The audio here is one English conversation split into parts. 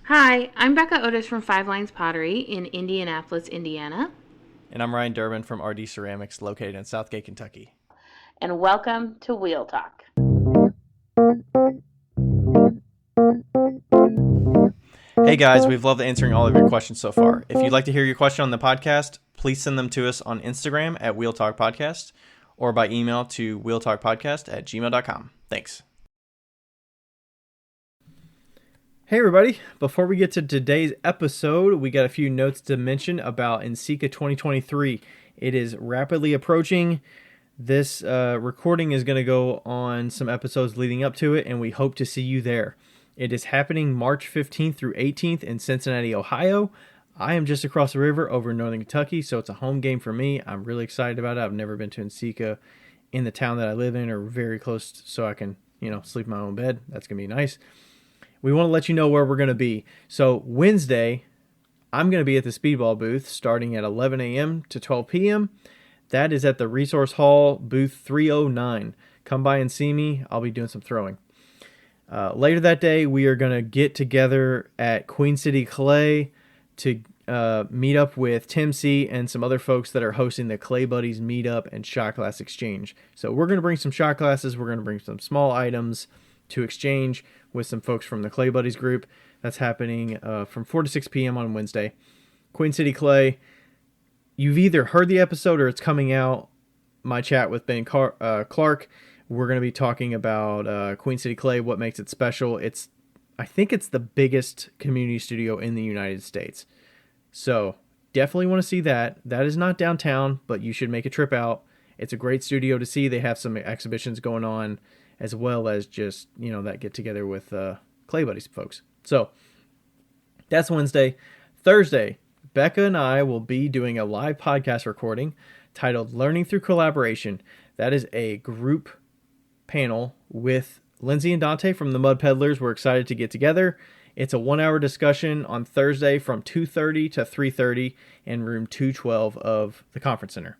Hi, I'm Becca Otis from Five Lines Pottery in Indianapolis, Indiana. And I'm Ryan Durbin from RD Ceramics, located in Southgate, Kentucky. And welcome to Wheel Talk. Hey guys, we've loved answering all of your questions so far. If you'd like to hear your question on the podcast, please send them to us on Instagram at Wheel Talk Podcast or by email to wheeltalkpodcast@gmail.com. Thanks. Hey everybody, before we get to today's episode, we got a few notes to mention about NCECA 2023. It is rapidly approaching. This recording is going to go on some episodes leading up to it, and we hope to see you there. It is happening March 15th through 18th in Cincinnati, Ohio. I am just across the river over in Northern Kentucky, so it's a home game for me. I'm really excited about it. I've never been to NCECA in the town that I live in or very close, so I can, sleep in my own bed. That's going to be nice. We want to let you know where we're going to be. So Wednesday, I'm going to be at the Speedball booth starting at 11 a.m. to 12 p.m. That is at the Resource Hall, booth 309. Come by and see me. I'll be doing some throwing. Later that day, we are going to get together at Queen City Clay to meet up with Tim C. and some other folks that are hosting the Clay Buddies meetup and shot glass exchange. So we're going to bring some shot glasses. We're going to bring some small items to exchange with some folks from the Clay Buddies group. That's happening from 4 to 6 p.m. on Wednesday. Queen City Clay. You've either heard the episode or it's coming out. My chat with Ben Clark. We're going to be talking about Queen City Clay, what makes it special. I think it's the biggest community studio in the United States. So definitely want to see that. That is not downtown, but you should make a trip out. It's a great studio to see. They have some exhibitions going on, as well as just, that get together with Clay Buddies folks. So that's Wednesday. Thursday, Becca and I will be doing a live podcast recording titled Learning Through Collaboration. That is a group panel with Lindsay and Dante from the Mud Peddlers. We're excited to get together. It's a 1-hour discussion on Thursday from 2:30 to 3:30 in room 212 of the conference center.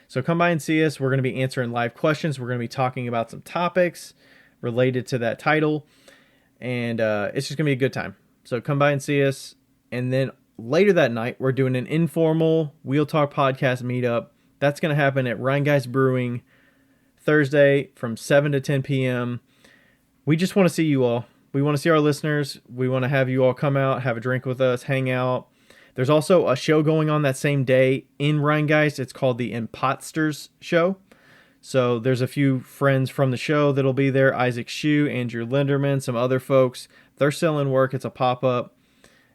So come by and see us. We're going to be answering live questions. We're going to be talking about some topics related to that title. And it's just going to be a good time. So come by and see us. And then later that night, we're doing an informal Wheel Talk podcast meetup. That's going to happen at Rhine Guys Brewing Thursday from 7 to 10 p.m. We just want to see you all. We want to see our listeners. We want to have you all come out, have a drink with us, hang out. There's also a show going on that same day in Rheingeist. It's called the Imposters Show. So there's a few friends from the show that'll be there. Isaac Shue, Andrew Linderman, some other folks. They're selling work. It's a pop-up.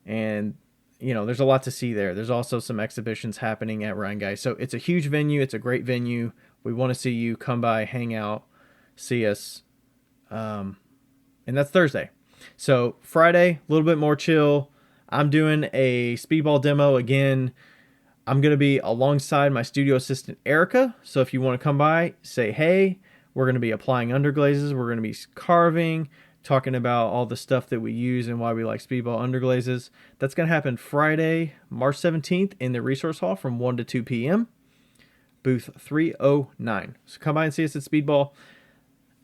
And, there's a lot to see there. There's also some exhibitions happening at Rheingeist. So it's a huge venue. It's a great venue. We want to see you come by, hang out, see us. And that's Thursday. So Friday, a little bit more chill. I'm doing a speedball demo again. I'm going to be alongside my studio assistant, Erica. So if you want to come by, say hey. We're going to be applying underglazes. We're going to be carving, talking about all the stuff that we use and why we like speedball underglazes. That's going to happen Friday, March 17th in the Resource Hall from 1 to 2 p.m. Booth 309. So come by and see us at Speedball.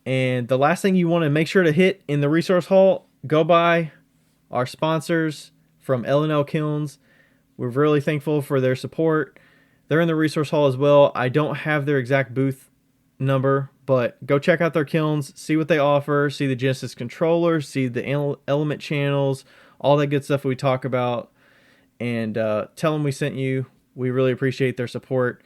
And the last thing you want to make sure to hit in the Resource Hall, go by our sponsors from L&L Kilns. We're really thankful for their support. They're in the Resource Hall as well. I don't have their exact booth number, but go check out their kilns, see what they offer, see the Genesis controllers, see the element channels, all that good stuff we talk about, and tell them we sent you. We really appreciate their support.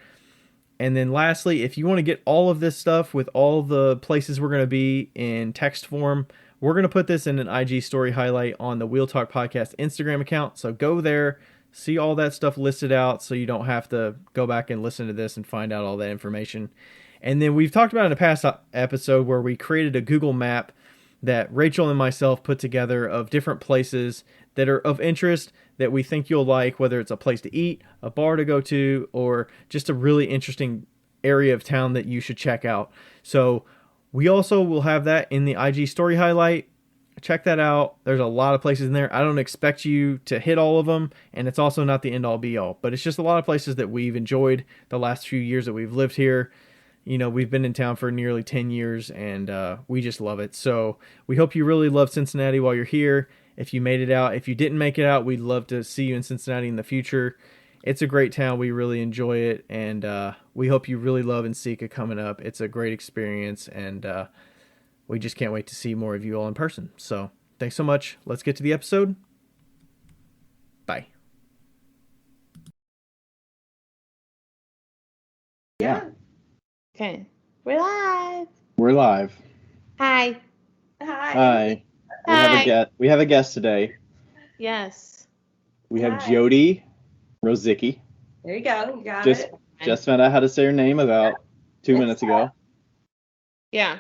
And then lastly, if you want to get all of this stuff with all the places we're going to be in text form, we're going to put this in an IG story highlight on the Wheel Talk Podcast Instagram account. So go there, see all that stuff listed out so you don't have to go back and listen to this and find out all that information. And then we've talked about in a past episode where we created a Google map that Rachel and myself put together of different places that are of interest that we think you'll like, whether it's a place to eat, a bar to go to, or just a really interesting area of town that you should check out. So we also will have that in the IG story highlight. Check that out. There's a lot of places in there. I don't expect you to hit all of them, and it's also not the end-all be-all, but it's just a lot of places that we've enjoyed the last few years that we've lived here. We've been in town for nearly 10 years, and we just love it. So we hope you really love Cincinnati while you're here. if you made it out. If you didn't make it out, we'd love to see you in Cincinnati in the future. It's a great town. We really enjoy it, and we hope you really love NCECA coming up. It's a great experience, and we just can't wait to see more of you all in person. So thanks so much. Let's get to the episode. Bye. Yeah. Okay. We're live. We're live. Hi. Hi. Hi. We have a guest today. Yes. We have Hi. Jodie Rozycki. There you go. You got Just it. just found out how to say her name about 2 minutes ago. Yeah.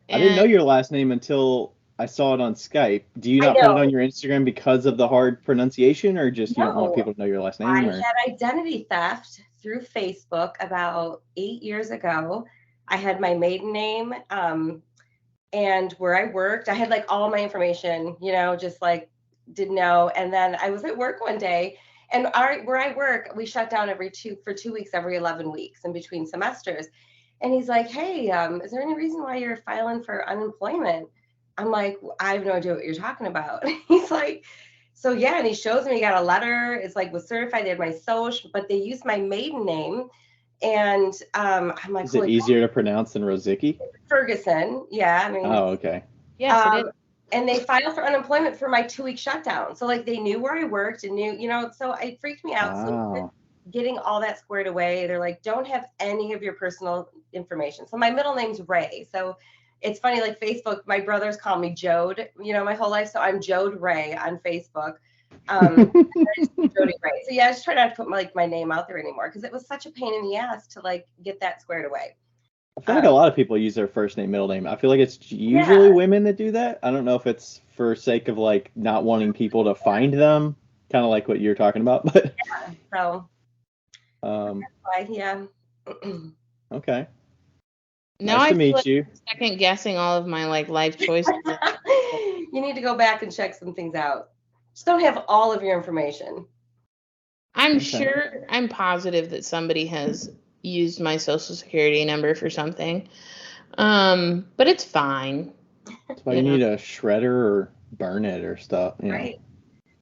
I didn't know your last name until I saw it on Skype. Do you I not put it know. on your Instagram because of the hard pronunciation, or just you don't want No. people to know your last name? I Or? had identity theft through Facebook about 8 years ago. I had my maiden name and where I worked. I had like all my information, just like didn't know. And then I was at work one day, and where I work, we shut down for 2 weeks, every 11 weeks in between semesters. And he's like, hey, is there any reason why you're filing for unemployment? I'm like, I have no idea what you're talking about. He's like, so yeah, and he shows me he got a letter. It's like was certified. They had my social, but they used my maiden name. And I'm like, Is it easier to pronounce than Rozycki? Ferguson. Yeah, I mean. Oh, okay. Yes, it is. And they filed for unemployment for my 2-week shutdown. So like they knew where I worked and knew, so it freaked me out. Wow. So getting all that squared away, they're like, don't have any of your personal information. So my middle name's Ray. So it's funny, like Facebook, my brothers call me Jode, my whole life. So I'm Jode Ray on Facebook. Jodie Ray. So yeah, I just try not to put my name out there anymore because it was such a pain in the ass to like get that squared away. I feel like a lot of people use their first name, middle name. I feel like it's usually women that do that. I don't know if it's for sake of like not wanting people to find them, kind of like what you're talking about. But yeah, so that's why, yeah. Okay. Now Nice I to meet feel you. like I'm second guessing all of my life choices. You need to go back and check some things out. Just don't have all of your information. I'm positive that somebody has used my social security number for something. But it's fine. That's why you need a shredder or burn it or stuff. Right.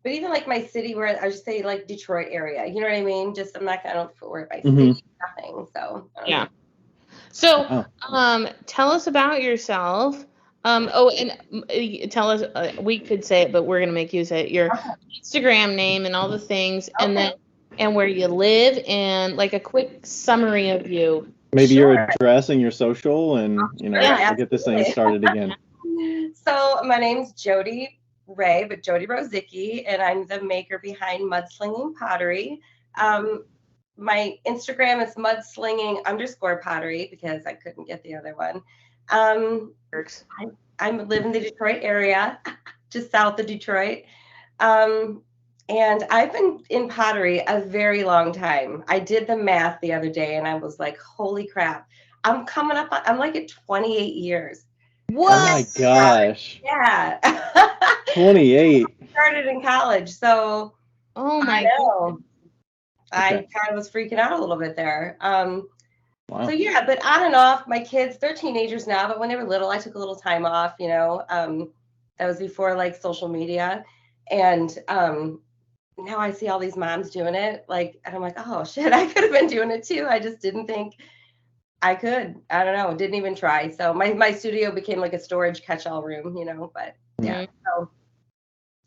But even like my city, where I just say like Detroit area, you know what I mean? Just I don't worry about city, nothing. So yeah. So tell us about yourself. And tell us. We could say it, but we're gonna make you say it. Your Instagram name and all the things, and where you live, and like a quick summary of you. Maybe your address and your social, and we'll get this thing started again. So my name's Jodie Ray, but Jodie Rozycki, and I'm the maker behind Mudslinging Pottery. My Instagram is mudslinging_pottery because I couldn't get the other one. I live in the Detroit area, just south of Detroit. And I've been in pottery a very long time. I did the math the other day and I was like, holy crap. I'm like at 28 years. What? Oh my gosh. Yeah. 28. Started in college. So oh my God. I kind of was freaking out a little bit there. Wow. So yeah, but on and off, my kids, they're teenagers now, but when they were little, I took a little time off, that was before like social media. And now I see all these moms doing it, like, and I'm like, oh shit, I could have been doing it too. I just didn't think I could. I don't know, didn't even try. So my studio became like a storage catch-all room, but yeah. So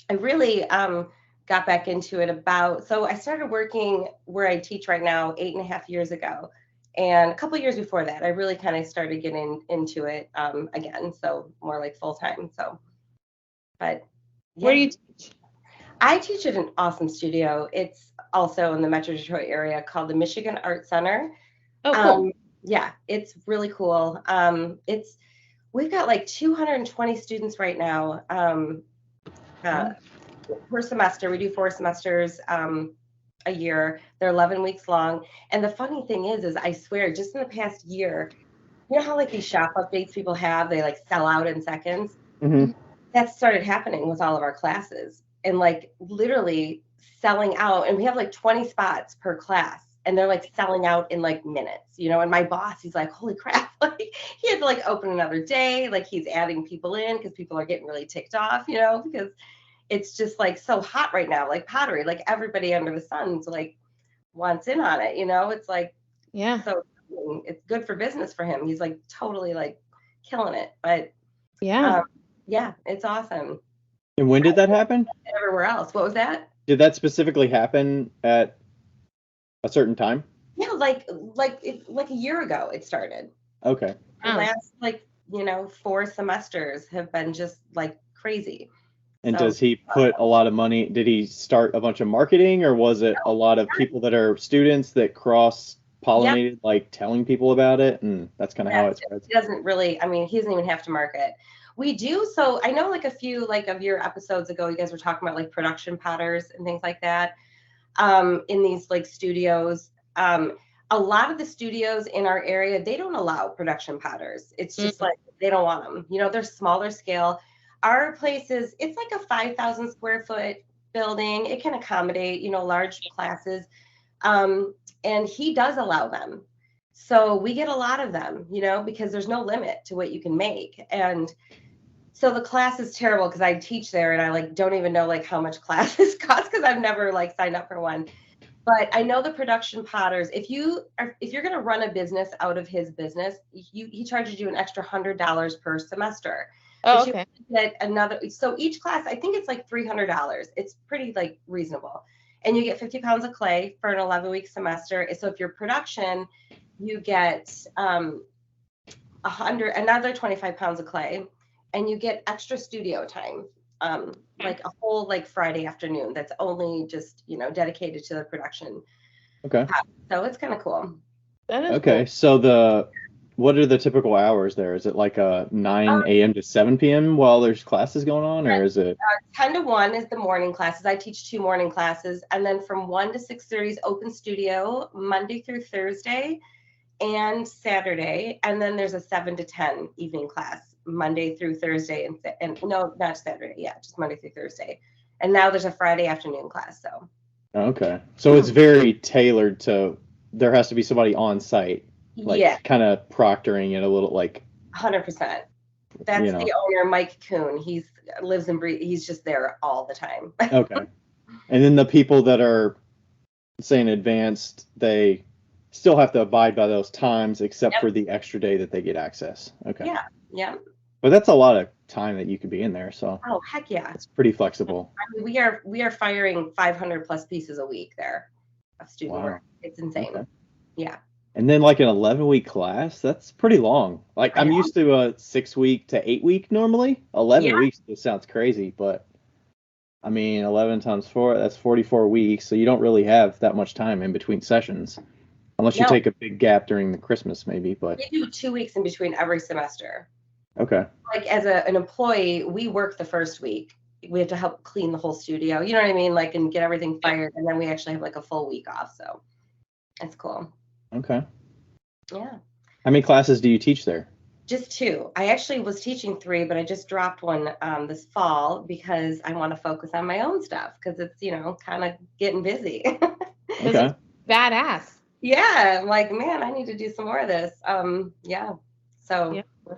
I really got back into it so I started working where I teach right now 8.5 years ago. And a couple of years before that, I really kind of started getting into it again. So more like full time. So, but yeah. Where do you teach? I teach at an awesome studio. It's also in the Metro Detroit area called the Michigan Art Center. Oh, cool. Yeah, it's really cool. We've got like 220 students right now per semester. We do 4 semesters a year. They're 11 weeks long. And the funny thing is I swear, just in the past year, you know how like these shop updates people have, they like sell out in seconds. Mm-hmm. That started happening with all of our classes and like literally selling out. And we have like 20 spots per class and they're like selling out in like minutes, and my boss, he's like, holy crap. Like he had to like open another day. Like he's adding people in because people are getting really ticked off, because it's just like so hot right now, like pottery, like everybody under the sun's like wants in on it, you know? It's like, Yeah. so it's good for business for him. He's like totally like killing it. But Yeah. yeah, it's awesome. And when did that happen? Everywhere else. What was that? Did that specifically happen at a certain time? Yeah, like a year ago it started. Okay. The last like, 4 semesters have been just like crazy. And does he put a lot of money? Did he start a bunch of marketing, or was it a lot of people that are students that cross-pollinated, like telling people about it? And that's kind of how it spreads. He doesn't really, I mean, he doesn't even have to market. We do. So I know like a few like of your episodes ago, you guys were talking about like production potters and things like that in these like studios. A lot of the studios in our area, they don't allow production potters. It's just like they don't want them. They're smaller scale. Our place it's like a 5,000 square foot building. It can accommodate, large classes. And he does allow them. So we get a lot of them, because there's no limit to what you can make. And so the class is terrible because I teach there and I like don't even know like how much classes cost because I've never like signed up for one. But I know the production potters, if you're going to run a business out of his business, he charges you an extra $100 per semester. Oh, but okay. You get another, so each class, I think it's like $300. It's pretty like reasonable. And you get 50 pounds of clay for an 11-week semester. So if you're production, you get another 25 pounds of clay, and you get extra studio time, like a whole like Friday afternoon that's only just dedicated to the production. Okay. So it's kind of cool. That is okay. cool. So what are the typical hours there? Is it like a 9 a.m. to 7 p.m. while there's classes going on, or is it 10 to 1 is the morning classes? I teach 2 morning classes, and then from 1 to 6:30 is open studio Monday through Thursday and Saturday, and then there's a 7 to 10 evening class Monday through Thursday, and no, not Saturday, just Monday through Thursday, and now there's a Friday afternoon class. So okay? So it's very tailored to. There has to be somebody on site. Like kind of proctoring it a little, like 100%. That's the owner, Mike Kuhn. He lives and breathes. He's just there all the time. Okay. And then the people that are saying advanced, they still have to abide by those times, except for the extra day that they get access. Okay. Yeah. But that's a lot of time that you could be in there. So. Oh heck yeah. It's pretty flexible. I mean, we are firing 500 plus pieces a week there of student work. It's insane. Okay. Yeah. And then like an 11-week class, that's pretty long. Like I'm used to a 6-week to 8-week normally. 11 weeks just sounds crazy, but I mean 11 times 4, that's 44 weeks. So you don't really have that much time in between sessions, unless you take a big gap during the Christmas maybe. But we do 2 weeks in between every semester. Okay. Like as an employee, we work the first week. We have to help clean the whole studio. You know what I mean? Like and get everything fired, and then we actually have like a full week off. So it's cool. Okay. Yeah. How many classes do you teach there? Just 2. I actually was teaching 3, but I just dropped one this fall because I want to focus on my own stuff because it's, kind of getting busy. Okay. Badass. Yeah. I'm like, man, I need to do some more of this. Yeah. So. Yeah.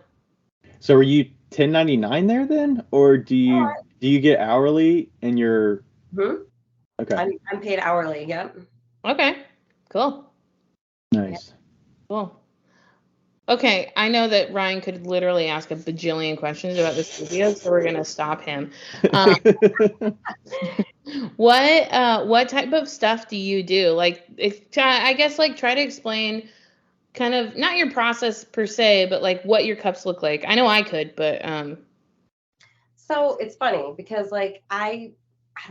So are you 1099 there then? Or do you get hourly and you're Okay. I'm paid hourly, yep. Okay. Cool. Nice. Cool. Okay, I know that Ryan could literally ask a bajillion questions about this video, so we're gonna stop him. What type of stuff do you do? Like, I guess like try to explain kind of not your process per se, but like what your cups look like. I know I could, but So it's funny because like I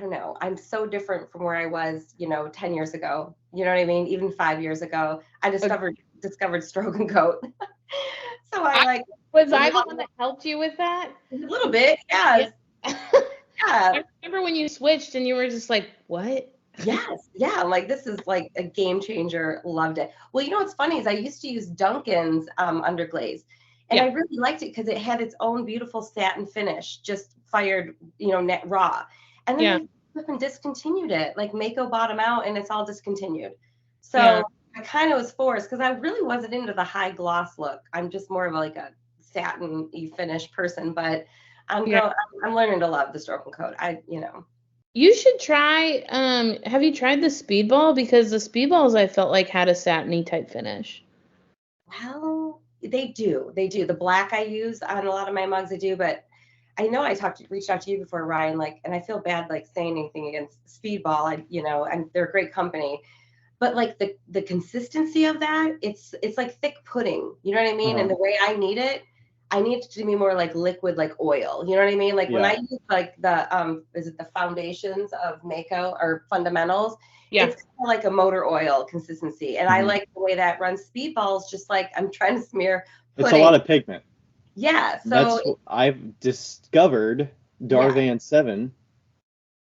don't know, I'm so different from where I was, 10 years ago. You know what I mean? Even 5 years ago, I discovered Stroke and Coat. So I was I the one that helped you with that? A little bit, yes. Yeah. I remember when you switched and you were just like, what? Yes. Yeah. I'm like, this is like a game changer. Loved it. Well, what's funny is I used to use Duncan's underglaze, and I really liked it because it had its own beautiful satin finish, just fired, net raw. And then they flipping discontinued it. Like Mako bought them out and it's all discontinued. So I kind of was forced because I really wasn't into the high gloss look. I'm just more of like a satin-y finish person. But I'm learning to love the Stroke and Coat. You should try. Have you tried the Speedball? Because the Speedballs I felt like had a satiny type finish. Well, they do. They do. The black I use on a lot of my mugs, I do. But I know reached out to you before, Ryan. And I feel bad saying anything against Speedball. And they're a great company. But the consistency of that, it's like thick pudding. You know what I mean? Uh-huh. And the way I need it to be more like liquid, like oil. You know what I mean? When I use the foundations of Mako or fundamentals, it's kind of like a motor oil consistency. And I like the way that runs. Speedballs, just like I'm trying to smear pudding. It's a lot of pigment. Yeah. So I've discovered Darvan 7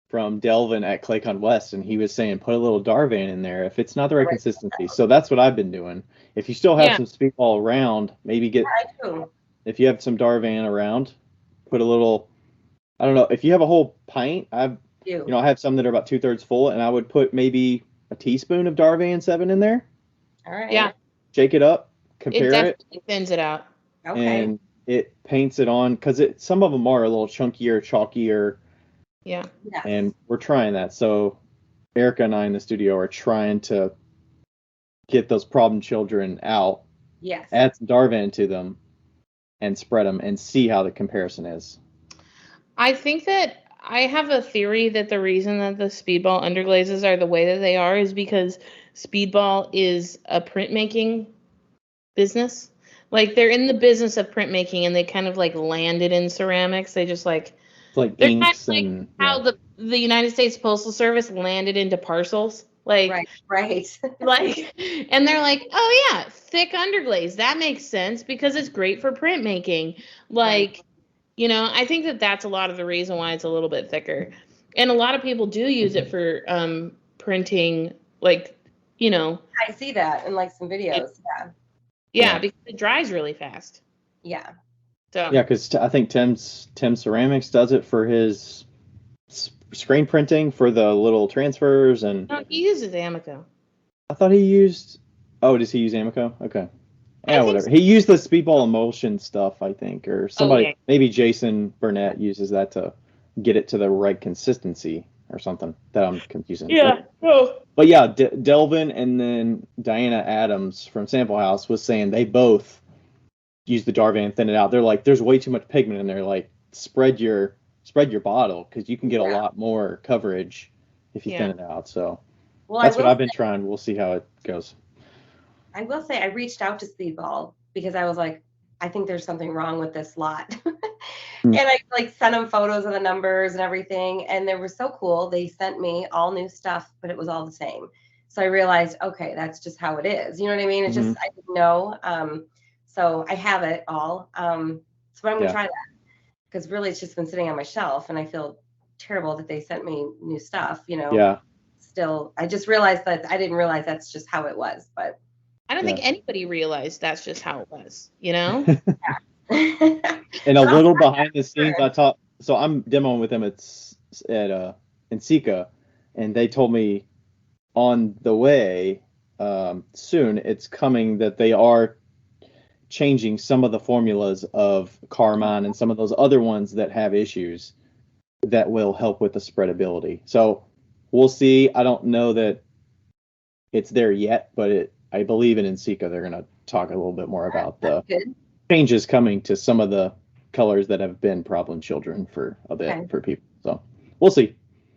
from Delvin at Claycon West, and he was saying put a little Darvan in there if it's not the right consistency. So that's what I've been doing. If you still have some Speedball around, maybe if you have some Darvan around, put a little. I don't know if you have a whole pint. I have some that are about 2/3 full, and I would put maybe a teaspoon of Darvan 7 in there. All right. Yeah. Shake it up, compare it. Definitely thins it out. Okay. And it paints it on because some of them are a little chunkier, chalkier. Yeah. Yes. And we're trying that. So Erica and I in the studio are trying to get those problem children out. Yes. Add some Darvan to them and spread them and see how the comparison is. I think that I have a theory that the reason that the Speedball underglazes are the way that they are is because Speedball is a printmaking business. They're in the business of printmaking, and they kind of landed in ceramics. They just it's they're inks kind of and how the United States Postal Service landed into parcels. Right. And they're like, oh yeah, thick underglaze. That makes sense because it's great for printmaking. I think that that's a lot of the reason why it's a little bit thicker. And a lot of people do use it for printing, I see that in some videos. Yeah, because it dries really fast. Yeah. So yeah, because I think Tim Ceramics does it for his screen printing for the little transfers, and no, he uses Amico. I thought he used. Oh, does he use Amico? Okay. Yeah, whatever. So. He used the Speedball Emulsion stuff, I think, or somebody. Maybe Jason Burnett uses that to get it to the right consistency or something. That I'm confusing. Yeah. But yeah, Delvin and then Diana Adams from Sample House was saying they both use the Darvan, thin it out. They're like, there's way too much pigment in there. Spread your bottle because you can get a lot more coverage if you thin it out. So that's what I've been trying. We'll see how it goes. I will say I reached out to Speedball because I was like, I think there's something wrong with this lot. And I sent them photos of the numbers and everything. And they were so cool. They sent me all new stuff, but it was all the same. So I realized, okay, that's just how it is. You know what I mean? It's just, I didn't know. So I have it all. So I'm going to try that because really it's just been sitting on my shelf and I feel terrible that they sent me new stuff, Yeah. Still, I just realized that I didn't realize that's just how it was, but. I don't think anybody realized that's just how it was, And a little behind the scenes, so I'm demoing with them at Insika, and they told me on the way soon it's coming that they are changing some of the formulas of Carmine and some of those other ones that have issues that will help with the spreadability. So we'll see. I don't know that it's there yet, but I believe in Insika they're going to talk a little bit more about the changes coming to some of the colors that have been problem children for a bit for people. So we'll see.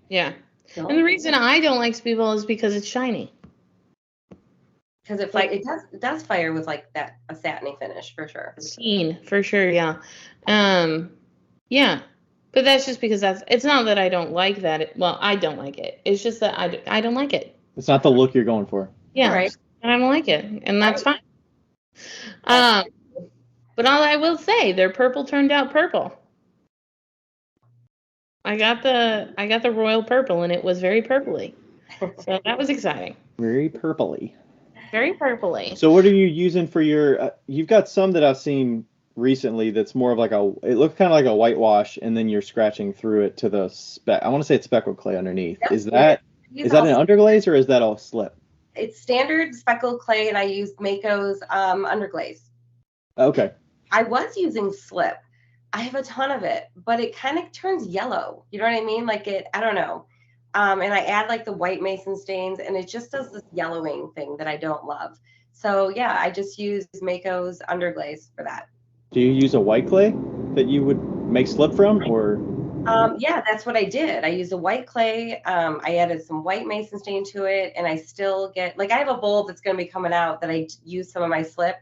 Yeah. And the reason I don't like Speedball is because it's shiny. Because it does fire with a satiny finish for sure. For sure, yeah. Yeah. But that's just because it's not that I don't like that. I don't like it. It's just that I don't like it. It's not the look you're going for. Yeah. Right. And I don't like it. And that's fine. But all I will say, their purple turned out purple. I got the royal purple and it was very purpley. So that was exciting. Very purpley. Very purpley. So what are you using for your you've got some that I've seen recently that's more of it looks kind of like a whitewash and then you're scratching through it to the I want to say it's speckled clay underneath. Yep. Is that an underglaze or is that all slip? It's standard speckled clay and I used Mako's underglaze. Okay. I was using slip, I have a ton of it, but it kind of turns yellow. You know what I mean? Like I don't know. And I add like the white mason stains, and it just does this yellowing thing that I don't love. So yeah, I just use Mako's underglaze for that. Do you use a white clay that you would make slip from, or? Yeah, that's what I did. I used a white clay. I added some white mason stain to it, and I still get like I have a bowl that's going to be coming out that I use some of my slip,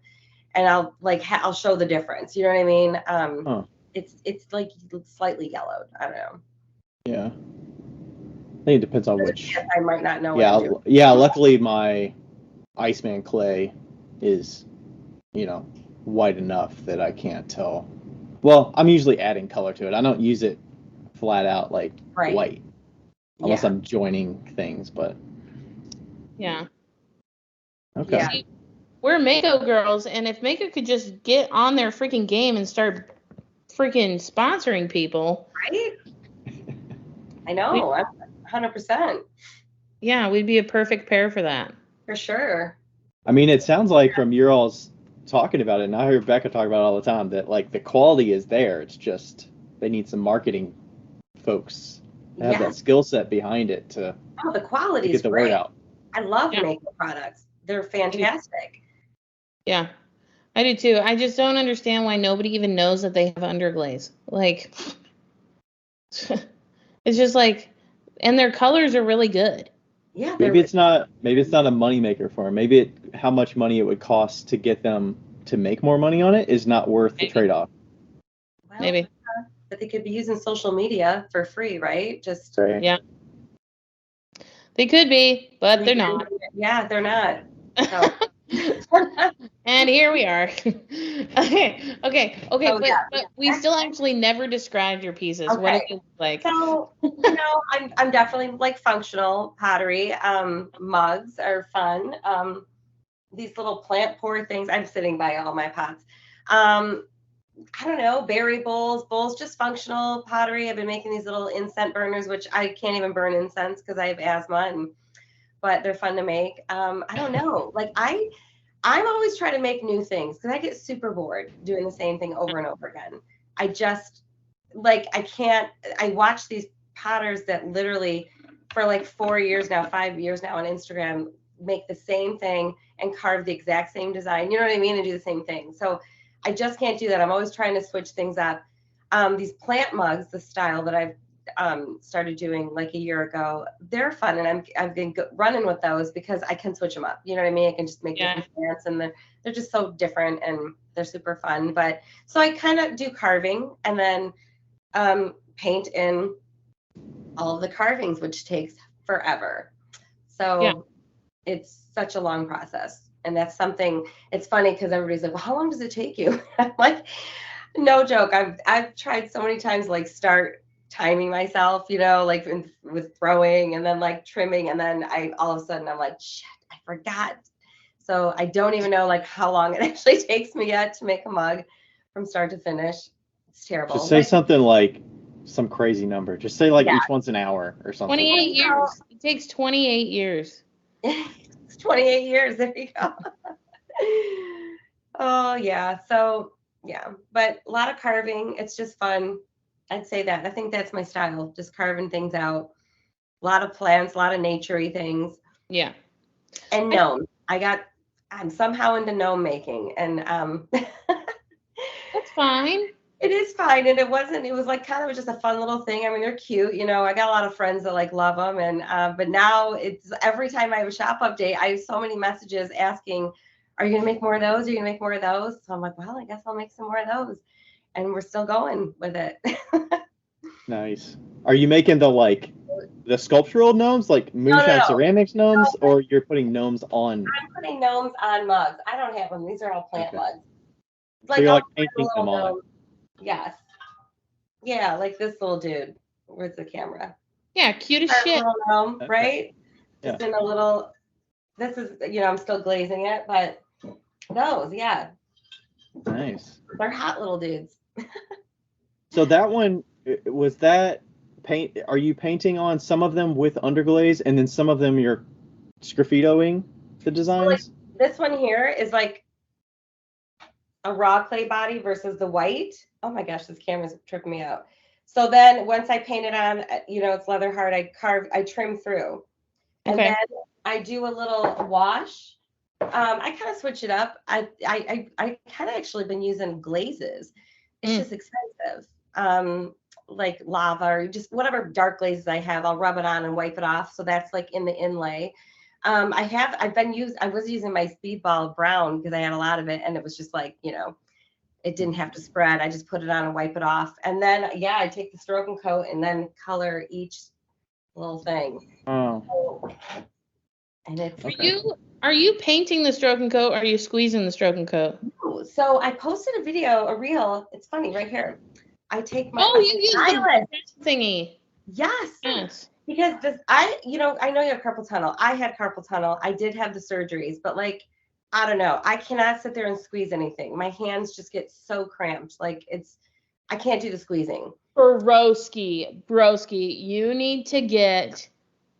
and I'll show the difference. You know what I mean? It's like slightly yellowed. I don't know. Yeah, I think it depends on which. I might not know. Yeah. Luckily, my Iceman clay is, white enough that I can't tell. Well, I'm usually adding color to it. I don't use it flat out like white, unless I'm joining things. But yeah. Okay. Yeah. See, we're Mako girls, and if Mako could just get on their freaking game and start freaking sponsoring people, right? I know, 100%. Yeah, we'd be a perfect pair for that. For sure. I mean, it sounds like from your all's talking about it, and I hear Becca talk about it all the time, that like the quality is there. It's just they need some marketing folks to have that skill set behind it to the quality get the word out. I love Mako products. They're fantastic. Yeah, I do too. I just don't understand why nobody even knows that they have underglaze. Like, it's just like, and their colors are really good. Yeah. Maybe it's not a moneymaker for them. Maybe how much money it would cost to get them to make more money on it is not worth the trade-off. Well, maybe. But they could be using social media for free, right? Just yeah. They could be, but they're not. Yeah, they're not. So. And here we are. Okay. But we still actually never described your pieces. Okay. What do you look like? So, I'm definitely like functional pottery. Mugs are fun. These little plant pour things. I'm sitting by all my pots. I don't know, berry bowls, just functional pottery. I've been making these little incense burners, which I can't even burn incense because I have asthma, but they're fun to make. I don't know. Like I'm always trying to make new things because I get super bored doing the same thing over and over again. I just I watch these potters that literally for like 5 years now on Instagram make the same thing and carve the exact same design. You know what I mean? And do the same thing. So I just can't do that. I'm always trying to switch things up. These plant mugs, the style that I've started doing like a year ago, they're fun, and I've been running with those because I can switch them up. You know what I mean? I can just make different plants, and they're just so different, and they're super fun. But so I kind of do carving, and then paint in all of the carvings, which takes forever. So it's such a long process. And that's something, it's funny because everybody's like, well, how long does it take you? I'm like, no joke. I've tried so many times, like start timing myself, like with throwing and then like trimming. And then all of a sudden I'm like, shit, I forgot. So I don't even know like how long it actually takes me yet to make a mug from start to finish. It's terrible. Just say something like some crazy number. Just say like each one's an hour or something. 28 years. It takes 28 years. 28 years. There you go. Oh yeah. So yeah, but a lot of carving. It's just fun. I'd say that. I think that's my style. Just carving things out. A lot of plants, a lot of naturey things. Yeah. And gnome. I'm somehow into gnome making, and that's fine. It is fine, and it was like kind of just a fun little thing. I mean, they're cute, I got a lot of friends that like love them, and but now it's every time I have a shop update, I have so many messages asking, "Are you gonna make more of those? Are you gonna make more of those?" So I'm like, well, I guess I'll make some more of those, and we're still going with it. Nice. Are you making the sculptural gnomes, like moonshine ceramics gnomes, or you're putting gnomes on? I'm putting gnomes on mugs. I don't have them. These are all plant mugs. So you're like painting them on. Yes. Yeah, like this little dude. Where's the camera? Yeah, cute as shit. Gnome, right? Just in a little. This is, I'm still glazing it, but those, yeah. Nice. They're hot little dudes. So that one, was that paint? Are you painting on some of them with underglaze, and then some of them you're sgraffitoing the designs? So this one here is like a raw clay body versus the white. Oh my gosh, this camera's tripping me out. So then once I paint it on, it's leather hard, I trim through. And Okay. then I do a little wash. I kind of switch it up. I kind of actually been using glazes. It's just expensive. Like lava or just whatever dark glazes I have, I'll rub it on and wipe it off. So that's like in the inlay. I was using my speedball brown because I had a lot of it, and it was just like, it didn't have to spread. I just put it on and wipe it off. And then, I take the stroke and coat and then color each little thing. Oh. And it's Are you painting the stroke and coat or are you squeezing the stroke and coat? So I posted a reel. It's funny right here. I take my you use the thingy. Yes. Because I know you have carpal tunnel. I had carpal tunnel. I did have the surgeries, but like, I don't know. I cannot sit there and squeeze anything. My hands just get so cramped. Like I can't do the squeezing. Broski, you need to get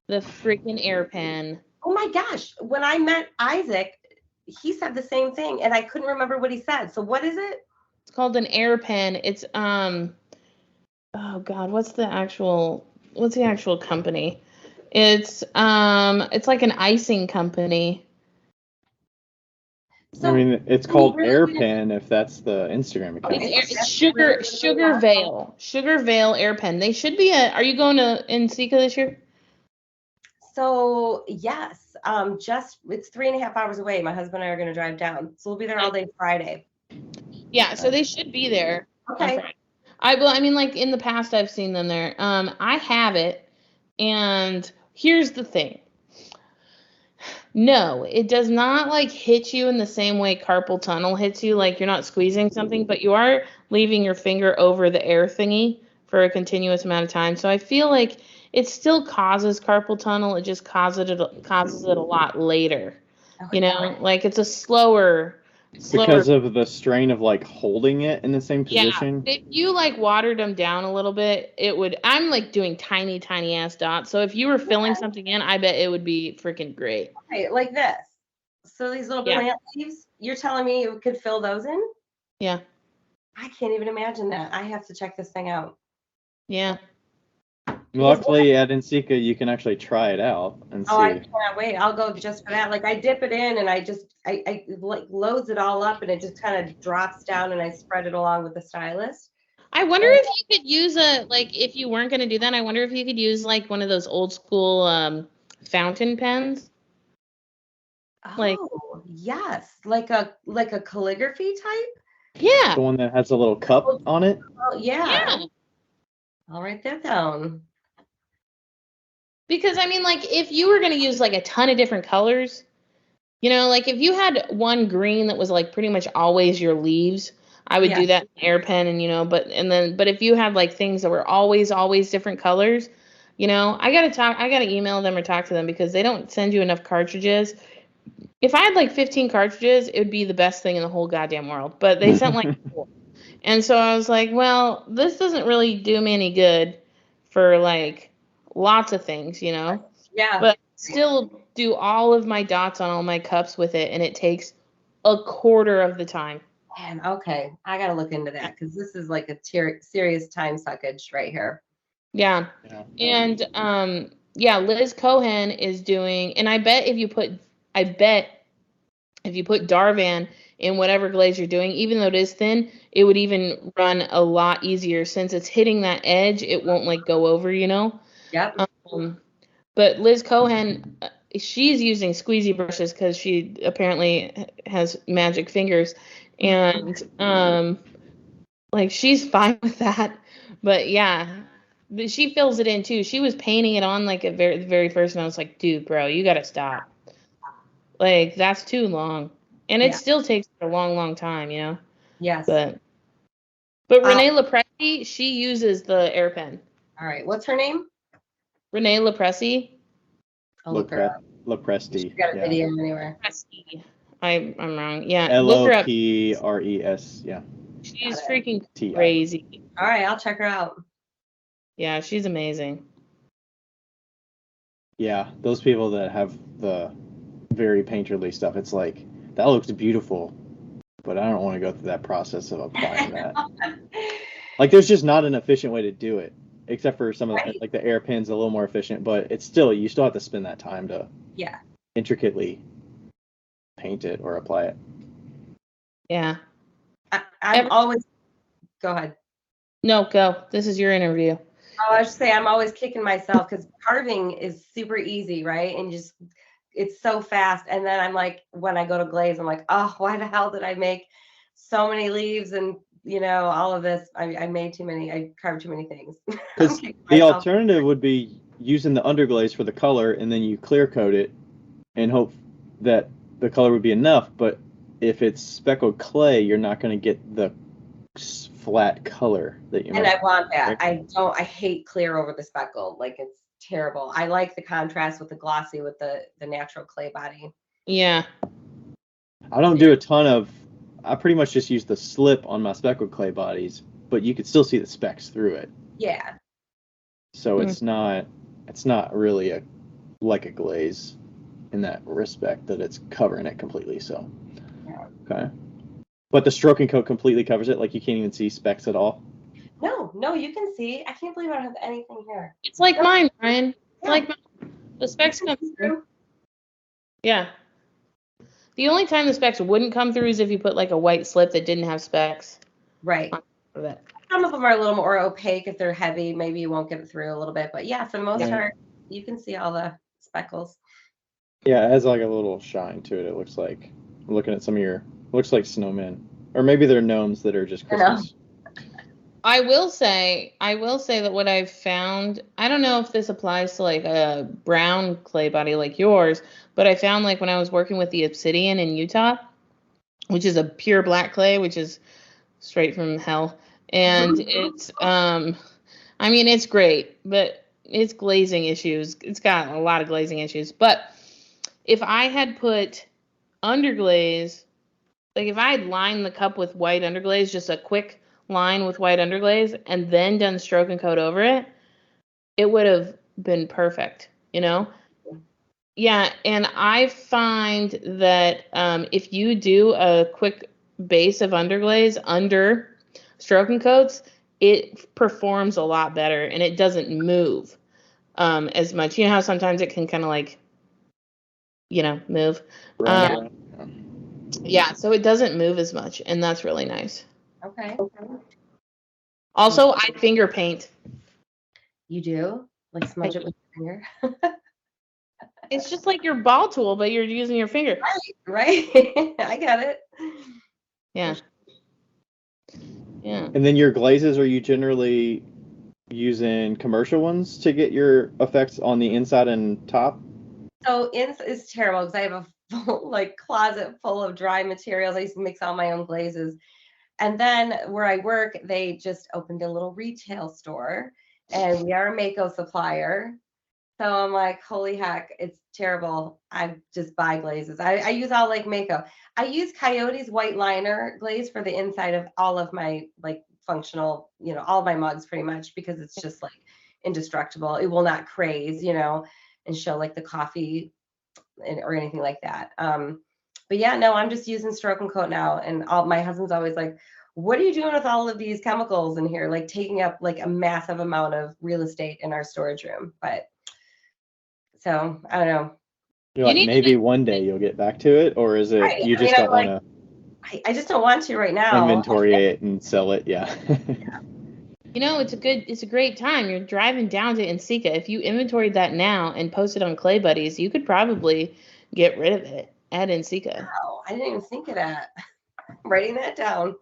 the freaking air pen. Oh my gosh. When I met Isaac, he said the same thing and I couldn't remember what he said. So what is it? It's called an air pen. It's oh God, what's the actual company? It's like an icing company. So, I mean, it's called Airpen if that's the Instagram account. It's Sugar Veil Air Pen. They should be are you going to NCECA this year? So yes, it's 3.5 hours away. My husband and I are going to drive down, so we'll be there all day Friday. Yeah, so they should be there. Okay. I mean, like in the past, I've seen them there. I have it, and here's the thing. No, it does not like hit you in the same way carpal tunnel hits you. Like you're not squeezing something, but you are leaving your finger over the air thingy for a continuous amount of time. So I feel like it still causes carpal tunnel. It just causes it a lot later. Okay. Like it's a slower. Because of the strain of like holding it in the same position. Yeah, if you like watered them down a little bit, it would. I'm like doing tiny ass dots. So if you were filling something in, I bet it would be freaking great. Okay, like this. So these little plant leaves, you're telling me you could fill those in? Yeah. I can't even imagine that. I have to check this thing out. Yeah. Luckily at NCECA you can actually try it out and see. I can't wait. I'll go just for that. Like I dip it in and I like loads it all up and it just kind of drops down and I spread it along with the stylus. I wonder if you could use if you weren't going to do that, I wonder if you could use like one of those old school fountain pens. Oh, yes. Like a calligraphy type? Yeah. The one that has a little cup on it? Oh, yeah. I'll write that down. Because I mean, like if you were going to use like a ton of different colors, like if you had one green that was like pretty much always your leaves, I would do that in air pen and but if you had like things that were always different colors, I gotta email them or talk to them because they don't send you enough cartridges. If I had like 15 cartridges, it would be the best thing in the whole goddamn world. But they sent like 4. And so I was like, well, this doesn't really do me any good for like lots of things, Yeah. But still do all of my dots on all my cups with it, and it takes a quarter of the time. Man, okay. I got to look into that because this is like a serious time suckage right here. Yeah. And Liz Cohen is doing, and I bet if you put Darvan in whatever glaze you're doing, even though it is thin, it would even run a lot easier since it's hitting that edge. It won't like go over, Yep. But Liz Cohen, she's using squeezy brushes because she apparently has magic fingers, and like she's fine with that. But yeah, she fills it in too. She was painting it on like at the very first, and I was like, dude, bro, you gotta stop. Like that's too long, and it still takes a long time, Yes. But Renee Lepresti, she uses the air pen. All right, what's her name? Renee Lepresti. Lepresti. She's got a video anywhere. I'm wrong. Yeah. Lopres. Yeah. She's freaking crazy. All right, I'll check her out. Yeah, she's amazing. Yeah, those people that have the very painterly stuff, it's like that looks beautiful, but I don't want to go through that process of applying that. Like there's just not an efficient way to do it, except for some of the, Right. like the air pin's a little more efficient, but it's still you still have to spend that time to Yeah. intricately paint it or apply it. Yeah. I'm always. Go ahead. No, go. This is your interview. Oh, I should say I'm always kicking myself because carving is super easy, right? And just it's so fast. And then I'm like, when I go to glaze, I'm like, oh, why the hell did I make so many leaves and all of this? I made too many. I carved too many things. Because the alternative would be using the underglaze for the color, and then you clear coat it, and hope that the color would be enough. But if it's speckled clay, you're not going to get the flat color that you. And I want that. I hate clear over the speckle. Like it's terrible. I like the contrast with the glossy with the natural clay body. Yeah. I don't do a ton of. I pretty much just use the slip on my speckled clay bodies, but you could still see the specks through it. Yeah. So it's not really like a glaze in that respect that it's covering it completely. So okay. But the stroking coat completely covers it, like you can't even see specks at all. No, you can see. I can't believe I don't have anything here. It's like mine, Brian. Yeah. Like mine. The specks come through. Yeah. The only time the specks wouldn't come through is if you put like a white slip that didn't have specks. Right. Of it. Some of them are a little more opaque. If they're heavy, maybe you won't get it through a little bit. But yeah, for the most part, you can see all the speckles. Yeah, it has like a little shine to it. It looks like looking at some of your looks like snowmen, or maybe they're gnomes that are just Christmas. I will say that what I've found, I don't know if this applies to like a brown clay body like yours, but I found like when I was working with the obsidian in Utah, which is a pure black clay, which is straight from hell, and it's I mean it's great, but it's glazing issues. It's got a lot of glazing issues. But if I had put underglaze, like if I had lined the cup with white underglaze, just a quick line with white underglaze, and then done stroke and coat over it, it would have been perfect, Yeah, and I find that if you do a quick base of underglaze under stroke and coats, it performs a lot better, and it doesn't move as much. You know how sometimes it can kind of like, move? Yeah, so it doesn't move as much, and that's really nice. Okay. Also, I finger paint. You do? Like smudge it with your finger? It's just like your ball tool, but you're using your finger. Right. I get it. Yeah. Yeah. And then your glazes, are you generally using commercial ones to get your effects on the inside and top? So it's terrible because I have a full closet full of dry materials. I used to mix all my own glazes. And then where I work, they just opened a little retail store, and we are a Mako supplier. So I'm like, holy heck, it's terrible. I just buy glazes. I use all Mako. I use Coyote's white liner glaze for the inside of all of my functional, all of my mugs pretty much, because it's just indestructible. It will not craze, and show the coffee or anything like that. But yeah, no, I'm just using stroke and coat now. And my husband's always like, what are you doing with all of these chemicals in here? Taking up a massive amount of real estate in our storage room. But so I don't know. You're like, maybe one day you'll get back to it, or is it you just don't want to? I just don't want to right now. Inventory it and sell it, yeah. It's a great time. You're driving down to Ensika. If you inventoried that now and posted on Clay Buddies, you could probably get rid of it at Ensika. Wow, I didn't even think of that. I'm writing that down.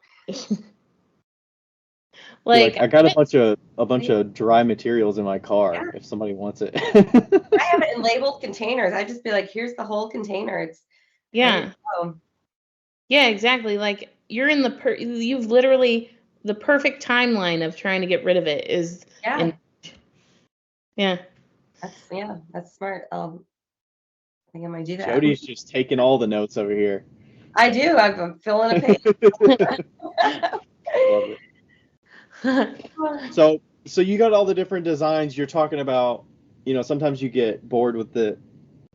I got a bunch of dry materials in my car. If somebody wants it. I have it in labeled containers. I just be like, here's the whole container. It's yeah, exactly. You're in you've literally the perfect timeline of trying to get rid of it is That's smart. I think I might do that. Jodie's just taking all the notes over here. I do. I'm filling a page. Love it. So you got all the different designs. You're talking about, sometimes you get bored with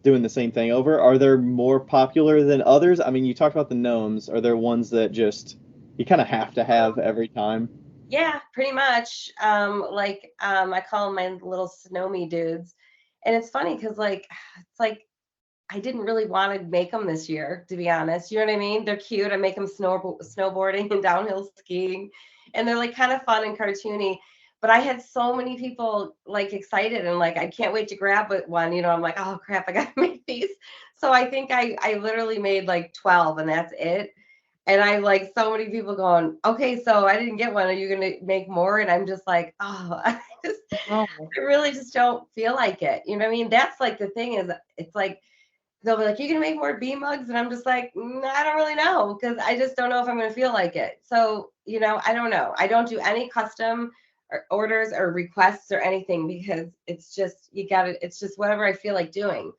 doing the same thing over. Are there more popular than others? I mean, you talked about the gnomes. Are there ones that just you kind of have to have every time? Yeah, pretty much. I call them my little snowy dudes. And it's funny because it's like I didn't really want to make them this year, to be honest. You know what I mean? They're cute. I make them snowboarding and downhill skiing, and they're like kind of fun and cartoony. But I had so many people like excited and like I can't wait to grab one. I'm like, oh crap, I gotta make these. So I think I literally made like 12 and that's it. And I like so many people going, okay, so I didn't get one. Are you gonna make more? And I'm just like, oh, Oh. I really just don't feel like it. You know what I mean? That's like the thing is, it's like they'll be like, "You gonna make more bee mugs?" And I'm just like, I don't really know because I just don't know if I'm gonna feel like it. So I don't know. I don't do any custom or orders or requests or anything because it's just it's just whatever I feel like doing.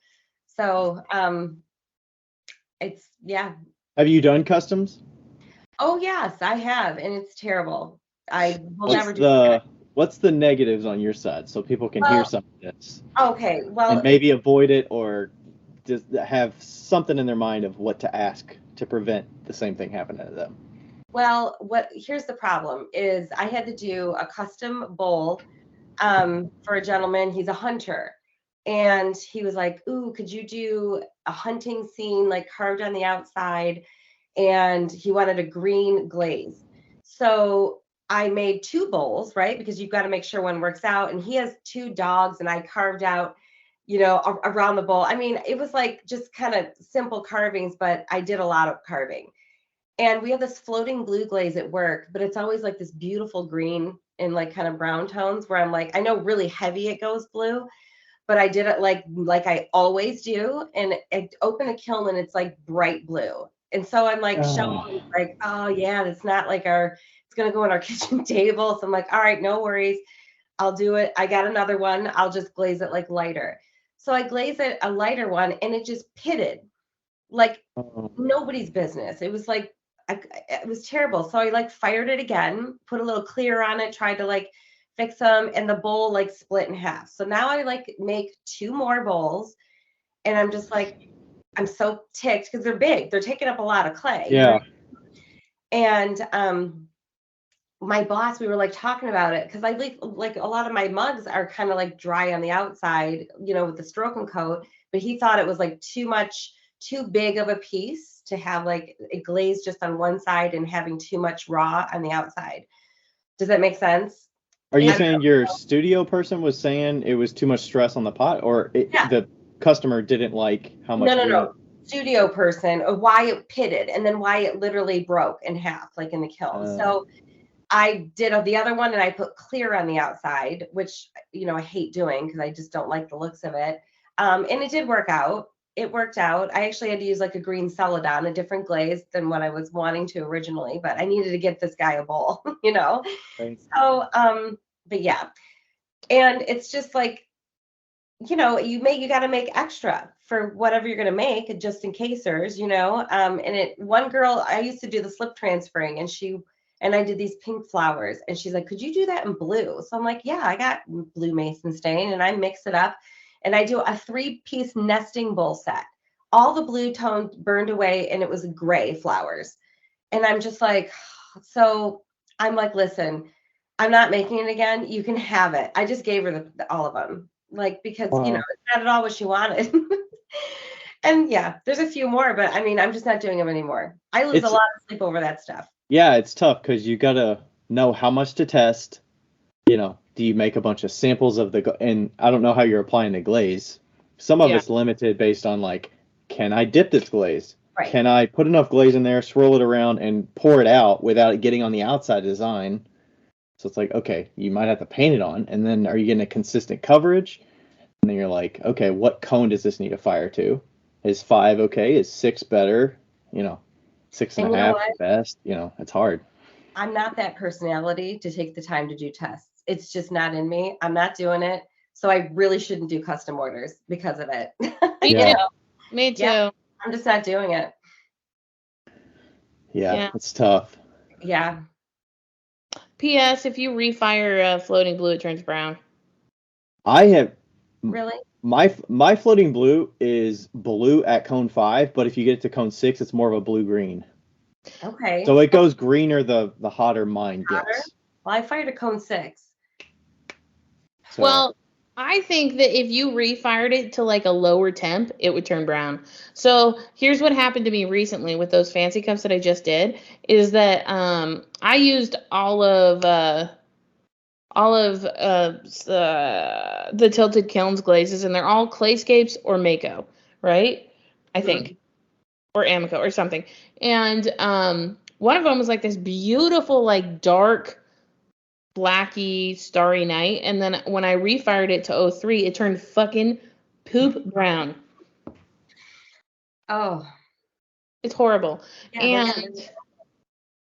So it's yeah. Have you done customs? Oh yes, I have, and it's terrible. I will What's never do it again. what's the negatives on your side so people can hear Well, some of this okay, well, and maybe avoid it or just have something in their mind of what to ask to prevent the same thing happening to them? well, here's the problem is I had to do a custom bowl for a gentleman. He's a hunter. And he was like, "Ooh, could you do a hunting scene like carved on the outside?" And he wanted a green glaze. So I made two bowls, right? Because you've got to make sure one works out. And he has two dogs, and I carved out, around the bowl. I mean, it was like just kind of simple carvings, but I did a lot of carving. And we have this floating blue glaze at work, but it's always like this beautiful green and like kind of brown tones where I'm like, I know really heavy it goes blue, but I did it like I always do. And I open a kiln and it's like bright blue. And so I'm like showing like, oh yeah, it's not like it's gonna go on our kitchen table. So I'm like, all right, no worries. I'll do it. I got another one. I'll just glaze it like lighter. So I glaze it a lighter one and it just pitted like nobody's business. It was like it was terrible. So I like fired it again, put a little clear on it, tried to like fix them, and the bowl like split in half. So now I like make two more bowls, and I'm just like, I'm so ticked because they're big. They're taking up a lot of clay. Yeah. And my boss, we were like talking about it because I like a lot of my mugs are kind of like dry on the outside, with the stroke and coat, but he thought it was like too big of a piece to have like a glaze just on one side and having too much raw on the outside. Does that make sense? Are you saying your studio person was saying it was too much stress on the pot, or the customer didn't like how much? No. Studio person, or why it pitted, and then why it literally broke in half, like in the kiln. So I did the other one, and I put clear on the outside, which I hate doing because I just don't like the looks of it. And it did work out. It worked out. I actually had to use like a green celadon, a different glaze than what I was wanting to originally, but I needed to get this guy a bowl, Right. So, but yeah. And it's just like, you got to make extra for whatever you're going to make just in casers, and one girl, I used to do the slip transferring and I did these pink flowers and she's like, could you do that in blue? So I'm like, yeah, I got blue mason stain, and I mix it up. And I do a 3-piece nesting bowl set. All the blue tone burned away and it was gray flowers. And I'm just like, so I'm like, listen, I'm not making it again. You can have it. I just gave her all of them, like, because, it's not at all what she wanted. And yeah, there's a few more, but I mean, I'm just not doing them anymore. I lose a lot of sleep over that stuff. Yeah, it's tough because you got to know how much to test. Do you make a bunch of samples of and I don't know how you're applying the glaze. Some of it's limited based on like, can I dip this glaze? Right. Can I put enough glaze in there, swirl it around, and pour it out without it getting on the outside design? So it's like, okay, you might have to paint it on, and then are you getting a consistent coverage? And then you're like, okay, what cone does this need a fire to? Is 5 okay? Is 6 better? 6.5 best? It's hard. I'm not that personality to take the time to do tests. It's just not in me. I'm not doing it. So I really shouldn't do custom orders because of it. Me too. Yeah, I'm just not doing it. Yeah, it's tough. Yeah. P.S. If you refire floating blue, it turns brown. I have. Really? My floating blue is blue at cone 5, but if you get it to cone 6, it's more of a blue-green. Okay. So it goes greener the hotter mine gets. Well, I fired a cone 6. So, Well, I think that if you refired it to like a lower temp, it would turn brown. So here's what happened to me recently with those fancy cups that I just did, is that I used the Tilted Kilns glazes, and they're all Clayscapes or Mako, right? I think, or Amico or something. And one of them was like this beautiful, like dark, blacky, starry night. And then when I refired it to 03, it turned fucking poop brown. Oh, It's horrible. yeah, And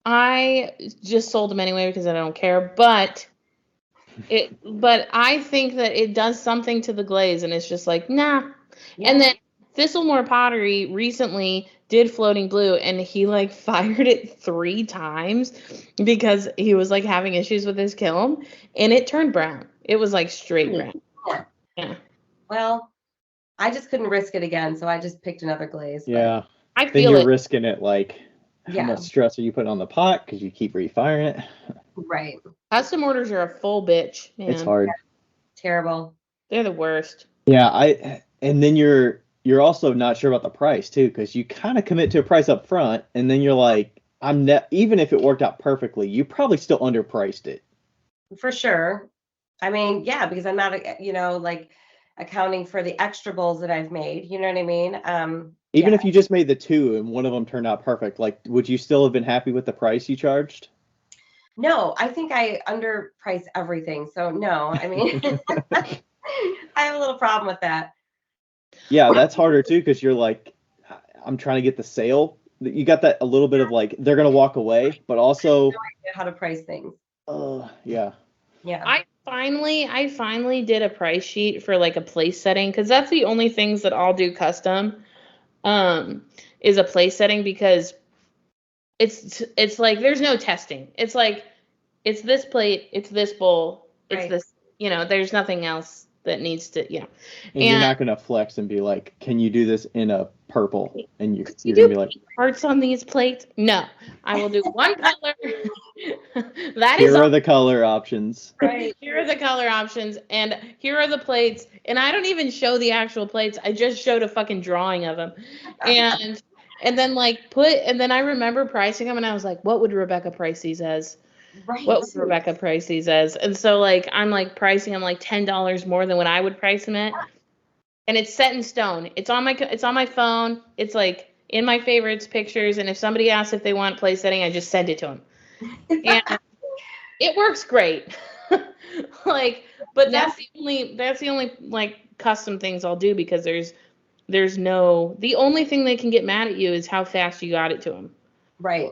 I just sold them anyway because I don't care. But I think that it does something to the glaze, and it's just like, nah. yeah. And then Thistlemore Pottery recently did floating blue, and he like fired it 3 times because he was like having issues with his kiln, and it turned brown. It was like straight brown. Yeah. Well, I just couldn't risk it again, so I just picked another glaze. yeah. I Then feel you're it. risking it, like, how Yeah. much stress are you putting on the pot because you keep refiring it? Right. Custom orders are a full bitch, man. It's hard. Terrible. They're the worst. Yeah, and then you're also not sure about the price too, because you kind of commit to a price up front, and then you're like, even if it worked out perfectly, you probably still underpriced it. For sure. I mean, yeah, because I'm not, like accounting for the extra bowls that I've made. You know what I mean? Even yeah. if you just made the 2 and one of them turned out perfect, like, would you still have been happy with the price you charged? No, I think I underprice everything. So no, I mean, I have a little problem with that. Yeah, that's harder too, because you're like, I'm trying to get the sale. You got that a little bit of like, they're gonna walk away, but also How to price things. yeah. Yeah. I finally did a price sheet for like a place setting, because that's the only things that I'll do custom, is a place setting, because it's like there's no testing. It's like it's this plate, it's this bowl, it's Right. this, there's nothing else that needs to, And you're not gonna flex and be like, can you do this in a purple? And you're gonna be like, hearts on these plates? No, I will do one color. here are the color options. Right. Here are the color options, and here are the plates. And I don't even show the actual plates. I just showed a fucking drawing of them. And then and then I remember pricing them, and I was like, what would Rebecca price these as? Right. What would Rebecca price these as? And so like I'm like pricing them like $10 more than what I would price them at. And it's set in stone. It's on my phone. It's like in my favorites pictures, and if somebody asks if they want place setting, I just send it to them. And it works great. But that's the only like custom things I'll do, because the only thing they can get mad at you is how fast you got it to them. Right.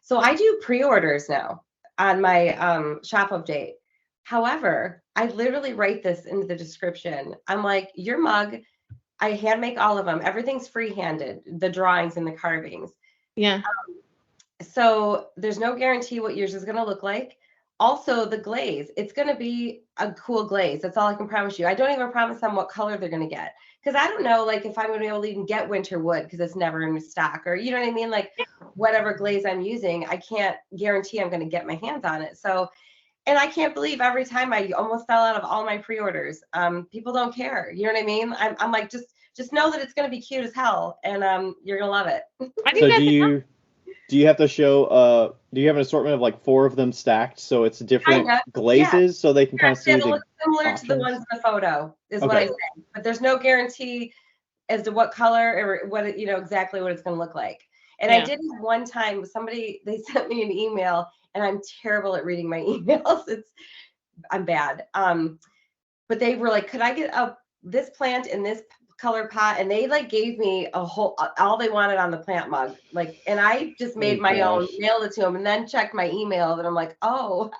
So I do pre-orders now on my shop update. However, I literally write this into the description. I'm like, your mug, I hand make all of them. Everything's free-handed, the drawings and the carvings. Yeah. So there's no guarantee what yours is going to look like. Also, the glaze, it's going to be a cool glaze. That's all I can promise you. I don't even promise them what color they're going to get, because I don't know, like, if I'm going to be able to even get winter wood, because it's never in stock, or you know what I mean? Like, whatever glaze I'm using, I can't guarantee I'm going to get my hands on it. So, and I can't believe every time I almost fell out of all my pre-orders. People don't care. You know what I mean? I'm like, just know that it's going to be cute as hell, and you're going to love it. I think So do you have to show do you have an assortment of like 4 of them stacked so it's different glazes, so they can kind of see it'll the look similar options? to the ones in the photo is what Okay. I say, but there's no guarantee as to what color or what exactly what it's going to look like. And I did have one time they sent me an email, and I'm terrible at reading my emails. I'm bad. But they were like, could I get this plant in this color pot? And they like gave me all they wanted on the plant mug. Like, and I just made my own, mailed it to them, and then checked my email, and I'm like, oh,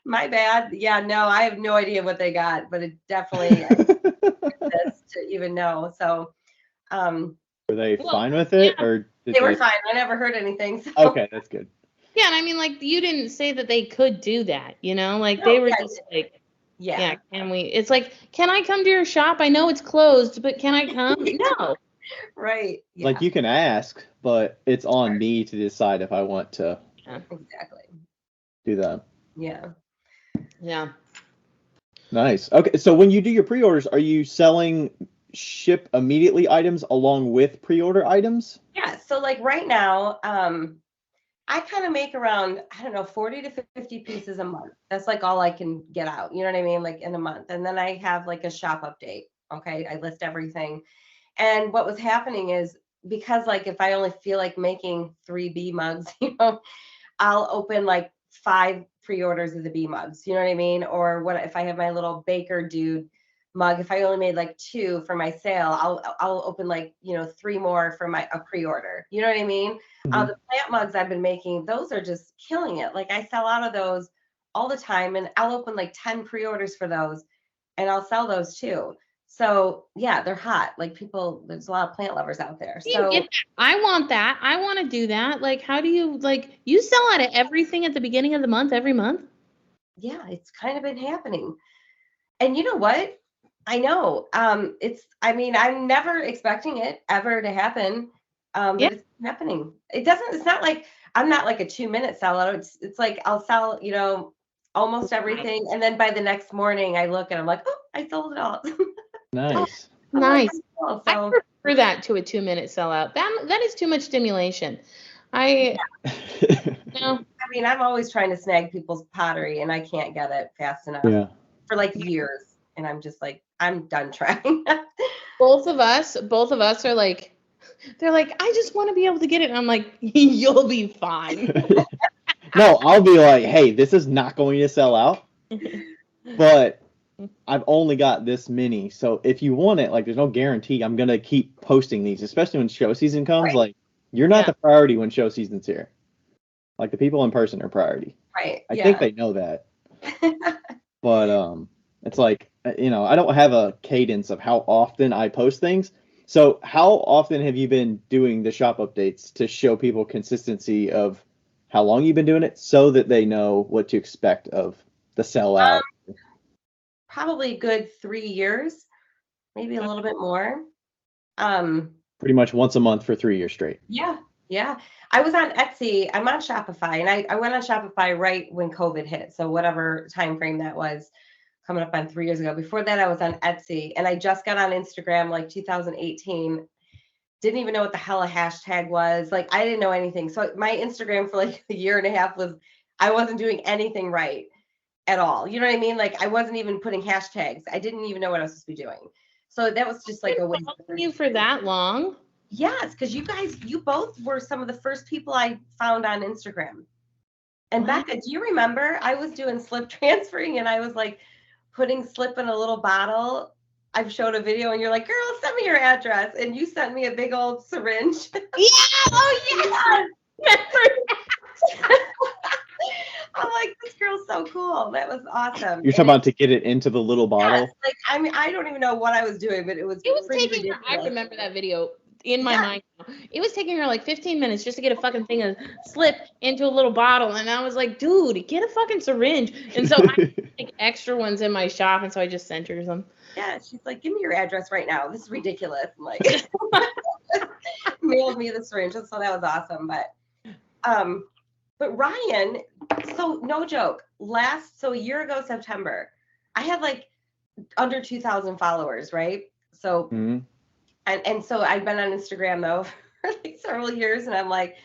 my bad. Yeah, no, I have no idea what they got, but it definitely exists to even know. So, were they fine with it, or they were fine? I never heard anything. So. Okay, that's good. Yeah, and I mean, like, you didn't say that they could do that, like they were just like, yeah, can we? It's like, can I come to your shop? I know it's closed, but can I come? No. Right. Yeah. Like, you can ask, but it's on me to decide if I want to exactly do that. Yeah. Yeah. Nice. Okay, so when you do your pre-orders, are you selling ship immediately items along with pre-order items? Yeah. So like right now, I kind of make around, I don't know, 40 to 50 pieces a month. That's like all I can get out. You know what I mean? Like in a month. And then I have like a shop update. Okay. I list everything. And what was happening is because like if I only feel like making 3B mugs, I'll open like 5 pre-orders of the B mugs. You know what I mean? Or what if I have my little baker dude mug, if I only made like 2 for my sale, I'll open like, 3 more for a pre-order. You know what I mean? Mhm. The plant mugs I've been making, those are just killing it. Like I sell out of those all the time, and I'll open like 10 pre-orders for those and I'll sell those too. So yeah, they're hot. Like people, there's a lot of plant lovers out there. You get So that. I want that. I want to do that. Like, how do you you sell out of everything at the beginning of the month every month? yeah, it's kind of been happening. And you know what? I know. I mean, I'm never expecting it ever to happen. Yeah. But it's happening. It's not like I'm not like a 2-minute sellout. It's like I'll sell, almost everything. And then by the next morning I look and I'm like, oh, I sold it all. Nice. I'm like, Nice. oh, I so prefer that to a 2-minute sellout. That is too much stimulation. I no. I mean, I'm always trying to snag people's pottery and I can't get it fast enough Yeah. for like years. And I'm just like, I'm done trying. Both of us are like, they're like, I just want to be able to get it. And I'm like, you'll be fine. No, I'll be like, hey, this is not going to sell out, but I've only got this many. So if you want it, like, there's no guarantee I'm going to keep posting these, especially when show season comes. Right. Like, you're not Yeah. the priority when show season's here. Like, the people in person are priority. Right. I Yeah. think they know that. But it's like, I don't have a cadence of how often I post things. So how often have you been doing the shop updates to show people consistency of how long you've been doing it so that they know what to expect of the sellout? Probably a good 3 years, maybe a little bit more. Pretty much once a month for 3 years straight. Yeah. Yeah. I was on Etsy. I'm on Shopify, and I went on Shopify right when COVID hit. So whatever time frame that was, coming up on 3 years ago. Before that, I was on Etsy, and I just got on Instagram like 2018. Didn't even know what the hell a hashtag was. Like I didn't know anything. So my Instagram for like a year and a half was, I wasn't doing anything right at all. You know what I mean? Like I wasn't even putting hashtags. I didn't even know what I was supposed to be doing. So that was just like a waste. Following you for that long? Yes, because you both were some of the first people I found on Instagram. And Wow. Becca, do you remember I was doing slip transferring and I was like putting slip in a little bottle? I've showed a video and you're like, girl, send me your address. And you sent me a big old syringe. Yeah. Oh yeah. I'm like, this girl's so cool. That was awesome. You're talking about to get it into the little bottle? Yes, like I mean, I don't even know what I was doing, but it was pretty taking her. ridiculous. I remember that video in my mind. It was taking her like 15 minutes just to get a fucking thing of slip into a little bottle, and I was like, dude, get a fucking syringe. And so I had like extra ones in my shop, and so I just sent her some. Yeah, she's like, give me your address right now. This is ridiculous. I'm like, mailed me the syringe. So that was awesome. But Ryan, so no joke, a year ago, September, I had like under 2,000 followers, right? So, Mhm. and so I've been on Instagram though for like several years, and I'm like,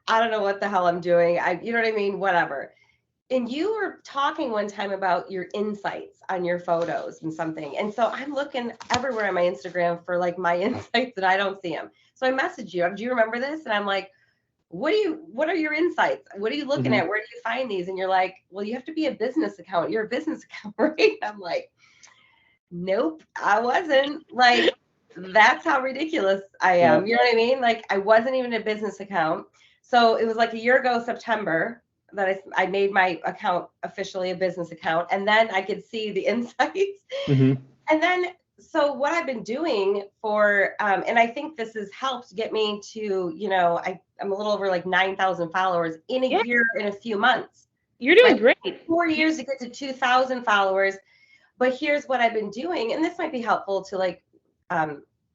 I don't know what the hell I'm doing. You know what I mean? Whatever. And you were talking one time about your insights on your photos and something. And so I'm looking everywhere on my Instagram for like my insights and I don't see them. So I messaged you. Do you remember this? And I'm like, what are your insights? What are you looking at? Where do you find these? And you're like, well, you have to be a business account. You're a business account, right? I'm like, nope, I wasn't. Like, that's how ridiculous I am. Yeah. You know what I mean? Like, I wasn't even a business account. So it was like a year ago, September, that I made my account officially a business account. And then I could see the insights. Mhm. And then, so what I've been doing for, and I think this has helped get me to, I'm a little over like 9,000 followers in a year, in a few months. You're doing great. 4 years to get to 2,000 followers. But here's what I've been doing, and this might be helpful to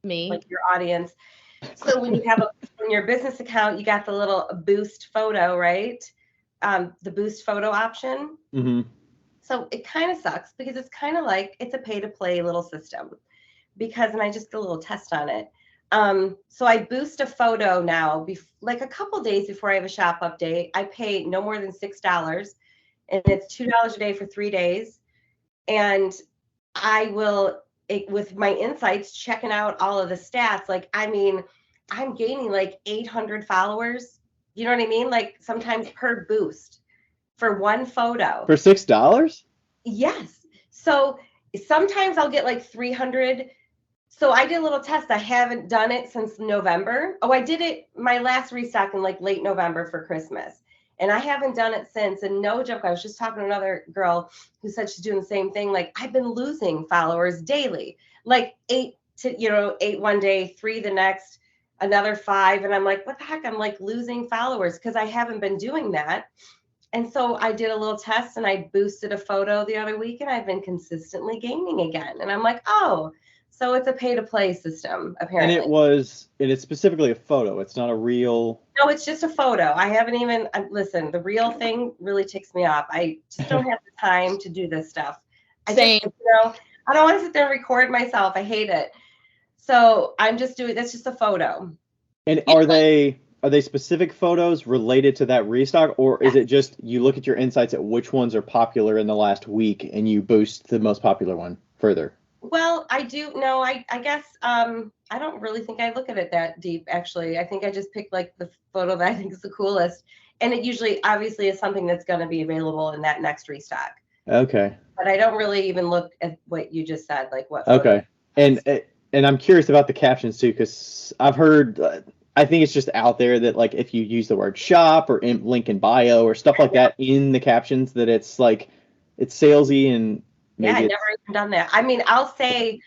Me. like your audience. So when you have in your business account, you got the little boost photo, right? the boost photo option. Mm-hmm. So it kind of sucks because it's kind of like it's a pay to play little system and I just did a little test on it. So I boost a photo now, like a couple days before I have a shop update. I pay no more than $6 and it's $2 a day for 3 days. And I will, with my insights, checking out all of the stats. Like, I mean, I'm gaining like 800 followers. You know what I mean? Like sometimes per boost for one photo. For $6? Yes. So sometimes I'll get like 300. So I did a little test. I haven't done it since November. Oh, I did it my last restock in like late November for Christmas. And I haven't done it since. And no joke, I was just talking to another girl who said she's doing the same thing. Like I've been losing followers daily, like 8 one day, 3 the next, another 5. And I'm like, what the heck? I'm like losing followers because I haven't been doing that. And so I did a little test and I boosted a photo the other week and I've been consistently gaining again. And I'm like, oh, so it's a pay to play system, apparently. And it's specifically a photo. It's not a real. No, it's just a photo. I haven't even, listen, the real thing really ticks me off. I just don't have the time to do this stuff. Same. I don't want to sit there and record myself. I hate it. So I'm just that's just a photo. And are they specific photos related to that restock, or is it just you look at your insights at which ones are popular in the last week and you boost the most popular one further? Well, I do. No, I guess I don't really think I look at it that deep, actually. I think I just pick like the photo that I think is the coolest. And it usually obviously is something that's going to be available in that next restock. Okay. But I don't really even look at what you just said, like what photo. Okay. And I'm curious about the captions too, because I've heard, I think it's just out there that like if you use the word shop or link in bio or stuff like that in the captions, that it's like it's salesy and yeah, I've never even done that. I mean, I'll say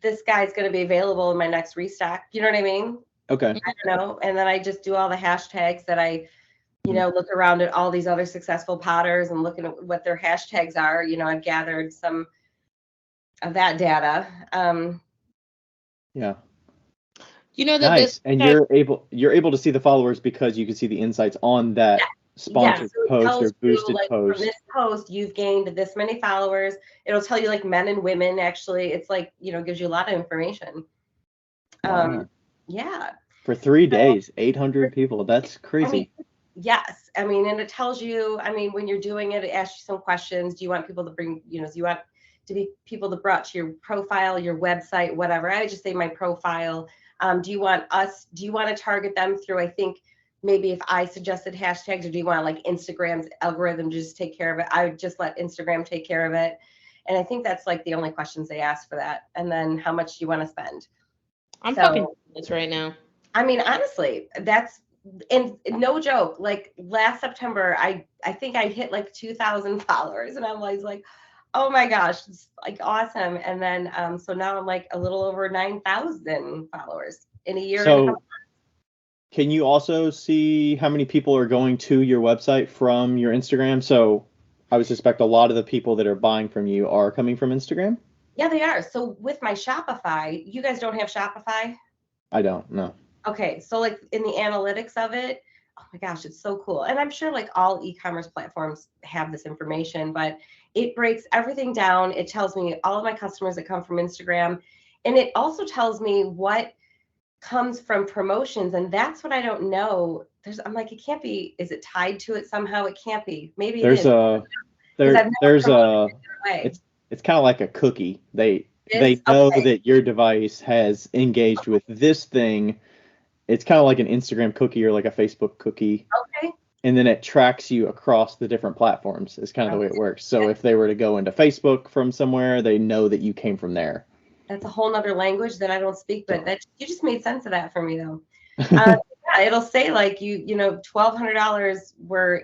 this guy's going to be available in my next restock. You know what I mean? Okay. I don't know. And then I just do all the hashtags that I, look around at all these other successful potters and looking at what their hashtags are. I've gathered some of that data. Yeah. That nice. And you're able to see the followers because you can see the insights on that sponsored post or boosted post. From this post, you've gained this many followers. It'll tell you like men and women. Actually, it's like gives you a lot of information. Wow. Yeah. For 3 days, 800 people. That's crazy. I mean, yes. I mean, and it tells you. I mean, when you're doing it, it asks you some questions. Do you want people to bring? Do you want to be people to brought to your profile, your website, whatever? I just say my profile. Do you want to target them through? I think. Maybe if I suggested hashtags, or do you want like Instagram's algorithm to just take care of it? I would just let Instagram take care of it. And I think that's like the only questions they ask for that. And then how much do you want to spend? I'm fucking this right now. I mean, honestly, and no joke, like last September, I think I hit like 2,000 followers and I'm always like, oh my gosh, it's like awesome. And then, so now I'm like a little over 9,000 followers in a year. So can you also see how many people are going to your website from your Instagram? So I would suspect a lot of the people that are buying from you are coming from Instagram? Yeah, they are. So with my Shopify, you guys don't have Shopify? I don't, no. Okay, so like in the analytics of it, oh my gosh, it's so cool. And I'm sure like all e-commerce platforms have this information, but it breaks everything down. It tells me all of my customers that come from Instagram. And it also tells me what comes from promotions, and that's what I don't know. I'm like, it can't be. Is it tied to it somehow? It can't be. Maybe it's kind of like a cookie. They know that your device has engaged with this thing. It's kind of like an Instagram cookie or like a Facebook cookie. Okay. And then it tracks you across the different platforms. Is kind of the way it works. So if they were to go into Facebook from somewhere, they know that you came from there. That's a whole nother language that I don't speak, but you just made sense of that for me though. Yeah, it'll say like $1,200 were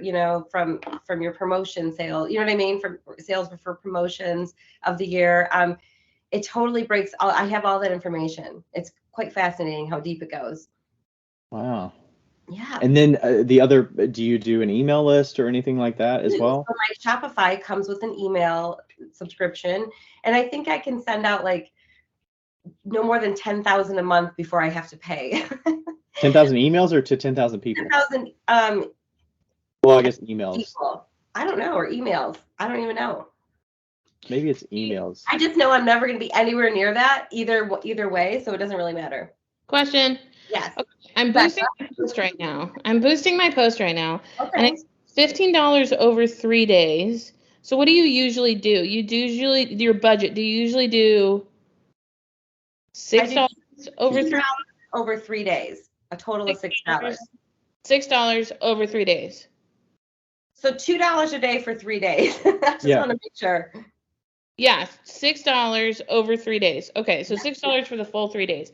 from your promotion sale. You know what I mean? For sales for promotions of the year. It totally breaks. I have all that information. It's quite fascinating how deep it goes. Wow. Yeah. And then do you do an email list or anything like that as well? So my Shopify comes with an email subscription, and I think I can send out like no more than 10,000 a month before I have to pay. 10,000 emails or to 10,000 people? 10,000 Well, I guess emails. People. I don't know, or emails. I don't even know. Maybe it's emails. I just know I'm never going to be anywhere near that either way, so it doesn't really matter. Question. Yes. Okay, I'm boosting my post right now. And Okay. it's $15 over 3 days. So what do you usually do? Your budget. Do you usually do $6 over $2 3 over 3 days? A total of $6. $6 over 3 days. So $2 a day for 3 days. I just want to make sure. Yeah, $6 over 3 days. Okay, so $6 for the full 3 days.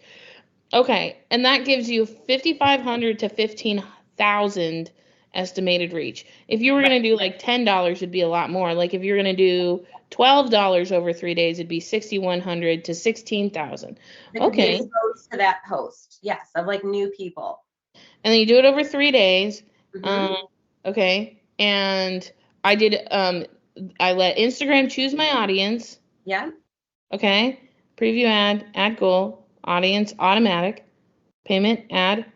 Okay, and that gives you 5,500 to 15,000 estimated reach. If you were going to do like $10, it'd be a lot more. Like if you're going to do $12 over 3 days, it'd be 6,100 to 16,000. Okay. Exposed to that post. Yes, of like new people. And then you do it over 3 days. Okay. And I let Instagram choose my audience. Yeah. Okay. Preview ad goal, audience, automatic, payment, ad,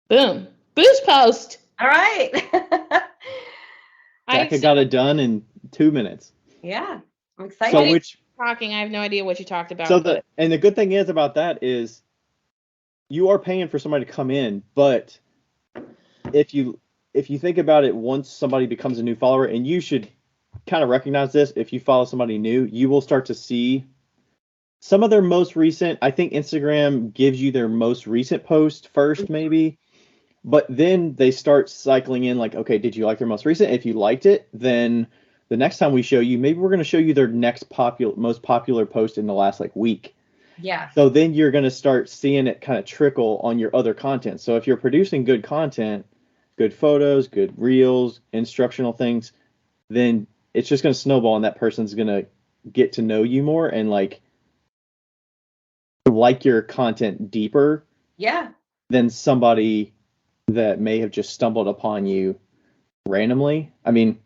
boom. Boost post. All right. Becca got it done in 2 minutes. Yeah. I'm excited. So I have no idea what you talked about. So the good thing is about that is you are paying for somebody to come in, but if you think about it, once somebody becomes a new follower, and you should kind of recognize this, if you follow somebody new, you will start to see some of their most recent. I think Instagram gives you their most recent post first, maybe, but then they start cycling in like, okay, did you like their most recent? If you liked it, then the next time we show you, maybe we're going to show you their next most popular post in the last like week. Yeah. So then you're going to start seeing it kind of trickle on your other content. So if you're producing good content, good photos, good reels, instructional things, then it's just going to snowball, and that person's going to get to know you more and like your content deeper. Yeah. Than somebody that may have just stumbled upon you randomly. I mean,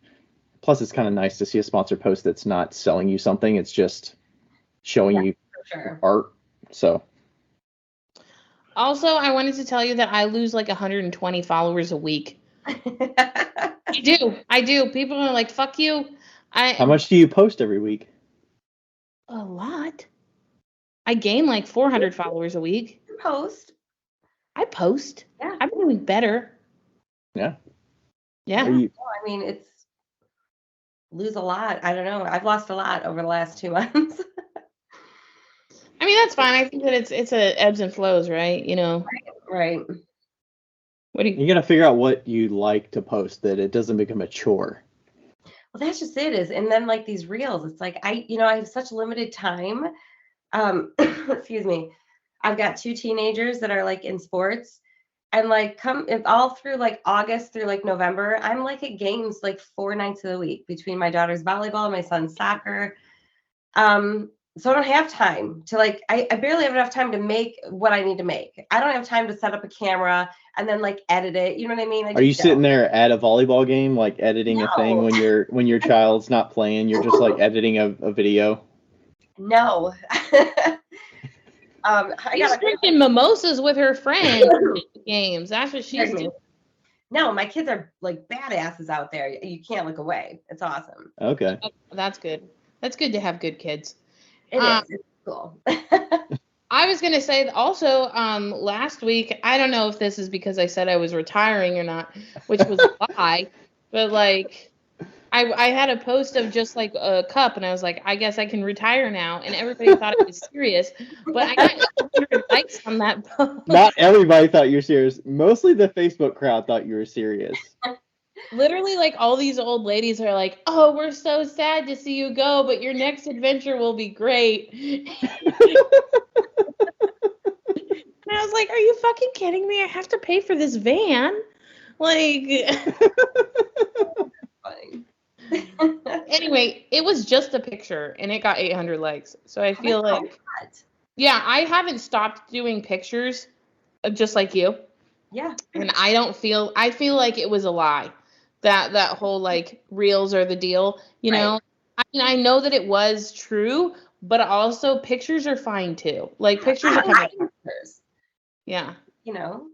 plus it's kind of nice to see a sponsored post that's not selling you something. It's just showing you art. So. Also, I wanted to tell you that I lose like 120 followers a week. I do. People are like, fuck you. How much do you post every week? A lot. I gain like 400 followers a week. I post. Yeah. I'm doing better. Yeah. Yeah. I mean, it's lose a lot. I don't know. I've lost a lot over the last 2 months. I mean, that's fine. I think that it's a ebbs and flows, right? You know. Right. You got to figure out what you like to post, that it doesn't become a chore. Well, that's just it. And then like these reels, it's like I have such limited time. Excuse me. I've got 2 teenagers that are like in sports, and like all through like August through like November, I'm like at games like 4 nights of the week between my daughter's volleyball, my son's soccer. So I don't have time to like, I barely have enough time to make what I need to make. I don't have time to set up a camera and then like edit it. You know what I mean? Are you sitting there at a volleyball game, like editing a thing when your child's not playing? You're just like editing a video? No. She's drinking mimosas with her friends at games. That's what she's doing. No, my kids are like badasses out there. You can't look away. It's awesome. Okay. That's good. That's good to have good kids. It is. It's cool. I was going to say also, last week, I don't know if this is because I said I was retiring or not, which was a lie, but like, I had a post of just like a cup, and I was like, I guess I can retire now, and everybody thought it was serious, but I got 100 likes on that post. Not everybody thought you were serious. Mostly the Facebook crowd thought you were serious. Literally, like, all these old ladies are like, oh, we're so sad to see you go, but your next adventure will be great. And I was like, are you fucking kidding me? I have to pay for this van. Like, anyway, it was just a picture, and it got 800 likes. So I feel like, yeah, I haven't stopped doing pictures, just like you. Yeah. And I feel like it was a lie. That whole like reels are the deal, you know. I mean, I know that it was true, but also pictures are fine too. Like pictures are kind of, yeah. You know.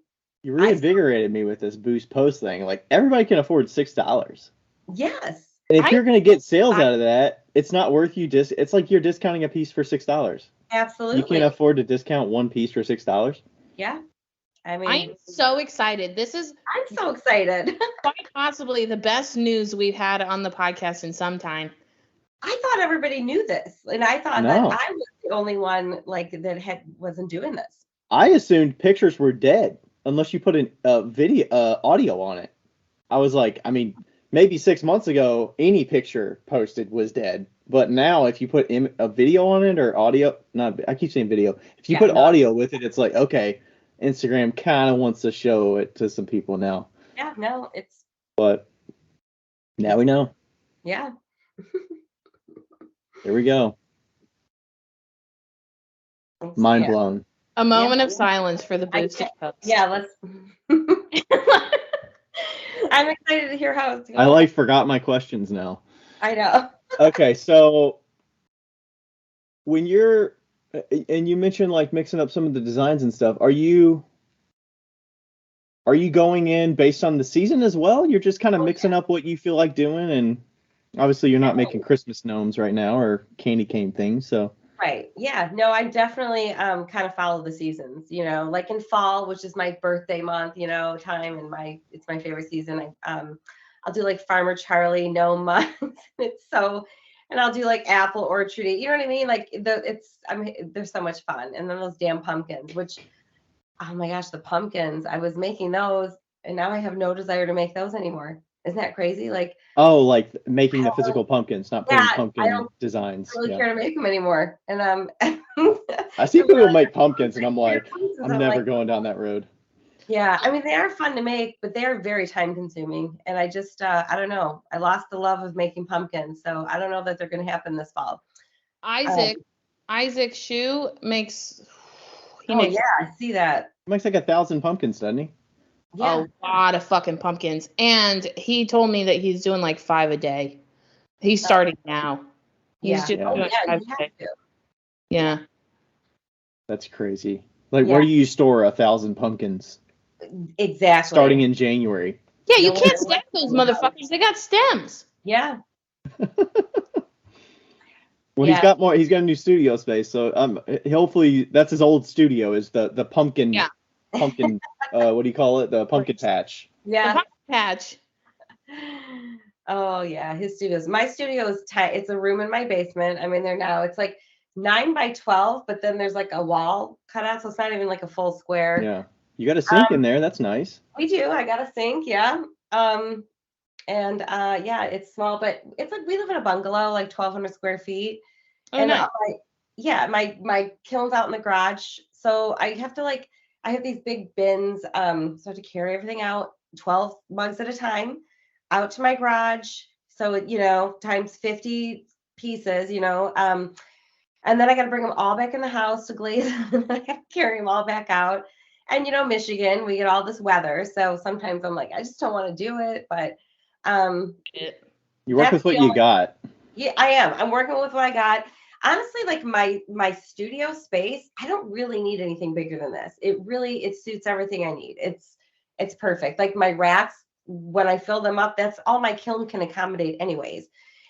You reinvigorated me with this Boost Post thing. Like, everybody can afford $6. Yes. And if you're going to get sales out of that, it's not worth you it's like you're discounting a piece for $6. Absolutely. You can't afford to discount one piece for $6. Yeah. I mean, I'm so excited. I'm so excited. Quite possibly the best news we've had on the podcast in some time. I thought everybody knew this, and I thought that I was the only one like that wasn't doing this. I assumed pictures were dead unless you put audio on it. I was like, I mean, maybe 6 months ago, any picture posted was dead. But now if you put a video on it or audio, I keep saying video. If you put audio with it, it's like, okay, Instagram kind of wants to show it to some people now. Yeah, no, it's. But now we know. Yeah. Here we go. Mind blown. A moment of silence for the boosted post. Yeah, let's. I'm excited to hear how it's going. I forgot my questions now. I know. Okay, so when and you mentioned like mixing up some of the designs and stuff, are you going in based on the season as well? You're just kind of mixing up what you feel like doing, and obviously you're not making Christmas gnomes right now or candy cane things, so. Right. Yeah. No, I definitely kind of follow the seasons, like in fall, which is my birthday month, time, and it's my favorite season. I'll do like Farmer Charlie gnome month. And I'll do like apple orchardy, you know what I mean? Like they're so much fun. And then those damn pumpkins, which, oh my gosh, the pumpkins, I was making those and now I have no desire to make those anymore. Isn't that crazy? Like, like making the physical pumpkins, not putting pumpkin designs. I don't really care to make them anymore. And I see people make pumpkins, and I'm like, I'm never going down that road. Yeah, I mean they are fun to make, but they are very time consuming. And I just, I don't know. I lost the love of making pumpkins, so I don't know that they're going to happen this fall. Isaac Shoe makes. Yeah, I see that. He makes like 1,000 pumpkins, doesn't he? Yeah. A lot of fucking pumpkins. And he told me that he's doing like 5 a day. He's starting now. He's just doing 5 a day. Yeah. That's crazy. Like, where do you store 1,000 pumpkins? Exactly. Starting in January. Yeah, you can't stack those motherfuckers. They got stems. Yeah. Well, he's got more. He's got a new studio space, so hopefully that's his old studio. Is the pumpkin? Yeah. Pumpkin. What do you call it? The pumpkin patch. Yeah. The pumpkin patch. Oh yeah, his studio's. My studio is tight. It's a room in my basement. I'm in there now. It's like 9 by 12, but then there's like a wall cut out, so it's not even like a full square. Yeah. You got a sink in there. That's nice. We do. I got a sink. Yeah. And it's small, but it's like we live in a bungalow, like 1,200 square feet. Oh, and nice. my kiln's out in the garage, so I have these big bins, so I have to carry everything out 12 mugs at a time out to my garage. So times 50 pieces, and then I got to bring them all back in the house to glaze them, and I got to carry them all back out. And Michigan, we get all this weather, so sometimes I'm like, I just don't want to do it, but you work with what you got. Yeah, I am. I'm working with what I got. Honestly, like my studio space, I don't really need anything bigger than this. It suits everything I need. It's perfect. Like my racks, when I fill them up, that's all my kiln can accommodate anyways.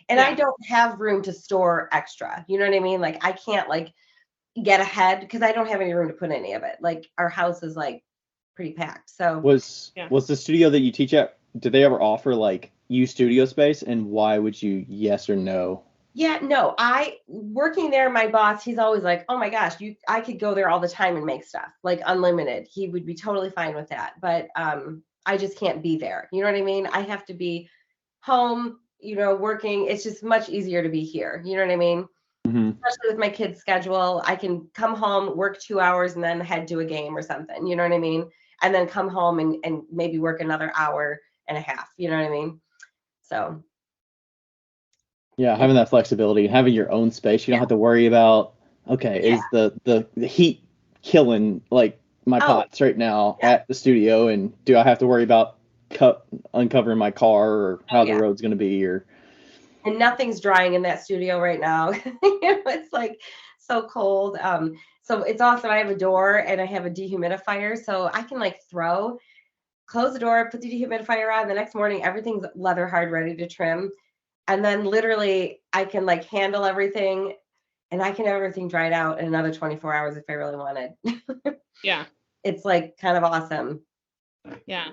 And I don't have room to store extra. You know what I mean? Like I can't like get ahead because I don't have any room to put any of it. Like our house is like pretty packed. So was the studio that you teach at, did they ever offer like you studio space, and why would you yes or no? Yeah, no, working there, my boss, he's always like, oh my gosh, I could go there all the time and make stuff like unlimited. He would be totally fine with that. But I just can't be there. You know what I mean? I have to be home, working. It's just much easier to be here. You know what I mean? Mm-hmm. Especially with my kids' schedule, I can come home, work 2 hours, and then head to a game or something. You know what I mean? And then come home and maybe work another hour and a half. You know what I mean? So. Yeah, having that flexibility, having your own space, you don't have to worry about, is the heat killing like my pots right now at the studio, and do I have to worry about uncovering my car or how the road's going to be, or. And nothing's drying in that studio right now. It's like so cold. So it's awesome. I have a door and I have a dehumidifier, so I can like close the door, put the dehumidifier on. The next morning, everything's leather hard, ready to trim. And then literally I can like handle everything, and I can have everything dried out in another 24 hours if I really wanted. Yeah. It's like kind of awesome. Yeah.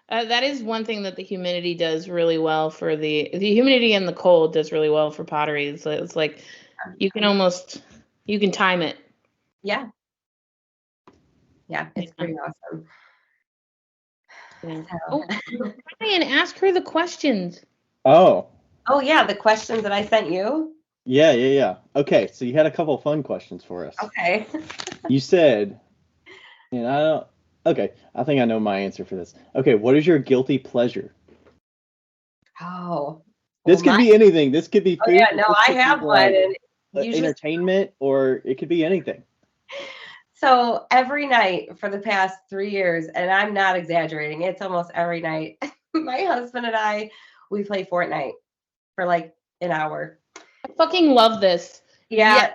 That is one thing that the humidity does really well for the humidity and the cold does really well for pottery. It's like you can time it. Yeah. Yeah, it's pretty awesome. Yeah. Oh, Ryan, ask her the questions. Oh. Oh yeah, the questions that I sent you. Yeah. Okay, so you had a couple fun questions for us. Okay. You said, and okay, I think I know my answer for this. Okay, what is your guilty pleasure? Oh. This could be anything. This could be food. Oh yeah, no, I have one. And entertainment, or it could be anything. So every night for the past 3 years, and I'm not exaggerating, it's almost every night, my husband and I, we play Fortnite for like an hour. I fucking love this. Yeah.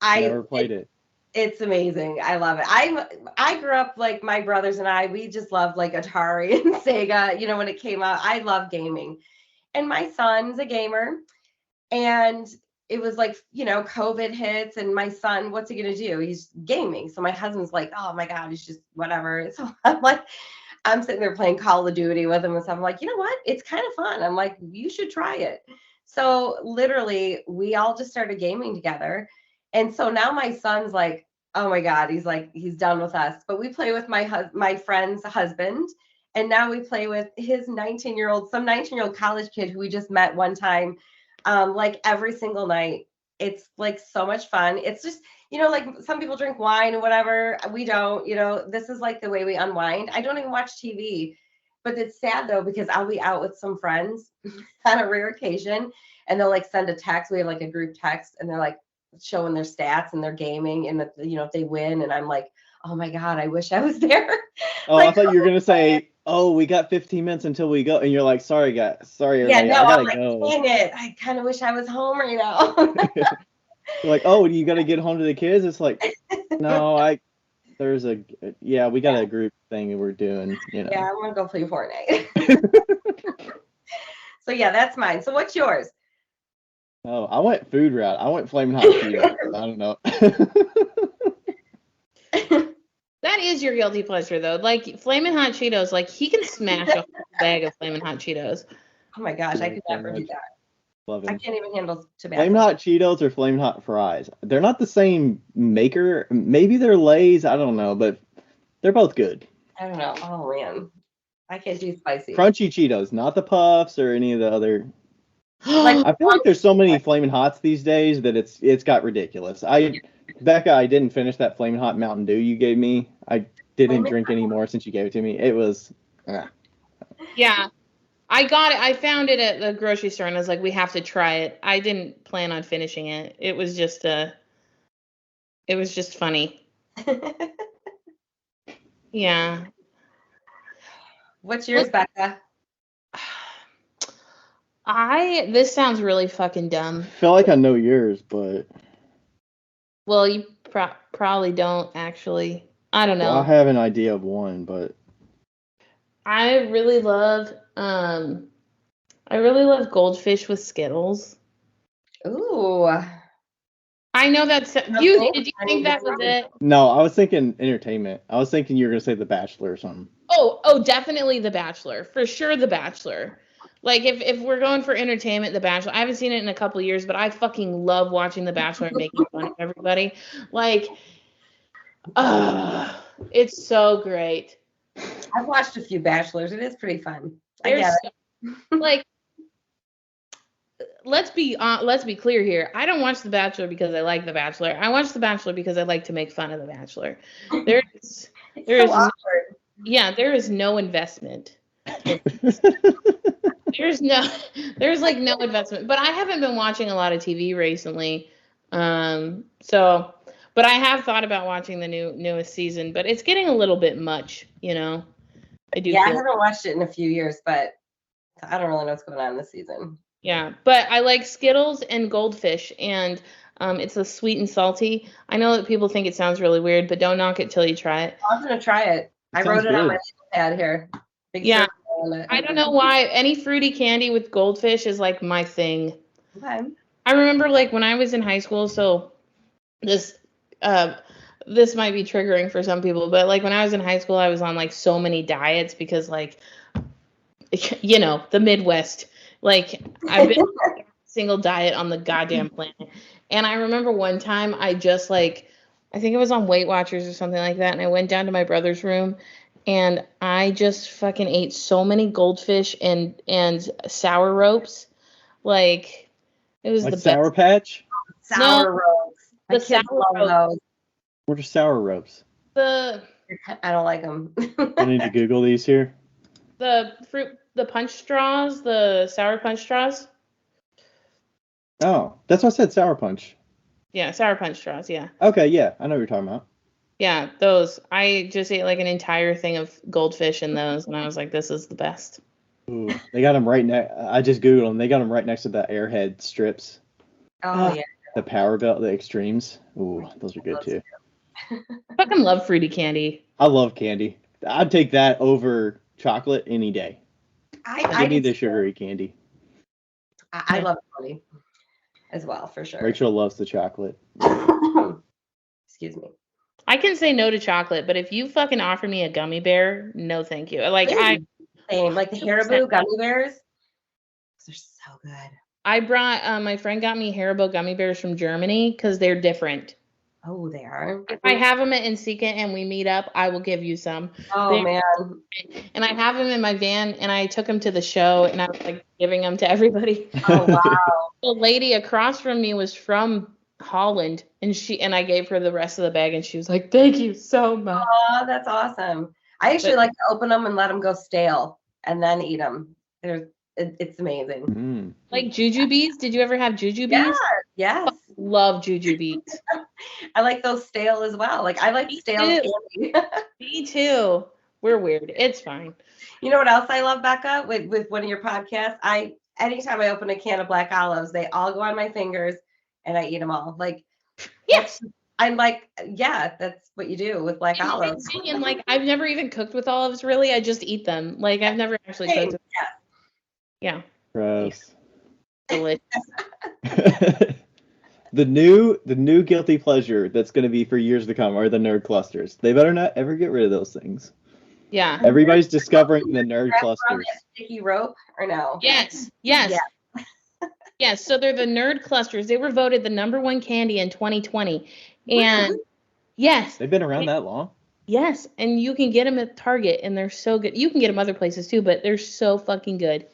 I never played it. It's amazing. I love it. I grew up like my brothers and I, we just loved like Atari and Sega, when it came out. I love gaming. And my son's a gamer. And it was like, COVID hits, and my son, what's he going to do? He's gaming. So my husband's like, oh my God, he's just whatever. So I'm sitting there playing Call of Duty with him and stuff. I'm like, you know what? It's kind of fun. I'm like, you should try it. So literally we all just started gaming together. And so now my son's like, oh my God, he's done with us. But we play with my friend's husband. And now we play with his some 19-year-old college kid who we just met one time. Like every single night. It's like so much fun. It's just, like some people drink wine and whatever. We don't, this is like the way we unwind. I don't even watch TV, but it's sad though, because I'll be out with some friends on a rare occasion, and they'll like send a text. We have like a group text, and they're like showing their stats and their gaming, and if they win, and I'm like, oh my God, I wish I was there. Oh, I thought you were going to say, oh, we got 15 minutes until we go. And you're like, sorry, guys. Sorry, everybody. Yeah, no, I I'm got to go. Dang it. I kind of wish I was home right now. You're like, oh, you got to get home to the kids? It's like, no, we got a group thing we're doing. Yeah, I'm going to go play Fortnite. So, yeah, that's mine. So, what's yours? Oh, I went food route. I went Flamin' Hot Cheetos. I don't know. That is your guilty pleasure, though. Like, Flamin' Hot Cheetos, like, he can smash a whole bag of Flamin' Hot Cheetos. Oh, my gosh, I could never do that. Love it. I can't even handle tobacco. Flamin' Hot Cheetos or Flamin' Hot Fries. They're not the same maker. Maybe they're Lay's. I don't know, but they're both good. I don't know. Oh, man. I can't do spicy. Crunchy Cheetos, not the Puffs or any of the other. I feel like there's so many Flamin' Hots these days that it's got ridiculous. Becca, I didn't finish that Flamin' Hot Mountain Dew you gave me. I didn't drink any more since you gave it to me. It was. Yeah. I got it. I found it at the grocery store, and I was like, we have to try it. I didn't plan on finishing it. It was just funny. Yeah. What's yours, Becca? This sounds really fucking dumb. I feel like I know yours, but. Well, you probably don't, actually. I don't know. Well, I have an idea of one, but. I really love goldfish with Skittles. Ooh. I know that's did you think that was it? No, I was thinking entertainment. I was thinking you were gonna say The Bachelor or something. Oh, definitely The Bachelor. For sure, The Bachelor. Like, if we're going for entertainment, The Bachelor. I haven't seen it in a couple of years, but I fucking love watching The Bachelor and making fun of everybody. Like, it's so great. I've watched a few Bachelors. It is pretty fun. I get it. Like, let's be clear here. I don't watch The Bachelor because I like The Bachelor. I watch The Bachelor because I like to make fun of The Bachelor. There is no investment. There's like no investment. But I haven't been watching a lot of TV recently. But I have thought about watching the newest season, but it's getting a little bit much, I haven't watched it in a few years, but I don't really know what's going on this season. Yeah, but I like Skittles and Goldfish, and It's a sweet and salty. I know that people think it sounds really weird, but don't knock it till you try it. I'm gonna try it. I wrote it on my pad here. Big Yeah. circle on it. I don't know why any fruity candy with goldfish is like my thing. Okay. I remember like when I was in high school, so this this might be triggering for some people, but like when I was in high school, I was on like so many diets because like you know, the Midwest. Like I've been on every single diet on the goddamn planet. And I remember one time I just like I think it was on Weight Watchers or something like that, and I went down to my brother's room and I just fucking ate so many goldfish and sour ropes. Like it was Like the Sour best. Patch? Sour ropes. My The kids sour love ropes. those. What are sour ropes? The I don't like them. I need to Google these here. the punch straws, the sour punch straws. Oh, that's what I said, Sour Punch. Yeah, sour punch straws, yeah. Okay, yeah, I know what you're talking about. Yeah, those. I just ate like an entire thing of goldfish in those, and I was like, this is the best. Ooh, they got them right next. I just Googled them. They got them right next to the Airhead strips. Oh yeah. The Power Belt, the Extremes. Ooh, those are good too. Fucking love fruity candy. I love candy. I'd take that over chocolate any day. Give me the sugary candy. I love candy as well, for sure. Rachel loves the chocolate. Excuse me. I can say no to chocolate, but if you fucking offer me a gummy bear, no thank you. Like Same, like the Haribo gummy bears. They're so good. I brought my friend got me Haribo gummy bears from Germany because they're different. Oh, they are. If I have them at Insika and we meet up, I will give you some. Oh man. And I have them in my van, and I took them to the show, and I was like giving them to everybody. Oh wow. The lady across from me was from Holland, and I gave her the rest of the bag, and she was like, "Thank you so much." Oh, that's awesome. I actually like to open them and let them go stale and then eat them. It's amazing. Mm. Like jujubes. Did you ever have jujubes? Yeah, yes. Love jujubes. I like those stale as well. Like I like stale candy. Me too. We're weird. It's fine. You know what else I love, Becca? With one of your podcasts, anytime I open a can of black olives, they all go on my fingers and I eat them all. Like yes. I'm like, yeah, that's what you do with black olives. And like I've never even cooked with olives really. I just eat them. Like I've never actually cooked with them. Yeah. Gross. Delicious. The new guilty pleasure that's going to be for years to come are the nerd clusters. They better not ever get rid of those things. Yeah. Everybody's discovering the nerd clusters. Sticky rope or no? Yes. Yes. Yes. So they're the nerd clusters. They were voted the #1 candy in 2020. And yes. They've been around that long? Yes. And you can get them at Target, and they're so good. You can get them other places too, but they're so fucking good.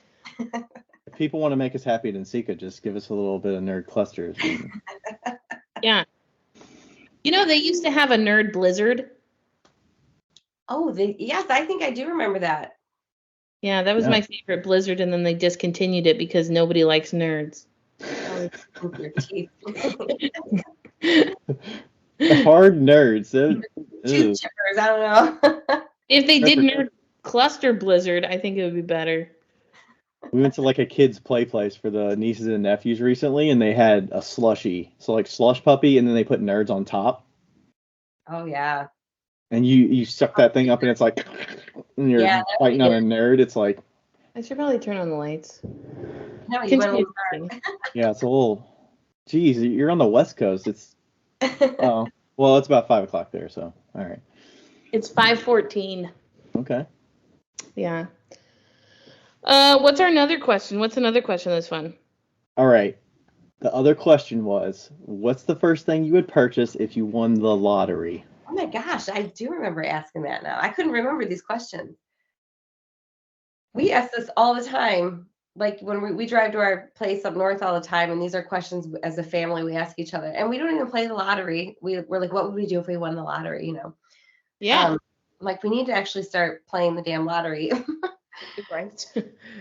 If people want to make us happy at Insika, just give us a little bit of nerd clusters. Yeah. You know, they used to have a nerd blizzard. Oh, yes, I think I do remember that. Yeah, that was my favorite blizzard, and then they discontinued it because nobody likes nerds. Your teeth. Hard nerds. Tooth chippers, I don't know. If they did nerd cluster blizzard, I think it would be better. We went to like a kids' play place for the nieces and nephews recently, and they had a slushy. So like slush puppy, and then they put nerds on top. Oh yeah. And you suck that thing up, and it's like, and you're fighting on a nerd. It's like. I should probably turn on the lights. No, you went a little dark. Yeah, it's a little. Geez, you're on the West Coast. It's. Oh, well, it's about 5 o'clock there. So, all right. It's 5:14. Okay. Yeah. What's another question that's fun? All right. The other question was, what's the first thing you would purchase if you won the lottery? Oh my gosh, I do remember asking that now. I couldn't remember these questions. We ask this all the time. Like when we drive to our place up north all the time, and these are questions as a family we ask each other. And we don't even play the lottery. We're like, what would we do if we won the lottery? You know? Yeah. Like we need to actually start playing the damn lottery. Right.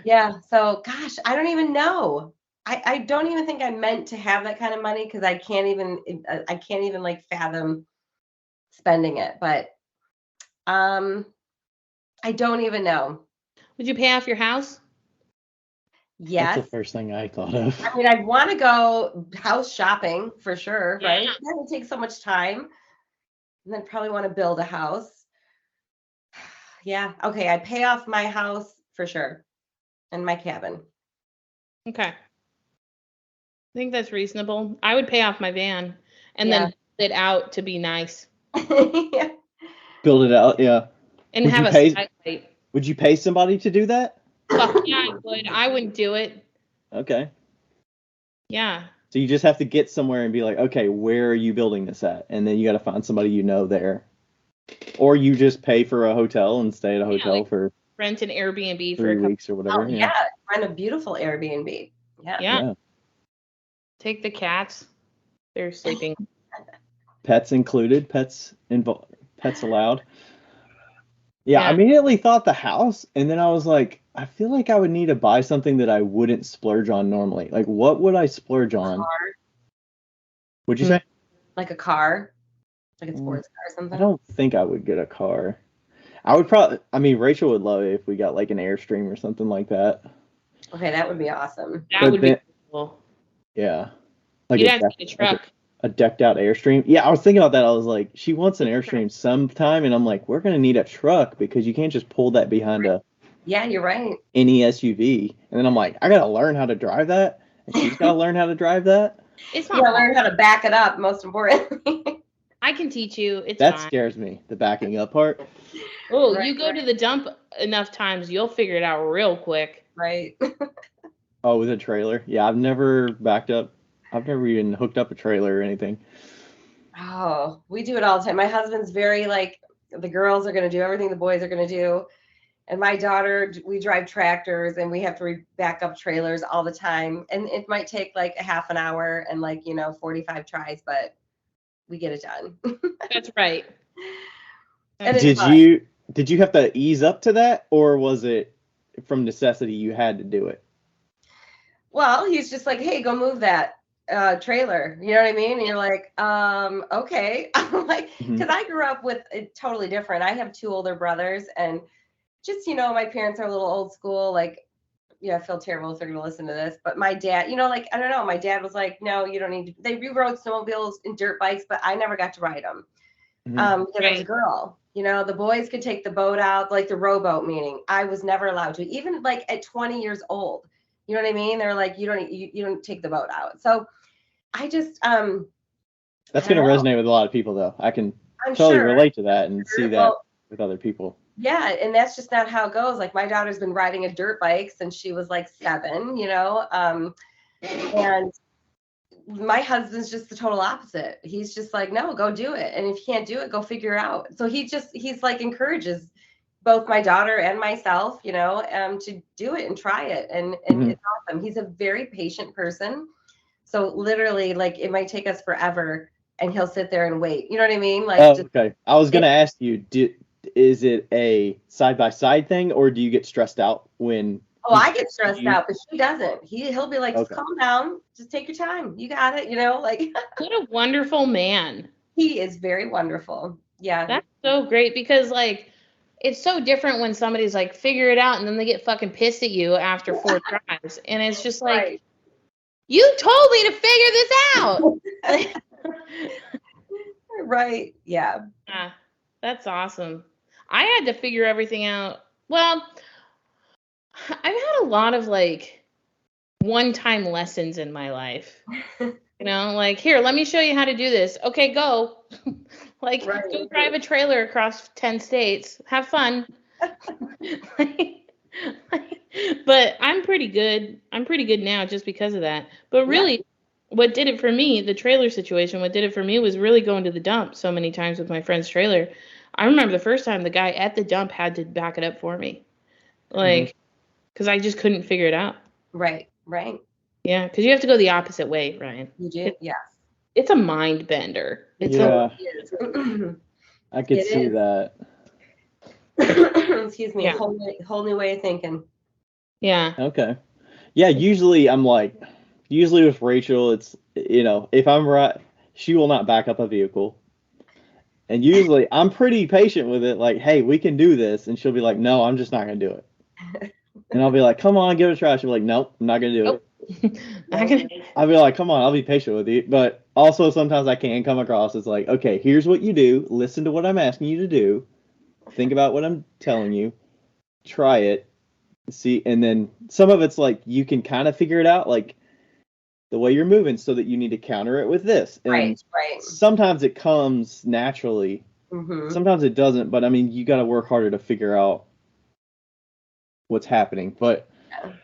Yeah. So, gosh, I don't even know. I don't even think I'm meant to have that kind of money because I can't even like fathom spending it. But I don't even know. Would you pay off your house? Yes. That's the first thing I thought of. I mean, I'd want to go house shopping for sure, Yeah. right? That would take so much time. And then probably want to build a house. Yeah. Okay. I'd pay off my house for sure and my cabin. Okay. I think that's reasonable. I would pay off my van and Yeah. then build it out to be nice Yeah. Build it out, yeah. and Would have you a pay- skylight. Would you pay somebody to do that? Fuck yeah, I would. I wouldn't do it. Okay. Yeah. So you just have to get somewhere and be like, okay, where are you building this at? And then you got to find somebody you know there. Or you just pay for a hotel and stay at a hotel like for Rent an Airbnb for 3 a couple. weeks or whatever. Oh, yeah. Rent a beautiful Airbnb. Yeah. Yeah. Take the cats. They're sleeping. Pets included. Pets allowed. Yeah, I Yeah. immediately thought the house, and then I was like, I feel like I would need to buy something that I wouldn't splurge on normally. Like, what would I splurge on? Car, Would you say? like a car, like a sports car or I something. don't think I would get a car. I would probably, I mean, Rachel would love it if we got like an Airstream or something like that. Okay, that would be awesome. That But would then- be cool. Yeah. Like You'd a have to deck- get a truck. a decked out Airstream. Yeah, I was thinking about that. I was like, she wants an Airstream sometime, and I'm like, we're gonna need a truck because you can't just pull that behind Yeah, you're right. any SUV. And then I'm like, I gotta learn how to drive that, and she's gotta learn how to drive that. It's You not gotta hard. learn how to back it up, most importantly. I can teach you. It's That fine. scares me, the backing up part. Oh, Right, you go to the dump enough times, you'll figure it out real quick. Right. Oh, with a trailer. Yeah, I've never backed up. I've never even hooked up a trailer or anything. Oh, we do it all the time. My husband's very like, the girls are going to do everything the boys are going to do. And my daughter, we drive tractors and we have to back up trailers all the time. And it might take like a half an hour and 45 tries, but we get it done. That's right. And it's Did fun. you have to ease up to that, or was it from necessity you had to do it? Well, he's just like, hey, go move that trailer. You know what I mean? And you're like, okay. I'm like, because I grew up with it totally different. I have 2 older brothers, and just, my parents are a little old school. Like, I feel terrible if they're going to listen to this, but my dad, I don't know. My dad was like, no, you don't need to. They rewrote snowmobiles and dirt bikes, but I never got to ride them. Because I was a girl. The boys could take the boat out, like the rowboat meeting. I was never allowed to, even like at 20 years old. You know what I mean? They're like, you don't take the boat out. So I just That's going to resonate with a lot of people, though. I'm totally sure. relate to that and see that Well, with other people. yeah, and that's just not how it goes. Like, my daughter's been riding a dirt bike since she was like 7, and my husband's just the total opposite. He's just like, no, go do it. And if you can't do it, go figure it out. So he's like encourages both my daughter and myself, to do it and try it. And it's awesome. He's a very patient person. So literally, like, it might take us forever and he'll sit there and wait. You know what I mean? Like, Okay. I was going to ask you, is it a side-by-side thing, or do you get stressed out when... Oh, I get stressed out, but she doesn't. He'll be like, Okay. calm down. Just take your time. You got it. Like... What a wonderful man. He is very wonderful. Yeah. That's so great because, like, it's so different when somebody's like, figure it out, and then they get fucking pissed at you after 4 tries. And it's just like, Right. you told me to figure this out. Right. Yeah. That's awesome. I had to figure everything out. Well, I've had a lot of like one-time lessons in my life. Like, here, let me show you how to do this. Okay, go. Like, Right. go drive a trailer across 10 states. Have fun. But I'm pretty good. I'm pretty good now just because of that. But really, what did it for me, the trailer situation, what did it for me was really going to the dump so many times with my friend's trailer. I remember the first time the guy at the dump had to back it up for me. Like, because I just couldn't figure it out. Right. Right. Yeah, because you have to go the opposite way, Ryan. You do. Yes. It's a mind bender. It's Yeah, It I could It see is. that. Excuse me. Yeah. Whole new way of thinking. yeah. Okay. Yeah, usually with Rachel, it's, if I'm right, she will not back up a vehicle. And usually I'm pretty patient with it. Like, hey, we can do this. And she'll be like, no, I'm just not going to do it. And I'll be like, come on, give it a try. She'll be like, nope, I'm not going to do it. Not gonna- I'll be like, come on, I'll be patient with you. But also sometimes I can come across as like, okay, here's what you do. Listen to what I'm asking you to do. Think about what I'm telling you. Try it. See, and then some of it's like you can kind of figure it out, like the way you're moving, so that you need to counter it with this. And Right. sometimes it comes naturally. Mm-hmm. Sometimes it doesn't, but I mean, you got to work harder to figure out what's happening. But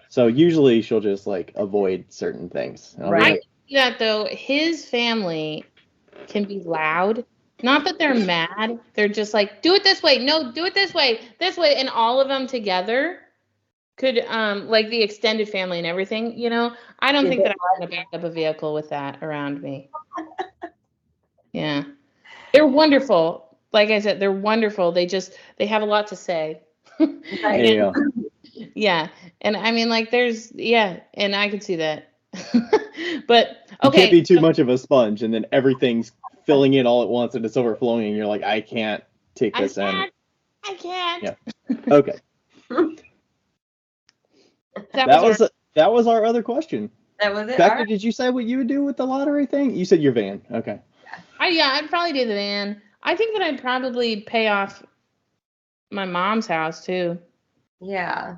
so usually she'll just like avoid certain things. And I'll be I like, can see that though. His family can be loud. Not that they're mad. They're just like, do it this way. No, do it this way. This way. And all of them together could, like the extended family and everything, you know, I don't think that I want to back up a vehicle with that around me. Yeah. They're wonderful. Like I said, they're wonderful. They have a lot to say. there you go. Yeah. And I mean, like, and I could see that. But, You okay. can't be too much of a sponge, and then everything's filling in all at once, and it's overflowing, and you're like, I can't take this in. I can't. Yeah. Okay. That was our other question. That was it. Becca, did you say what you would do with the lottery thing? You said your van. Okay. I'd probably do the van. I think that I'd probably pay off my mom's house too. Yeah.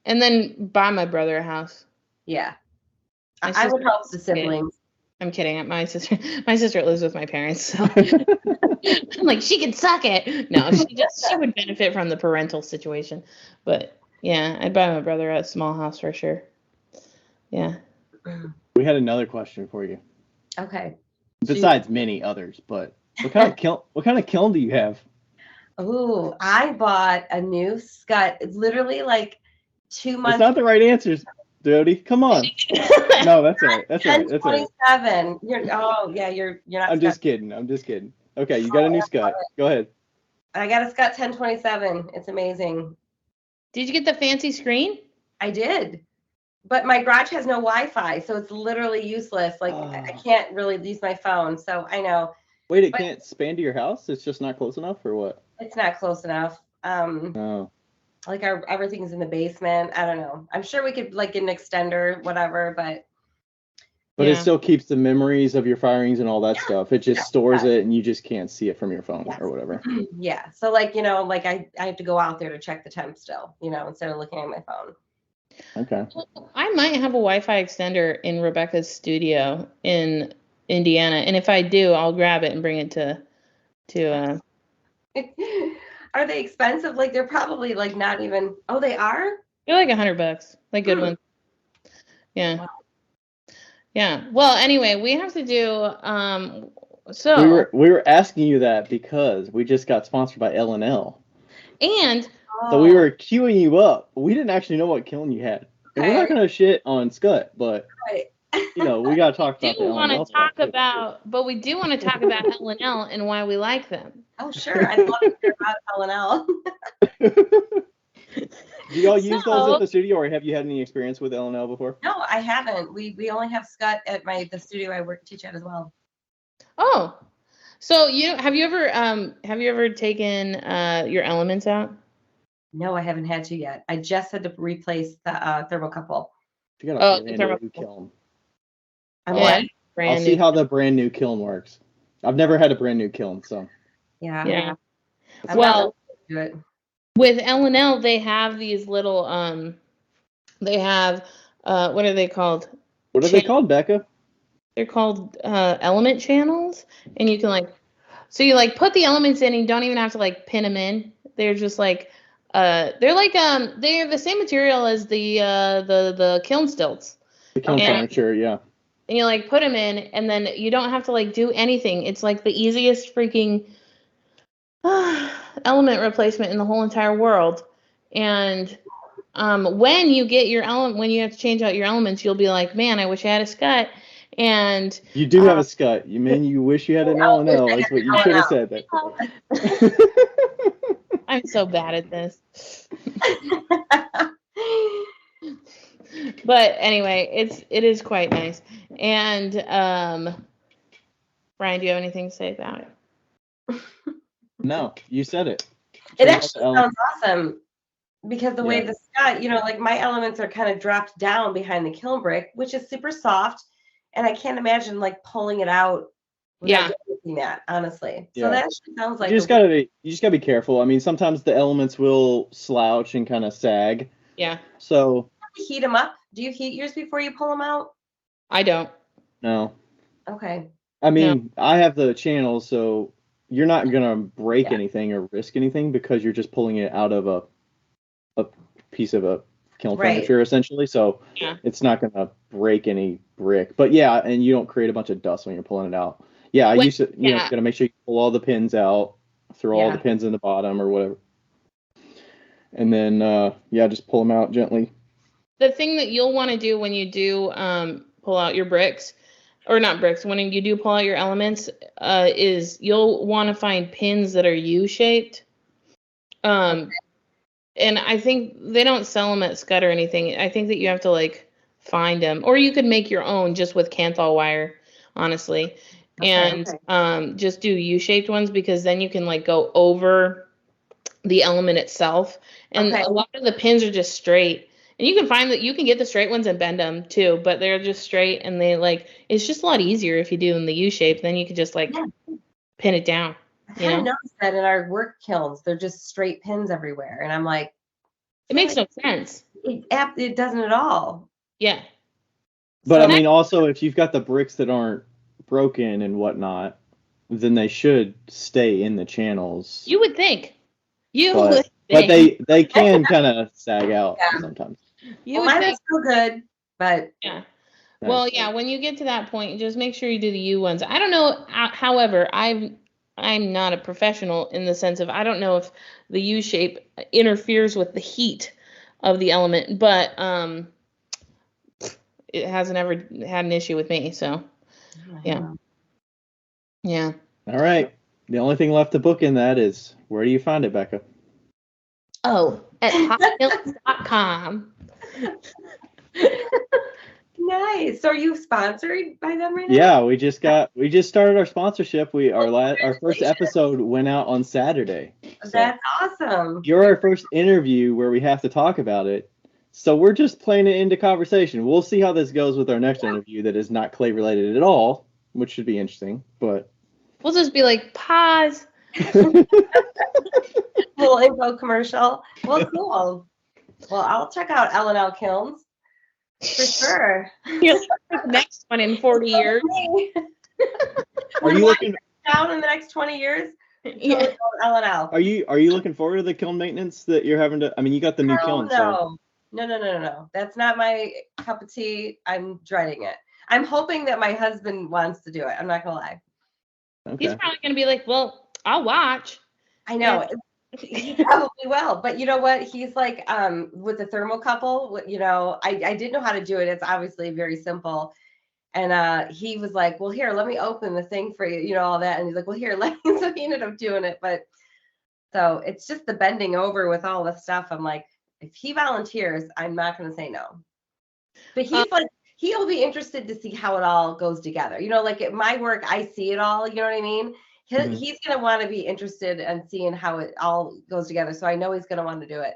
And then buy my brother a house. Yeah. My I would sister- help the siblings. I'm kidding. My sister lives with my parents, so I'm like, she can suck it. No, she would benefit from the parental situation. But yeah, I'd buy my brother a small house for sure. Yeah. We had another question for you. Okay. Besides many others, but what kind of kiln do you have? Ooh, I bought a new Scott. It's literally like 2 months. It's not the right answers, Jodie. Come on. No, that's all right. That's all right. That's all right. 27. You're not. I'm just kidding. Okay, you got a new Scott. Go ahead. I got a Scott 1027. It's amazing. Did you get the fancy screen? I did. But my garage has no Wi-Fi, so it's literally useless. Like I can't really use my phone. So I know. Wait, it can't span to your house? It's just not close enough, or what? It's not close enough. Oh. Like everything's in the basement. I don't know. I'm sure we could like get an extender, whatever, but it still keeps the memories of your firings and all that stuff. It just stores it, and you just can't see it from your phone or whatever. Yeah. So like, like I have to go out there to check the temp still, instead of looking at my phone. Okay. I might have a Wi-Fi extender in Rebecca's studio in Indiana, and if I do, I'll grab it and bring it to. Are they expensive? Like they're probably like not even. Oh, they are. They're like $100, like good ones. Yeah. Wow. Yeah. Well, anyway, we have to do. So we were asking you that because we just got sponsored by L&L. And so we were queuing you up. We didn't actually know what kiln you had. And we're not gonna shit on Scott, but we gotta talk about the L&L stuff. But we do want to talk about L&L and why we like them. Oh sure, I'd love to hear about L&L. Do y'all use those at the studio, or have you had any experience with L&L before? No, I haven't. We only have Scott at the studio I teach at as well. Oh, so have you ever taken your elements out? No, I haven't had to yet. I just had to replace the thermocouple. You got a brand new kiln. I'll see how the brand new kiln works. I've never had a brand new kiln, so. Yeah. Well, with L&L, they have these little they have what are they called? What are they called, Becca? They're called element channels, and you can you put the elements in, and you don't even have to pin them in. They're just they're the same material as the kiln stilts. The kiln furniture, yeah. And you put them in, and then you don't have to do anything. It's the easiest freaking element replacement in the whole entire world. And when you get when you have to change out your elements, you'll be like, man, I wish I had a Scott. And you do have a Scott. You mean you wish you had an L&L? That's what you should have said. That. I'm so bad at this. But anyway, it is quite nice. And Brian, do you have anything to say about it? No, you said it. It actually sounds awesome. because the way the Scott, like my elements are kind of dropped down behind the kiln brick, which is super soft, and I can't imagine like pulling it out without doing that, honestly. So that actually sounds like you just gotta be careful. I mean, sometimes the elements will slouch and kind of sag. Yeah. So heat them up. Do you heat yours before you pull them out? I don't. No. Okay. I mean, I have the channel, so you're not gonna break anything or risk anything because you're just pulling it out of a piece of a kiln furniture essentially. So it's not gonna break any brick. But and you don't create a bunch of dust when you're pulling it out. I used to, you gotta make sure you pull all the pins out, throw all the pins in the bottom or whatever, and then just pull them out gently. The thing that you'll want to do when you do pull out your bricks, or not bricks, when you do pull out your elements, is you'll want to find pins that are U-shaped. And I think they don't sell them at Scud or anything. I think that you have to like find them, or you could make your own just with Kanthal wire, honestly, and just do U-shaped ones, because then you can like go over the element itself, and a lot of the pins are just straight. And you can find that you can get the straight ones and bend them too, but they're just straight, and they like, it's just a lot easier if you do in the U shape. Then you could just like pin it down. I kind of noticed that in our work kilns, they're just straight pins everywhere, and I'm like, it makes no sense. It doesn't at all. Yeah. But I mean, also, if you've got the bricks that aren't broken and whatnot, then they should stay in the channels. You would think. But they can kind of sag out sometimes. Mine is still good, but well, when you get to that point, just make sure you do the U ones. I don't know. However, I'm not a professional in the sense of, I don't know if the U shape interferes with the heat of the element, but it hasn't ever had an issue with me. So yeah. All right. The only thing left to book in that is, where do you find it, Becca? Oh, at hotmilks.com. Nice. So are you sponsored by them right now? Yeah, we just started our sponsorship. Our first episode went out on Saturday. So that's awesome. You're our first interview where we have to talk about it. So we're just playing it into conversation. We'll see how this goes with our next interview that is not clay related at all, which should be interesting. But we'll just be like, pause. Little info commercial. Well, cool. Well, I'll check out L&L Kilns for sure. You'll look for the next one in 40 years. Are you looking down in the next 20 years? Yeah. L&L. Are you looking forward to the kiln maintenance that you're having to? I mean, you got the new kiln. No. No. That's not my cup of tea. I'm dreading it. I'm hoping that my husband wants to do it. I'm not gonna lie. Okay. He's probably gonna be like, well, I'll watch. I know. He probably will, but you know what? He's like, with the thermocouple, I didn't know how to do it. It's obviously very simple. And he was like, well, here, let me open the thing for you, all that. And he's like, well, here, let me. So he ended up doing it. But so it's just the bending over with all the stuff. I'm like, if he volunteers, I'm not going to say no. But he's like, he'll be interested to see how it all goes together. Like at my work, I see it all. You know what I mean? He's going to want to be interested in seeing how it all goes together. So I know he's going to want to do it.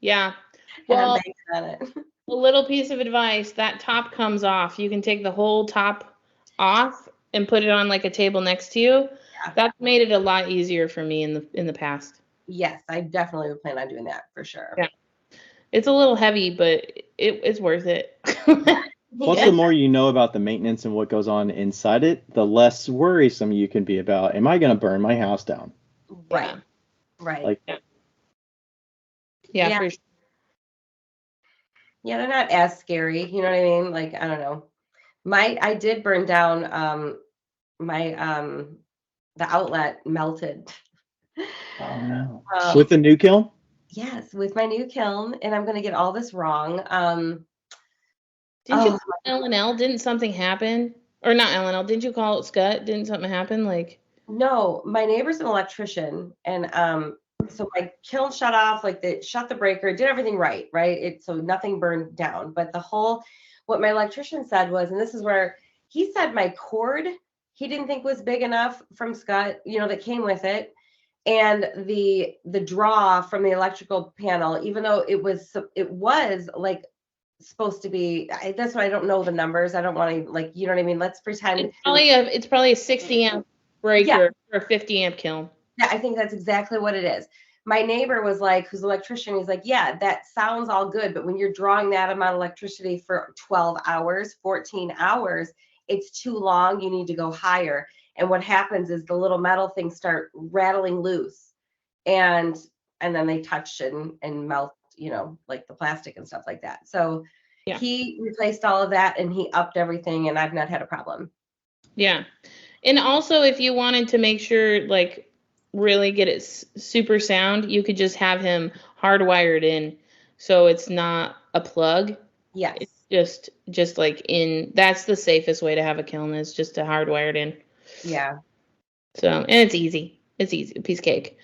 Yeah. Well, on it. A little piece of advice, that top comes off. You can take the whole top off and put it on like a table next to you. Yeah. That's made it a lot easier for me in the past. Yes, I definitely would plan on doing that for sure. Yeah. It's a little heavy, but it's worth it. Plus, the more you know about the maintenance and what goes on inside it, the less worrisome you can be about, am I going to burn my house down? Right. Right. Like, yeah, for sure. Yeah, they're not as scary. You know what I mean? Like, I don't know. I did burn down the outlet melted. Oh no. With the new kiln? Yes, with my new kiln, and I'm going to get all this wrong. Didn't you call L&L? Didn't something happen? Or not L&L? Didn't you call it Scott? Didn't something happen? Like, no, my neighbor's an electrician, and so my kiln shut off, like they shut the breaker, did everything right? So nothing burned down. But what my electrician said was, and this is where he said my cord, he didn't think was big enough from Scott, that came with it. and the draw from the electrical panel, even though it was like supposed to be, that's why I don't know the numbers. I don't want to, like, you know what I mean? Let's pretend. It's probably a 60 amp breaker or a 50 amp kiln. Yeah, I think that's exactly what it is. My neighbor was like, who's an electrician, he's like, yeah, that sounds all good, but when you're drawing that amount of electricity for 12 hours, 14 hours, it's too long. You need to go higher. And what happens is the little metal things start rattling loose, and then they touch and melt, you know, like the plastic and stuff like that. So he replaced all of that and he upped everything, and I've not had a problem. Yeah. And also, if you wanted to make sure, like, really get it super sound, you could just have him hardwired in, so it's not a plug. Yes. It's just like that's the safest way to have a kiln, is just to hardwire it in. Yeah. So, and it's easy. It's easy, a piece of cake.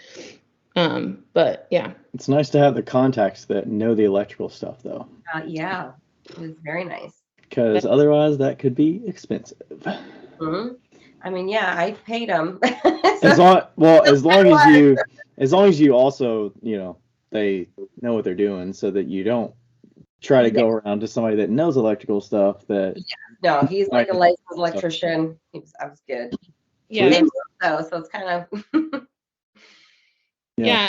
But yeah. It's nice to have the contacts that know the electrical stuff, though. Yeah, it was very nice. Because otherwise, that could be expensive. Mm-hmm. I mean, yeah, I paid them. As long as you also, you know, they know what they're doing, so that you don't try to go around to somebody that knows electrical stuff. No, he's like a licensed electrician. I was good. Yeah. So it's kind of. Yeah.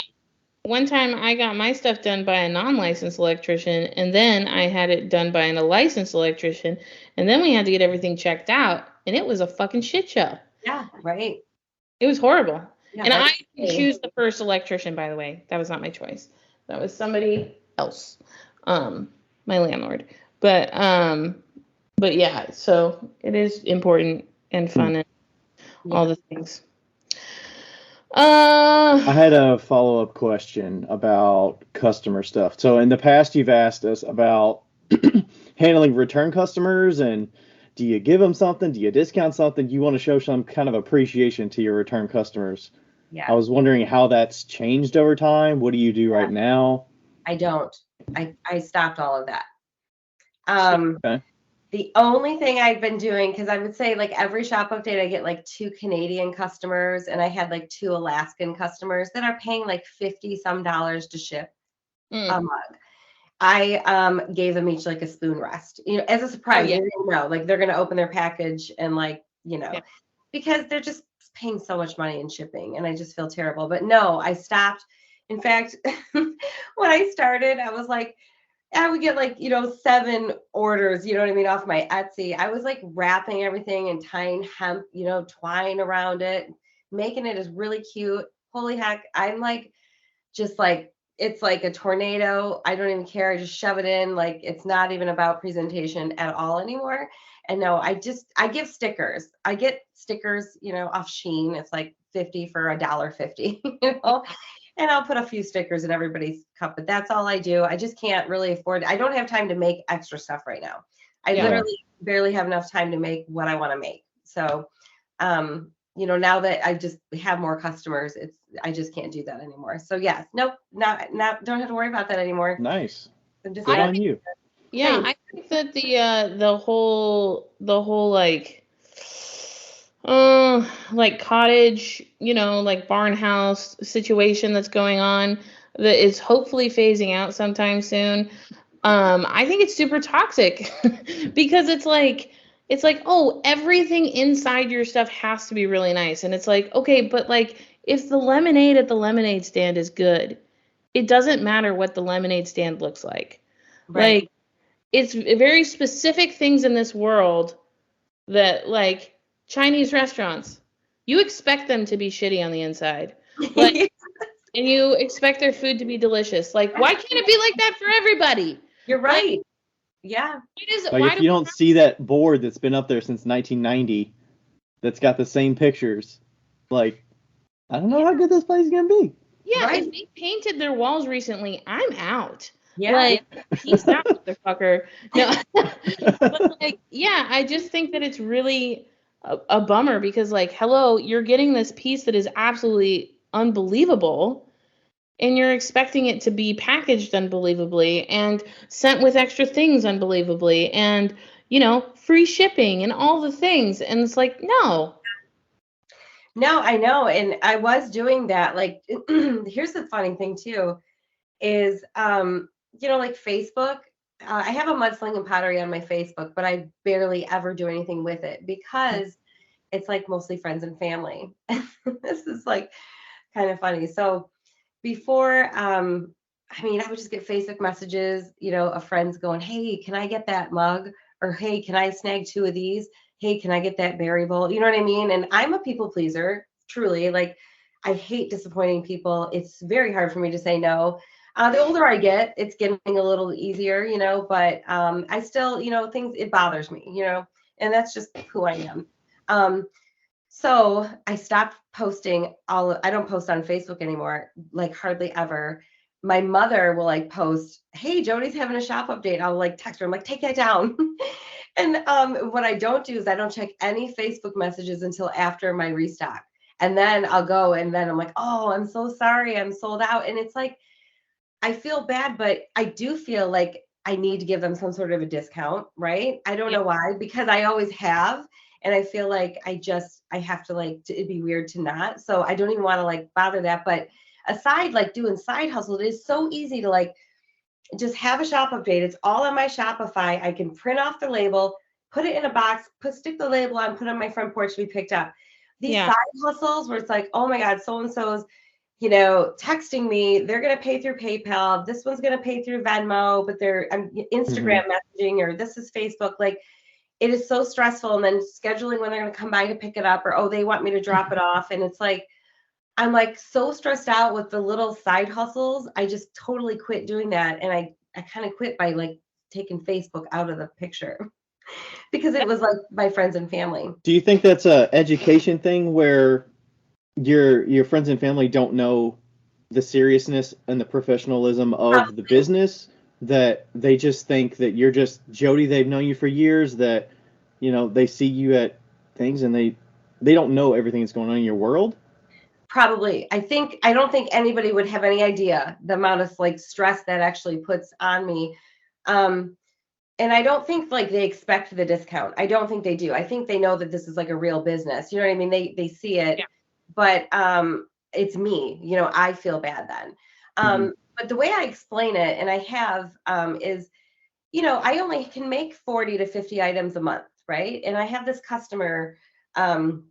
One time I got my stuff done by a non-licensed electrician, and then I had it done by a licensed electrician, and then we had to get everything checked out, and it was a fucking shit show. Yeah, right. It was horrible. Yeah, and I didn't choose the first electrician, by the way. That was not my choice. That was somebody else, my landlord. But yeah, so it is important and fun and all the things. I had a follow-up question about customer stuff. So in the past, you've asked us about handling return customers, and do you give them something? Do you discount something? Do you want to show some kind of appreciation to your return customers? Yeah. I was wondering how that's changed over time. What do you do right now? I don't. I stopped all of that. Okay. The only thing I've been doing, because I would say like every shop update, I get like 2 Canadian customers, and I had like 2 Alaskan customers that are paying like $50 some to ship a mug. I gave them each like a spoon rest, you know, as a surprise. You know, like they're gonna open their package and like, you know, because they're just paying so much money in shipping, and I just feel terrible. But no, I stopped. In fact, when I started, I was like, I would get like, you know, 7 orders, you know what I mean, off my Etsy. I was like wrapping everything and tying hemp, you know, twine around it, making it as really cute. Holy heck. I'm like, just like, it's like a tornado. I don't even care. I just shove it in. Like, it's not even about presentation at all anymore. And no, I give stickers. I get stickers, you know, off Shein. It's like 50 for $1.50, you know. And I'll put a few stickers in everybody's cup, but that's all I do. I just can't really afford it. I don't have time to make extra stuff right now. I literally barely have enough time to make what I want to make. So, you know, now that I just have more customers, I just can't do that anymore. So yes, nope, not don't have to worry about that anymore. Nice. Good on you. Yeah, I think that the whole like cottage, you know, like barn house situation that's going on, that is hopefully phasing out sometime soon. I think it's super toxic because it's like, oh, everything inside your stuff has to be really nice. And it's like, okay, but like if the lemonade at the lemonade stand is good, it doesn't matter what the lemonade stand looks like. Right. Like, it's very specific things in this world that, like, Chinese restaurants, you expect them to be shitty on the inside, like, and you expect their food to be delicious. Like, why can't it be like that for everybody? You're right. Like, yeah. Like, if you don't see that board that's been up there since 1990, that's got the same pictures, like, I don't know how good this place is gonna be. Yeah, right. If they painted their walls recently, I'm out. Yeah, like, peace out, motherfucker. No, but like, yeah, I just think that it's really a bummer because, like, hello, you're getting this piece that is absolutely unbelievable, and you're expecting it to be packaged unbelievably and sent with extra things unbelievably, and, you know, free shipping and all the things, and it's like, no. No, I know. And I was doing that. Like, here's the funny thing too, is, like Facebook. I have a Mudslinging Pottery on my Facebook, but I barely ever do anything with it because it's like mostly friends and family. This is like kind of funny. So before, I would just get Facebook messages, of friends going, "Hey, can I get that mug?" Or, "Hey, can I snag 2 of these? Hey, can I get that berry bowl?" You know what I mean? And I'm a people pleaser, truly. Like, I hate disappointing people. It's very hard for me to say no. The older I get, it's getting a little easier, but I still, things, it bothers me, and that's just who I am. Um, so I stopped posting I don't post on Facebook anymore, like hardly ever. My mother will like post, "Hey, Jodie's having a shop update." I'll like text her. I'm like, "Take that down." And what I don't do is I don't check any Facebook messages until after my restock. And then I'll go and then I'm like, "Oh, I'm so sorry. I'm sold out." And it's like, I feel bad, but I do feel like I need to give them some sort of a discount, right? I don't Yeah. know why, because I always have. And I feel like I have to like, it'd be weird to not. So I don't even want to like bother that. But aside, like doing side hustle, it is so easy to like just have a shop update. It's all on my Shopify. I can print off the label, put it in a box, stick the label on, put it on my front porch to be picked up. These Yeah. side hustles where it's like, "Oh my God, so and so's texting me, they're going to pay through PayPal. This one's going to pay through Venmo, but they're Instagram messaging, or this is Facebook." Like, it is so stressful. And then scheduling when they're going to come by to pick it up, or, "Oh, they want me to drop it off." And it's like, I'm like so stressed out with the little side hustles. I just totally quit doing that. And I kind of quit by like taking Facebook out of the picture because it was like my friends and family. Do you think that's a education thing where your friends and family don't know the seriousness and the professionalism of the Probably. business, that they just think that you're just Jodie, they've known you for years, that they see you at things and they don't know everything that's going on in your world? Probably. I don't think anybody would have any idea the amount of like stress that actually puts on me. Um, and I don't think like they expect the discount. I don't think they do. I think they know that this is like a real business. You know what I mean? They see it, Yeah. but it's me. I feel bad then. Mm-hmm. But the way I explain it, and I have, is, I only can make 40 to 50 items a month, right? And I have this customer, um,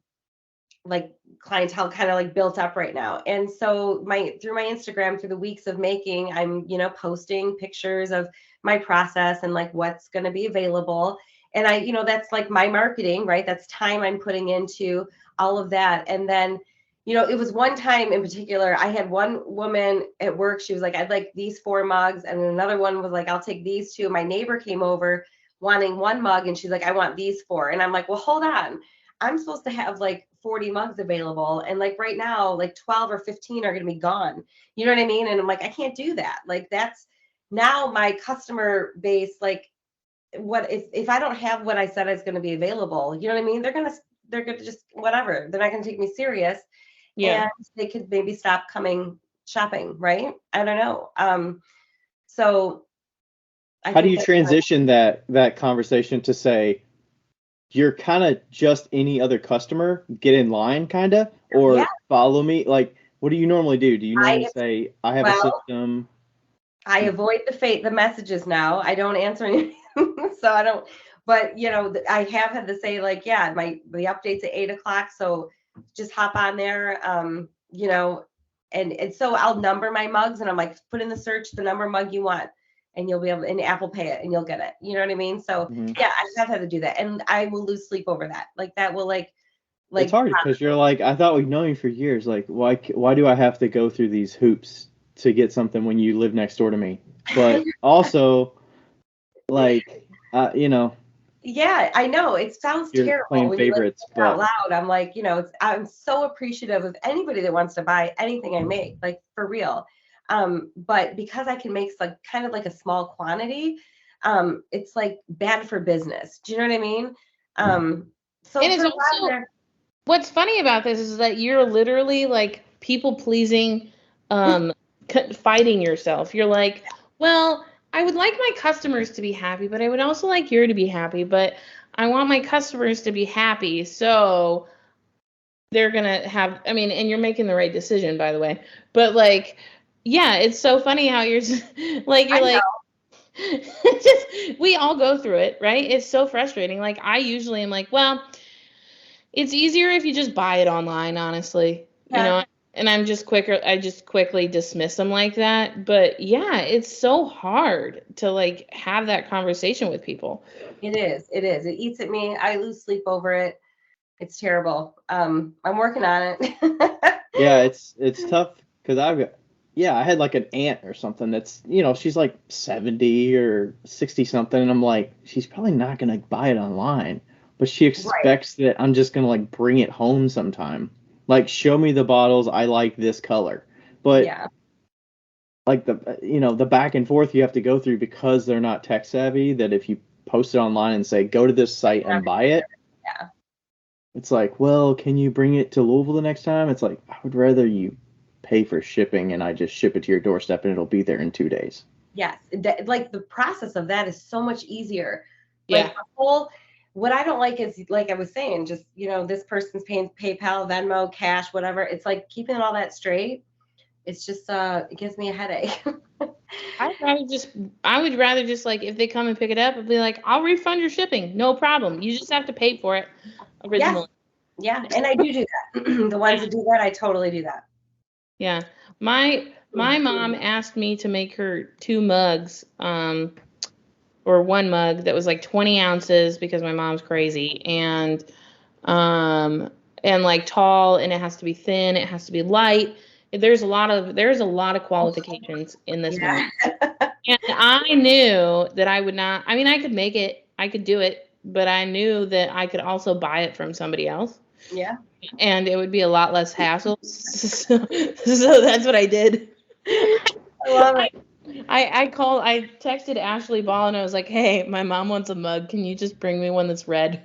like clientele kind of like built up right now. And so through my Instagram, through the weeks of making, I'm, posting pictures of my process and like what's going to be available. And that's like my marketing, right? That's time I'm putting into all of that. And then, it was one time in particular, I had one woman at work. She was like, "I'd like these 4 mugs." And another one was like, "I'll take these 2." My neighbor came over wanting 1 mug and she's like, "I want these 4." And I'm like, "Well, hold on. I'm supposed to have like 40 mugs available. And like right now, like 12 or 15 are going to be gone." You know what I mean? And I'm like, I can't do that. Like, that's now my customer base. Like, what if I don't have what I said is going to be available? You know what I mean? They're going to just whatever. They're not going to take me serious. Yeah. And they could maybe stop coming shopping. Right. I don't know. So I How do think you that, transition that conversation to say you're kind of just any other customer, get in line kind of, yeah, or follow me? Like, what do you normally do? Do you normally I, say, I have a well, system? I avoid the messages now. I don't answer anything, so I don't. But I have had to say like, yeah, the update's at 8 o'clock, so just hop on there. And so I'll number my mugs, and I'm like, put in the search the number mug you want, and you'll be able and Apple Pay it, and you'll get it. You know what I mean? So Mhm. yeah, I have had to do that, and I will lose sleep over that. Like that will It's like hard because you're like, I thought we've known you for years. Like, why do I have to go through these hoops to get something when you live next door to me? But also, like, Yeah, I know. It sounds you're terrible playing when you like favorites, say it out but loud. I'm like, I'm so appreciative of anybody that wants to buy anything I make, like for real. But because I can make like kind of like a small quantity, it's like bad for business. Do you know what I mean? So And for it's a while also, there, what's funny about this is that you're literally like people pleasing, um, fighting yourself. You're like, well, I would like my customers to be happy, but I would also like you to be happy, but I want my customers to be happy. So they're gonna have, I mean, and you're making the right decision, by the way, but like, yeah, it's so funny how you're like, you're like, just, we all go through it, right? It's so frustrating. Like, I usually am like, well, it's easier if you just buy it online, honestly, you know, and I just quickly dismiss them like that. But yeah, it's so hard to like have that conversation with people. It is. It eats at me. I lose sleep over it. It's terrible. I'm working on it. Yeah, it's tough because I had like an aunt or something that's, she's like 70 or 60 something, and I'm like, she's probably not gonna buy it online, but she expects that I'm just gonna like bring it home sometime. Like, show me the bottles, I like this color. But like the back and forth you have to go through because they're not tech savvy, that if you post it online and say, go to this site and buy it. Yeah. It's like, well, can you bring it to Louisville the next time? It's like, I would rather you pay for shipping and I just ship it to your doorstep and it'll be there in 2 days. Yes. Like the process of that is so much easier. Yeah. Like what I don't like is, like I was saying, just, this person's paying PayPal, Venmo, cash, whatever. It's like keeping all that straight. It's just, it gives me a headache. I would rather just like, if they come and pick it up, I'd be like, I'll refund your shipping. No problem. You just have to pay for it originally. Yes. Yeah. And I do that. The ones that do that, I totally do that. Yeah. My mom asked me to make her 2 mugs, or 1 mug that was like 20 ounces because my mom's crazy, and like tall, and it has to be thin, it has to be light. There's a lot of qualifications in this one. And I knew that I would not, I mean, I could make it, I could do it, but I knew that I could also buy it from somebody else. Yeah. And it would be a lot less hassle. So that's what I did. I love it. I texted Ashley Ball and I was like, hey, my mom wants a mug. Can you just bring me one that's red?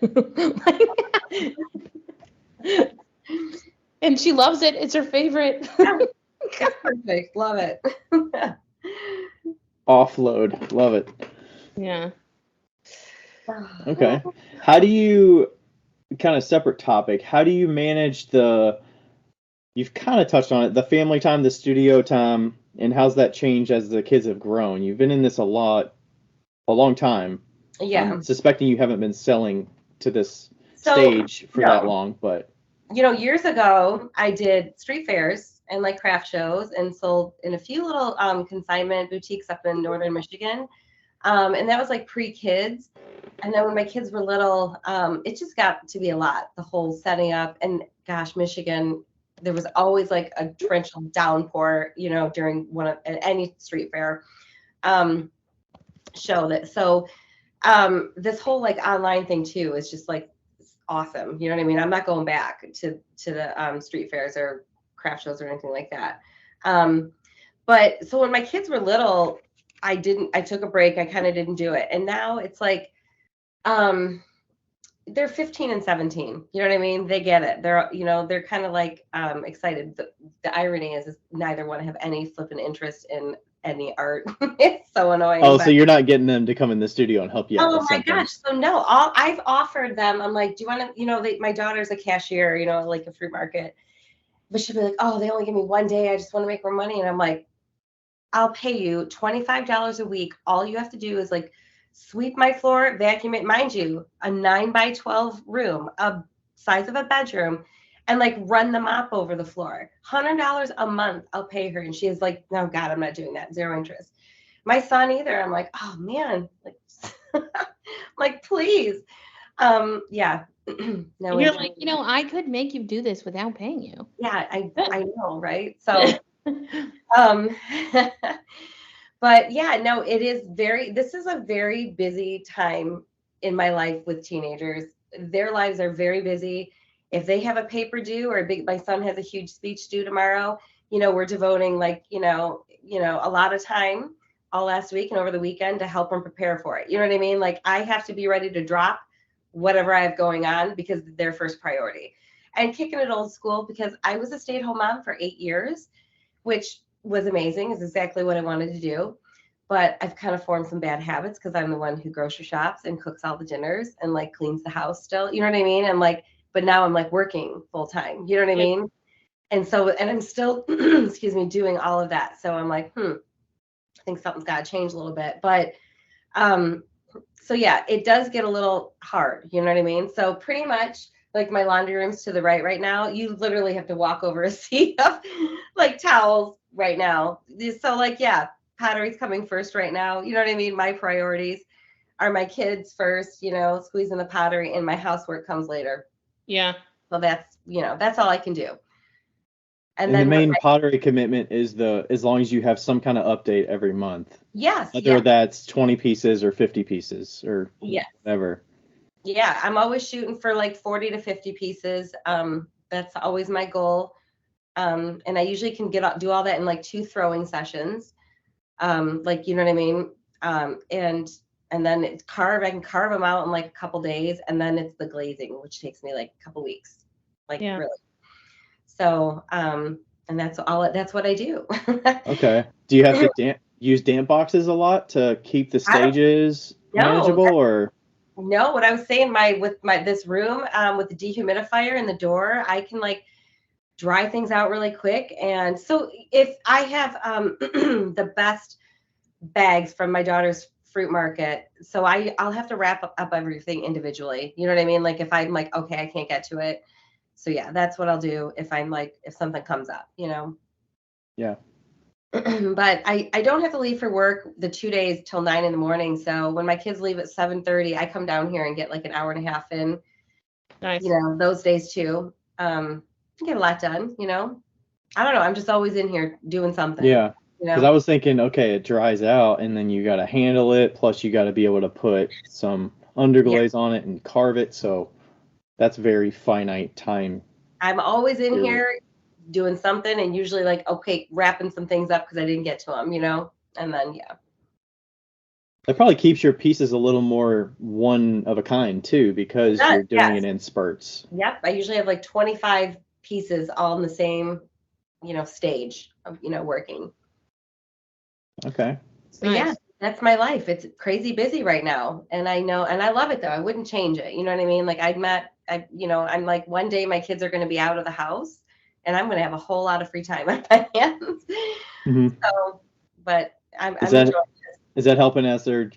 And she loves it. It's her favorite. That's perfect. Love it. Offload. Love it. Yeah. Okay. How do you, kind of separate topic, how do you manage you've kind of touched on it, the family time, the studio time, and how's that changed as the kids have grown? You've been in this a long time. Yeah. I'm suspecting you haven't been selling to this stage for that long, but. Years ago, I did street fairs and like craft shows and sold in a few little consignment boutiques up in northern Michigan. And that was like pre-kids. And then when my kids were little, it just got to be a lot, the whole setting up. And gosh, Michigan, there was always like a torrential downpour, during any street fair show. This whole like online thing too is just like awesome. You know what I mean? I'm not going back to the street fairs or craft shows or anything like that. But so when my kids were little, I took a break. I kind of didn't do it. And now it's like, they're 15 and 17. You know what I mean? They get it. They're kind of like excited. The irony is neither one have any flipping interest in any art. It's so annoying. Oh, so you're not getting them to come in the studio and help you out. Oh my gosh. So no, I've offered them. I'm like, do you want to, my daughter's a cashier, like a fruit market, but she'll be like, oh, they only give me 1 day. I just want to make more money. And I'm like, I'll pay you $25 a week. All you have to do is like sweep my floor, vacuum it, mind you, a 9x12 room, a size of a bedroom, and like run the mop over the floor. $100 a month I'll pay her. And she is like, no, God, I'm not doing that. Zero interest. My son either. I'm like, oh man, like please. Yeah. No, you're like, I could make you do this without paying you. Yeah, I know, right? So but yeah, no, this is a very busy time in my life with teenagers. Their lives are very busy. If they have a paper due or my son has a huge speech due tomorrow, we're devoting like, a lot of time all last week and over the weekend to help them prepare for it. You know what I mean? Like I have to be ready to drop whatever I have going on because they're first priority. And kicking it old school because I was a stay-at-home mom for 8 years, which was amazing. Is exactly what I wanted to do. But I've kind of formed some bad habits because I'm the one who grocery shops and cooks all the dinners and like cleans the house still. You know what I mean? And like but now I'm like working full time. You know what I mean? And so, and I'm still, excuse me, doing all of that. So I'm like, I think something's got to change a little bit. But, so yeah, it does get a little hard. You know what I mean? So pretty much like my laundry room's to the right now. You literally have to walk over a sea of like towels right now. So like, yeah, pottery's coming first right now. You know what I mean? My priorities are my kids first, you know, squeezing the pottery, and my housework comes later. Yeah. So that's, you know, that's all I can do. And then the main pottery commitment is as long as you have some kind of update every month. Yes. Whether that's 20 pieces or 50 pieces or whatever. Yeah, I'm always shooting for like 40 to 50 pieces. That's always my goal. And I usually can do all that in like 2 throwing sessions. Like, you know what I mean? And then I can carve them out in like a couple days, and then it's the glazing, which takes me like a couple weeks. Like really. So, and that's what I do. Okay. Do you have to use damp boxes a lot to keep the stages manageable, or? No, what I was saying, this room, with the dehumidifier and the door, I can like dry things out really quick. And so if I have the best bags from my daughter's fruit market, so I'll have to wrap up everything individually. You know what I mean? Like if I'm like, okay, I can't get to it. So yeah, that's what I'll do if something comes up, you know? Yeah. But I don't have to leave for work the 2 days till 9 a.m. So when my kids leave at 7:30, I come down here and get like an hour and a half in. Nice. You know, those days too. Get a lot done, you know? I don't know. I'm just always in here doing something. Yeah. You know? Because I was thinking, okay, it dries out, and then you got to handle it. Plus, you got to be able to put some underglaze on it and carve it. So that's very finite time. I'm always in here doing something, and usually like, okay, wrapping some things up because I didn't get to them, you know? And then, yeah. That probably keeps your pieces a little more one of a kind, too, because you're doing it in spurts. Yep. I usually have like 25 pieces all in the same, you know, stage of, you know, working. Okay. So yeah, that's my life. It's crazy busy right now. And I know, and I love it though. I wouldn't change it. You know what I mean? Like I'm like, one day my kids are going to be out of the house and I'm going to have a whole lot of free time on my hands. Mm-hmm. So, but I'm enjoying this. Is that helping as they're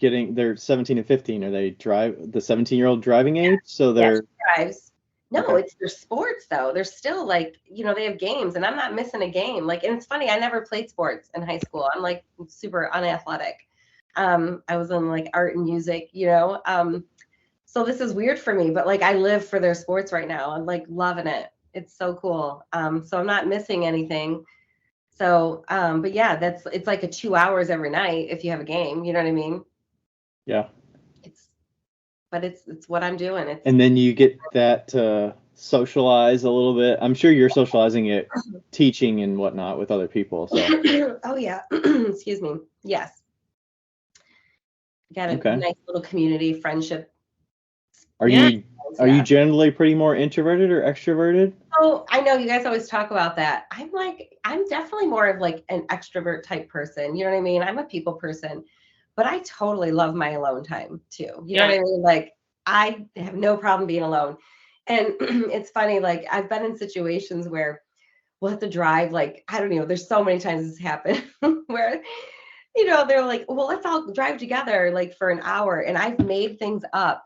17 and 15? Are they the 17-year-old driving age? So they're drives. No, It's their sports though. They're still like, you know, they have games, and I'm not missing a game. Like, and it's funny, I never played sports in high school. I'm like super unathletic. I was in like art and music, you know. So this is weird for me, but like I live for their sports right now. I'm like loving it. It's so cool. So I'm not missing anything. So, but yeah, it's like a 2 hours every night if you have a game, you know what I mean? Yeah. It's what I'm doing. And then you get that to socialize a little bit. I'm sure you're socializing it, teaching and whatnot with other people. So. Oh yeah. Excuse me. Yes. Got a nice little community friendship. Are you generally pretty more introverted or extroverted? Oh, I know you guys always talk about that. I'm definitely more of like an extrovert type person. You know what I mean? I'm a people person. But I totally love my alone time too. You know what I mean? Like I have no problem being alone. And it's funny, like I've been in situations where we'll have to drive, like, I don't know, there's so many times this happened where, you know, they're like, well, let's all drive together like for an hour. And I've made things up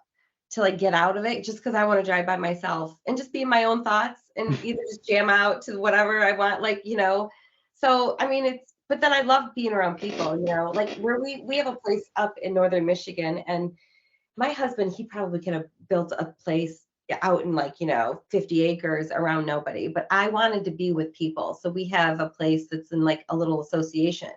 to like get out of it just because I want to drive by myself and just be in my own thoughts and either just jam out to whatever I want, like, you know. So I mean, but then I love being around people, you know, like where we have a place up in northern Michigan, and my husband, he probably could have built a place out in like, you know, 50 acres around nobody, but I wanted to be with people. So we have a place that's in like a little association,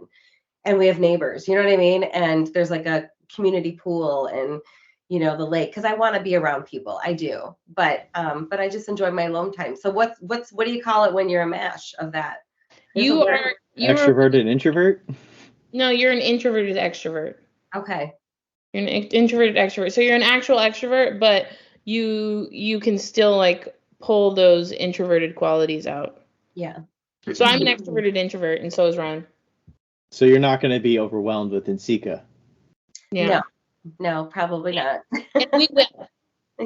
and we have neighbors, you know what I mean? And there's like a community pool and, you know, the lake, because I want to be around people. I do. But I just enjoy my alone time. So what do you call it when you're a mash of that? You're extroverted introvert? No, you're an introverted extrovert. Okay. You're an introverted extrovert. So you're an actual extrovert, but you can still like pull those introverted qualities out. Yeah. So I'm an extroverted introvert, and so is Ron. So you're not going to be overwhelmed with NCECA? Yeah. No, probably not. And we will.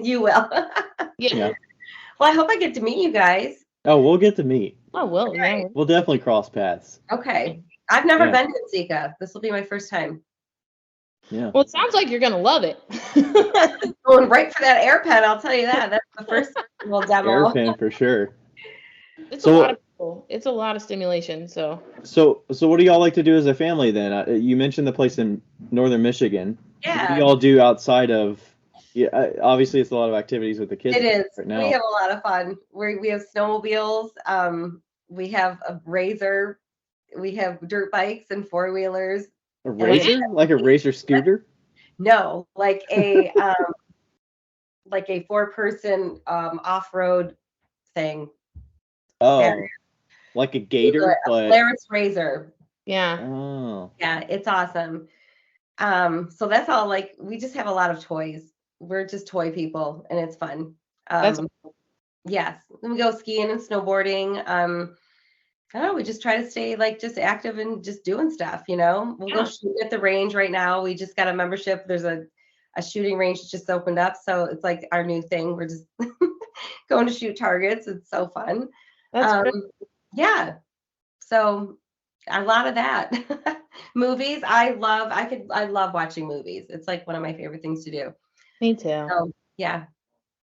You will. Yeah. Well, I hope I get to meet you guys. Oh, we'll get to meet. Oh, well, yeah. We'll definitely cross paths. Okay. I've never been to Zika. This will be my first time. Yeah. Well, it sounds like you're gonna love it. Going right for that air pen, I'll tell you that. That's the first little demo. Air pen for sure. It's a lot of people. It's a lot of stimulation. So what do y'all like to do as a family then? You mentioned the place in northern Michigan. Yeah. What do y'all do outside of? Yeah, obviously it's a lot of activities with the kids. It is. Right now. We have a lot of fun. We have snowmobiles. We have a razor. We have dirt bikes and four-wheelers. A razor? Like a razor scooter? No, like a like a four-person off-road thing. Oh, Barrier. like a gator, but Polaris razor. yeah. Oh. Yeah, it's awesome. So that's all. Like, we just have a lot of toys. We're just toy people, and it's fun. That's Yes. Then we go skiing and snowboarding. I don't know, we just try to stay like just active and just doing stuff, you know. We'll go shoot at the range right now. We just got a membership. There's a shooting range that just opened up. So it's like our new thing. We're just going to shoot targets. It's so fun. That's great. Yeah. So a lot of that. Movies. I love watching movies. It's like one of my favorite things to do. Me too. So yeah.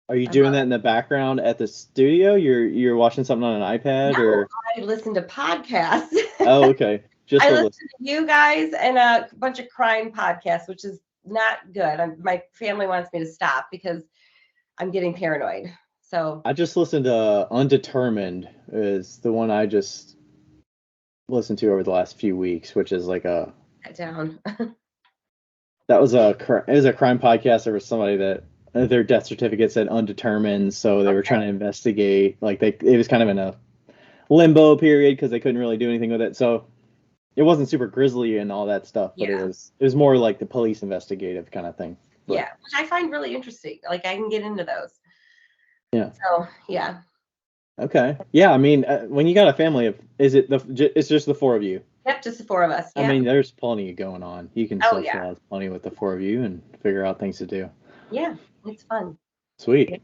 Are you doing that in the background at the studio? You're watching something on an iPad or? I listen to podcasts. Oh, okay. Just I listen to you guys and a bunch of crime podcasts, which is not good. My family wants me to stop because I'm getting paranoid. So I just listened to Undetermined is the one I just listened to over the last few weeks, which is like a down. That was a crime podcast. There was somebody that their death certificate said undetermined, so they were trying to investigate. Like it was kind of in a limbo period because they couldn't really do anything with it. So it wasn't super grisly and all that stuff, but it was more like the police investigative kind of thing. But, yeah, which I find really interesting. Like I can get into those. Yeah. So yeah. Okay. Yeah, I mean, when you got a family of, it's just the four of you? Yep, just the four of us. Yeah. I mean, there's plenty going on. You can socialize plenty with the four of you and figure out things to do. Yeah, it's fun. Sweet.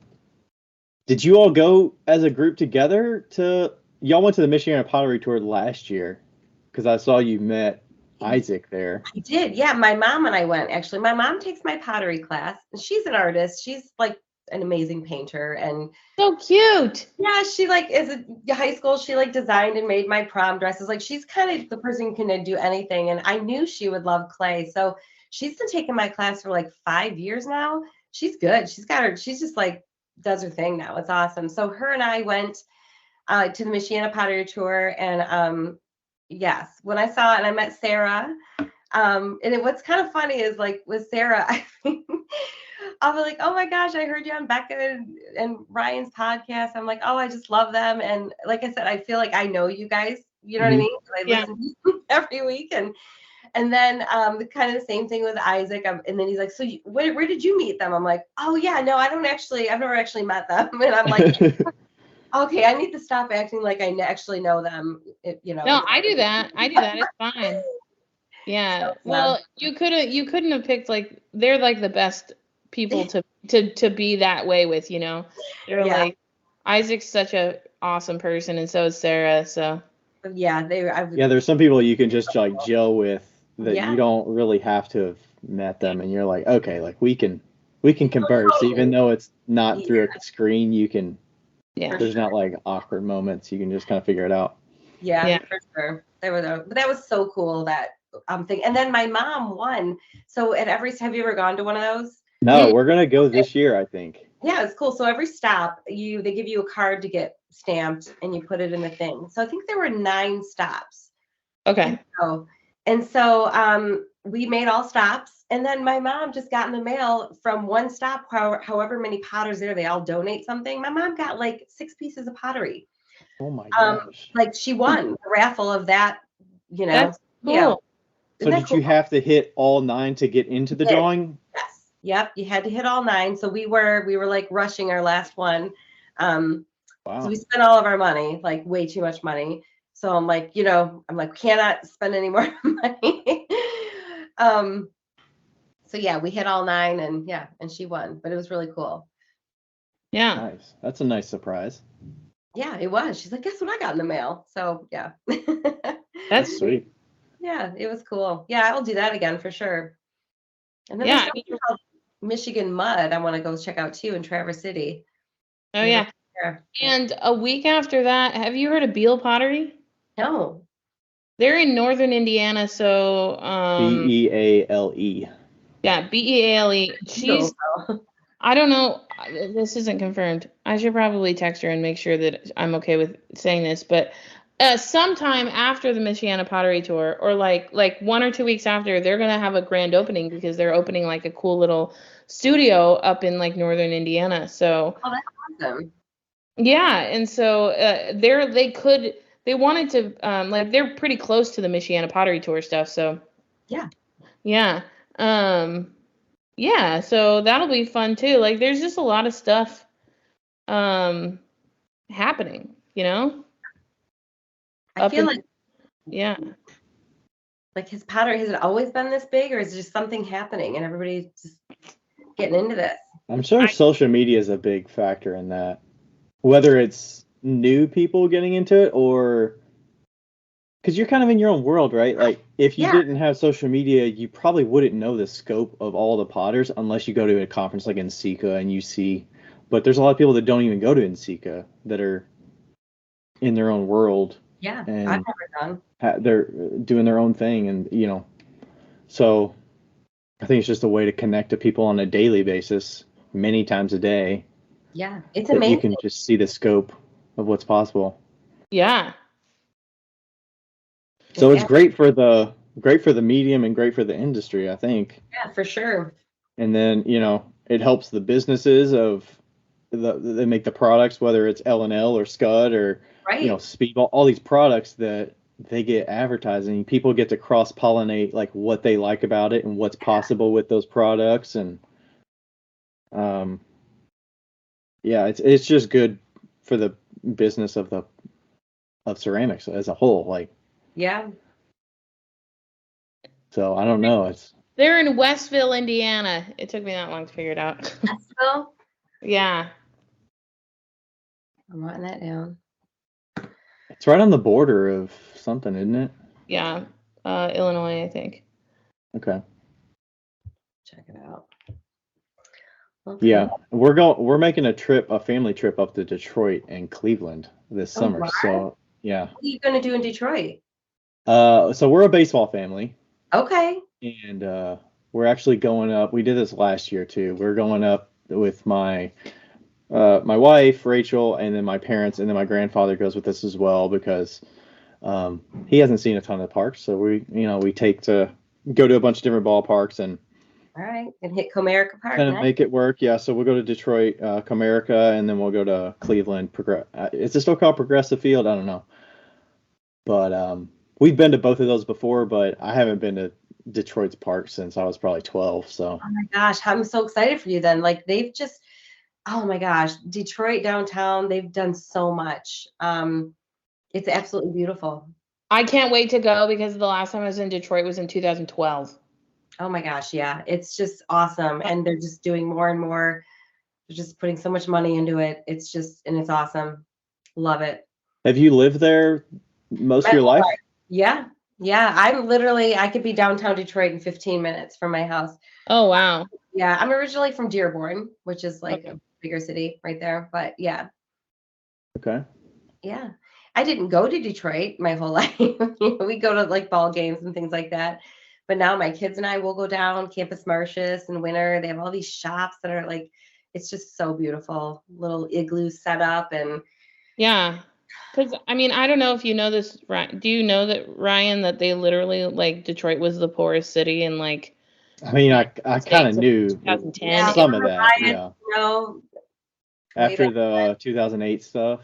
Did you all go as a group together y'all went to the Michigan Pottery Tour last year? Because I saw you met Isaac there. I did. Yeah, my mom and I went, actually. My mom takes my pottery class. And she's an artist. She's like an amazing painter and so cute. Yeah, she like is a high school. She like designed and made my prom dresses. Like she's kind of the person who can do anything. And I knew she would love clay. So she's been taking my class for like 5 years now. She's good. She's just like does her thing now. It's awesome. So her and I went to the Michigan Pottery Tour and yes, when I saw it and I met Sarah. And what's kind of funny is like with Sarah, I'll be like, oh my gosh, I heard you on Becca and Ryan's podcast. I'm like, oh, I just love them. And like I said, I feel like I know you guys, you know what I mean? I listen to you every week. And then kind of the same thing with Isaac. And then he's like, so where did you meet them? I'm like, oh yeah, no, I've never actually met them. And I'm like, okay, I need to stop acting like I actually know them. No, I do that. It's fine. Yeah. So, well, you couldn't have picked like they're like the best people to be that way with, you know. They're like Isaac's such a awesome person and so is Sarah. So there's some people you can just like gel with that you don't really have to have met them and you're like, okay, like we can converse even though it's not through a screen. You can there's not like awkward moments. You can just kind of figure it out. Yeah. For sure. But that was so cool that thing. And then my mom won. So have you ever gone to one of those? No, we're gonna go this year, I think. Yeah, it's cool. So every stop, they give you a card to get stamped, and you put it in the thing. So I think there were 9 stops. Okay. And so we made all stops, and then my mom just got in the mail from one stop. However many potters there, they all donate something. My mom got like 6 pieces of pottery. Oh my gosh! Like she won the raffle of that. You know. That's cool. Yeah. So did you have to hit all 9 to get into the drawing? Yes. Yep. You had to hit all 9. So we were like rushing our last one. Wow. So we spent all of our money, like way too much money. So I'm like, cannot spend any more money. So yeah, we hit all 9 and she won, but it was really cool. Yeah. Nice. That's a nice surprise. Yeah, it was. She's like, guess what I got in the mail? So yeah. That's sweet. Yeah, it was cool. Yeah, I'll do that again for sure. And then Yeah, there's something called Michigan Mud I want to go check out too in Traverse City. Oh yeah. And a week after that, have you heard of Beal Pottery? No. They're in northern Indiana, so Beale. yeah, Beale. She's I don't know. This isn't confirmed. I should probably text her and make sure that I'm okay with saying this. But sometime after the Michiana Pottery Tour, or like 1 or 2 weeks after, they're gonna have a grand opening because they're opening like a cool little studio up in like northern Indiana. So Oh, that's awesome. yeah, and so they wanted to like they're pretty close to the Michiana Pottery Tour stuff. So yeah. Yeah, so that'll be fun too. Like there's just a lot of stuff happening, you know? I feel like yeah. Like his pottery, has it always been this big, or is it just something happening and everybody's just getting into this? I'm sure social media is a big factor in that. Whether it's new people getting into it or because you're kind of in your own world, right? Like if you didn't have social media, you probably wouldn't know the scope of all the potters unless you go to a conference like NSECA and you see. But there's a lot of people that don't even go to NSECA that are in their own world. Yeah, and I've never done. They're doing their own thing, and so I think it's just a way to connect to people on a daily basis, many times a day. Yeah, it's that amazing. You can just see the scope of what's possible. Yeah. So it's great for the medium and great for the industry, I think. Yeah, for sure. And then it helps the businesses of they make the products, whether it's L&L or Scud or Speedball, all these products that they get advertising. People get to cross pollinate like what they like about it and what's possible with those products, and it's just good for the business of ceramics as a whole. Like so I don't know. They're in Westville, Indiana. It took me that long to figure it out. Westville? Yeah. I'm writing that down. It's right on the border of something, isn't it? Yeah. Illinois, I think. Okay. Check it out. Okay. Yeah, we're making a family trip up to Detroit and Cleveland this summer. Wow. So yeah. What are you gonna do in Detroit? So we're a baseball family. Okay. And we're actually going up. We did this last year too. We're going up with my wife, Rachel, and then my parents, and then my grandfather goes with us as well because he hasn't seen a ton of the parks. So we take to go to a bunch of different ballparks and. All right, and hit Comerica Park. Kind of make it work, yeah. So we'll go to Detroit, Comerica, and then we'll go to Cleveland. Is it still called Progressive Field? I don't know. But we've been to both of those before, but I haven't been to Detroit's park since I was probably 12. So. Oh my gosh, I'm so excited for you then. Like they've just, oh my gosh, Detroit downtown, they've done so much. It's absolutely beautiful. I can't wait to go because the last time I was in Detroit was in 2012. Oh my gosh, yeah. It's just awesome. And they're just doing more and more. They're just putting so much money into it. It's awesome. Love it. Have you lived there most of your life? Yeah. Yeah. I could be downtown Detroit in 15 minutes from my house. Oh, wow. Yeah. I'm originally from Dearborn, which is like a bigger city right there. But yeah. Okay. Yeah. I didn't go to Detroit my whole life. We go to like ball games and things like that. But now my kids and I will go down Campus Martius in winter. They have all these shops that are like, it's just so beautiful. Little igloo set up and. Yeah. Because, I mean, I don't know if you know this, do you know that, Ryan, that they literally, like, Detroit was the poorest city in, like. I mean, I kind of knew 2010. some of that, Ryan, yeah. After the 2008 stuff.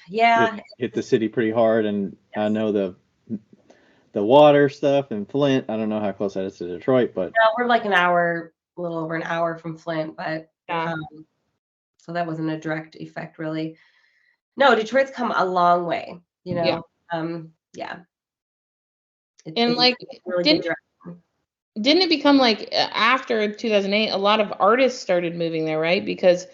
Yeah. Hit the city pretty hard, and I know the water stuff in Flint. I don't know how close that is to Detroit, but we're like a little over an hour from Flint, but so that wasn't a direct effect really. No, Detroit's come a long way, Yeah. Yeah. And like, really didn't it become like after 2008, a lot of artists started moving there, right? Because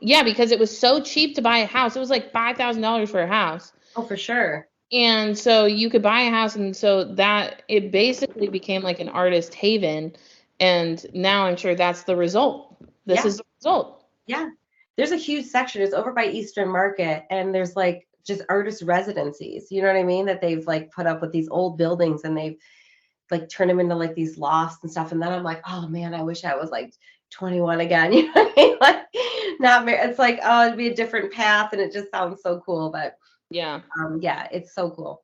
Yeah, because it was so cheap to buy a house. It was like $5,000 for a house. Oh, for sure. And so you could buy a house, and so that it basically became like an artist haven. And now I'm sure that's the result. This is the result. Yeah. There's a huge section. It's over by Eastern Market, and there's like just artist residencies. You know what I mean? That they've like put up with these old buildings, and they've like turned them into like these lofts and stuff. And then I'm like, oh man, I wish I was like 21 again. You know what I mean? Like, not it's like, oh, it'd be a different path, and it just sounds so cool. But Yeah. yeah, it's so cool.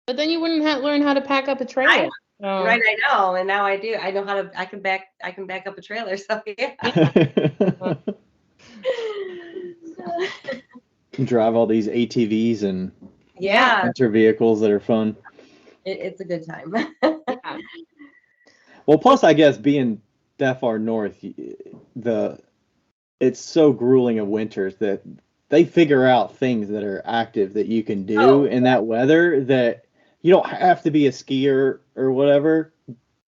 But then you wouldn't learn how to pack up a trailer. Right, I know, and now I do. I know how to. I can back up a trailer. So yeah. Drive all these ATVs and Yeah, winter vehicles that are fun. It's a good time. Yeah. Well, plus I guess being that far north, it's so grueling of winters that they figure out things that are active that you can do in that weather that you don't have to be a skier or whatever.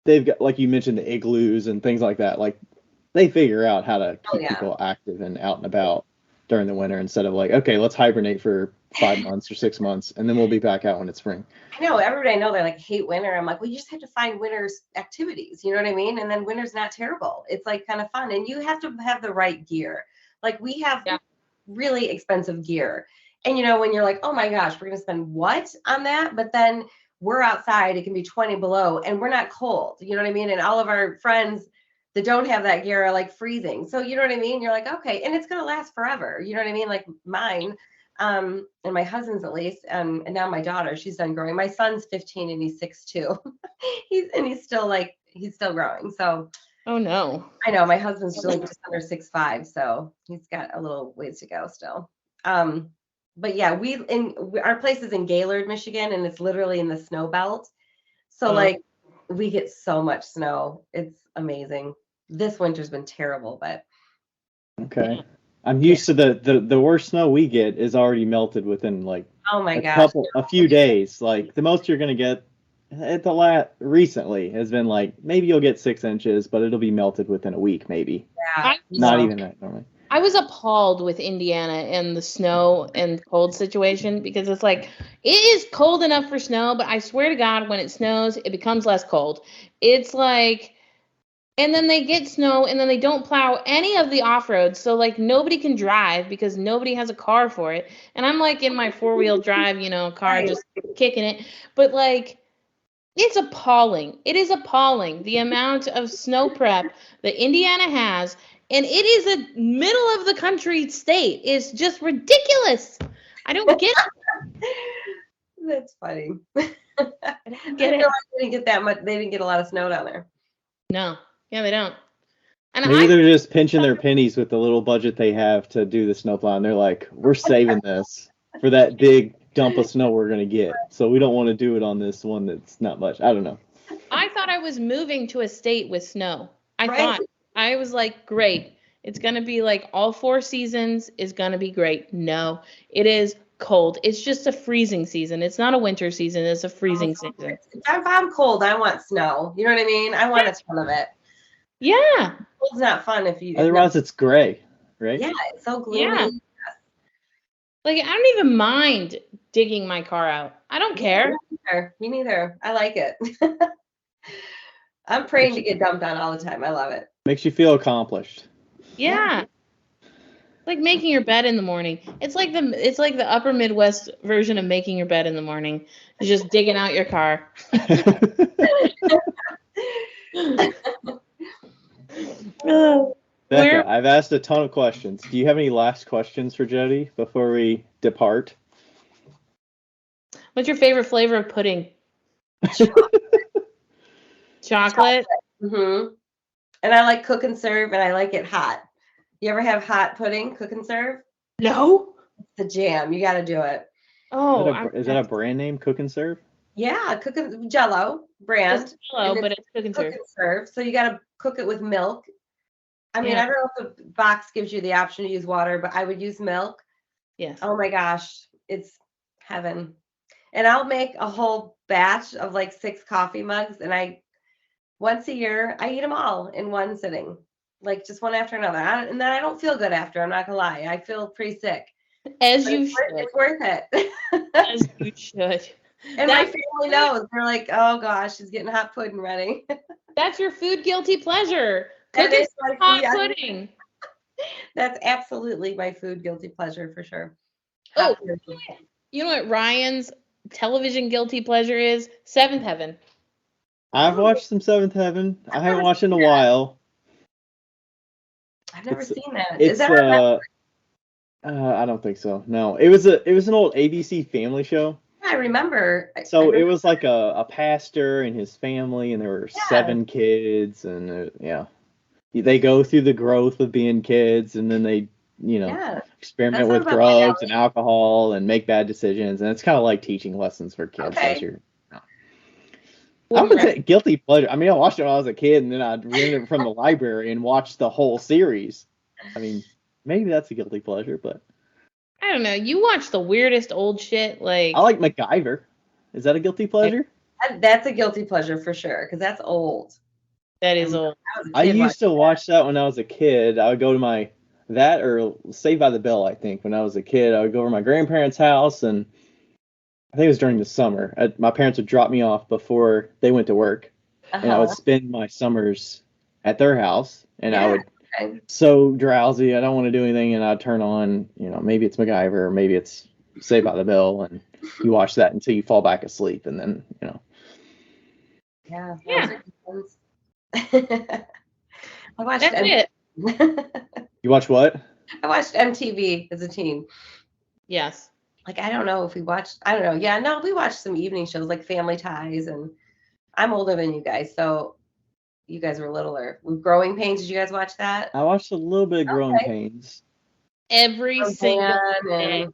They've got, like you mentioned, the igloos and things like that. Like they figure out how to keep people active and out and about during the winter instead of like, okay, let's hibernate for 5 months or 6 months and then we'll be back out when it's spring. I know everybody I know they like hate winter. I'm like, well, you just have to find winter's activities. You know what I mean? And then winter's not terrible. It's like kind of fun, and you have to have the right gear. Like we have really expensive gear, and you know when you're like, oh my gosh, we're gonna spend what on that? But then we're outside, it can be 20 below, and we're not cold. You know what I mean? And all of our friends that don't have that gear are like freezing. So you know what I mean? You're like, okay, and it's gonna last forever. You know what I mean? Like mine. And my husband's at least, and now my daughter, she's done growing. My son's 15 and he's 6'2". he's still growing. So Oh no. I know my husband's still just under 6'5", so he's got a little ways to go still. But yeah, our place is in Gaylord, Michigan, and it's literally in the snow belt. So like we get so much snow. It's amazing. This winter's been terrible, but okay. I'm used to the worst snow we get is already melted within like a few days. Like the most you're gonna get at the recently has been like maybe you'll get 6 inches, but it'll be melted within a week maybe. Yeah, not even that normally. I was appalled with Indiana and the snow and cold situation because it's like it is cold enough for snow, but I swear to God, when it snows, it becomes less cold. It's like. And then they get snow, and then they don't plow any of the off-roads. So, like, nobody can drive because nobody has a car for it. And I'm, like, in my four-wheel drive, car just kicking it. But, like, it's appalling. It is appalling, the amount of snow prep that Indiana has. And it is a middle-of-the-country state. It's just ridiculous. I don't get it. That's funny. I don't get it. They didn't get that much. They didn't get a lot of snow down there. No. Yeah, they don't. And maybe they're just pinching their pennies with the little budget they have to do the snowplow. And they're like, we're saving this for that big dump of snow we're going to get. So we don't want to do it on this one that's not much. I don't know. I thought I was moving to a state with snow. I was like, great. It's going to be like all 4 seasons is going to be great. No, it is cold. It's just a freezing season. It's not a winter season. It's a freezing season. If I'm cold, I want snow. You know what I mean? I want a ton of it. Yeah. Cold's not fun if you. Otherwise, it's gray, right? Yeah, it's so gloomy. Yeah. Like, I don't even mind digging my car out. I don't care. Me neither. I like it. I'm praying to get dumped on all the time. I love it. Makes you feel accomplished. Yeah. Like making your bed in the morning. It's like the upper Midwest version of making your bed in the morning. It's just digging out your car. Becca, I've asked a ton of questions. Do you have any last questions for Jodie before we depart? What's your favorite flavor of pudding? Chocolate. Mm-hmm. And I like cook and serve, and I like it hot. You ever have hot pudding, cook and serve? No. It's the jam. You got to do it. Oh, is that a brand name, Cook and Serve? Yeah, cook and Jello brand. It's Jello, but it's cook and serve. So you got to cook it with milk. I mean, I don't know if the box gives you the option to use water, but I would use milk. Yes. Oh my gosh, it's heaven. And I'll make a whole batch of like 6 coffee mugs, and once a year I eat them all in one sitting. like just one after another. And then I don't feel good after. I'm not gonna lie. I feel pretty sick. As But you it's should. worth it. As you should. And my family knows. They're like, oh gosh, she's getting hot pudding ready. That's your food guilty pleasure. That Cooking is my hot food- pudding. That's absolutely my food guilty pleasure for sure. Oh, Hot pudding. you know what Ryan's television guilty pleasure is? Seventh Heaven. I've watched some Seventh Heaven. I haven't watched it in a while. I've never It's- seen that. It's Is that on Netflix? I don't think so. No, it was an old ABC family show. I remember. So I it remember. was like a pastor and his family, and there were 7 kids, and yeah, they go through the growth of being kids, and then they, Yeah. experiment That with sounds about my drugs and alcohol and make bad decisions, and it's kind of like teaching lessons for kids. Okay. As you're, I would say guilty pleasure. I mean, I watched it when I was a kid, and then I rented it from the library and watched the whole series. I mean, maybe that's a guilty pleasure, but I don't know. You watch the weirdest old shit, like I like MacGyver. Is that a guilty pleasure? That's a guilty pleasure for sure, because that's old. that is old. I used to watch that when I was a kid. I would go to that or Saved by the Bell, I think, when I was a kid. I would go over to my grandparents' house, and I think it was during the summer. My parents would drop me off before they went to work, and I would spend my summers at their house, and I would so drowsy, I don't want to do anything, and I'd turn on, maybe it's MacGyver, or maybe it's Saved by the Bell, and you watch that until you fall back asleep, and then, Yeah. Yeah. I watched That's it. You watch what? I watched MTV as a teen. Yes. Like, I don't know if we watched, I don't know. Yeah, no, we watched some evening shows like Family Ties, and I'm older than you guys, so you guys were littler. Growing Pains, did you guys watch that? I watched a little bit of Growing Pains. Every single day.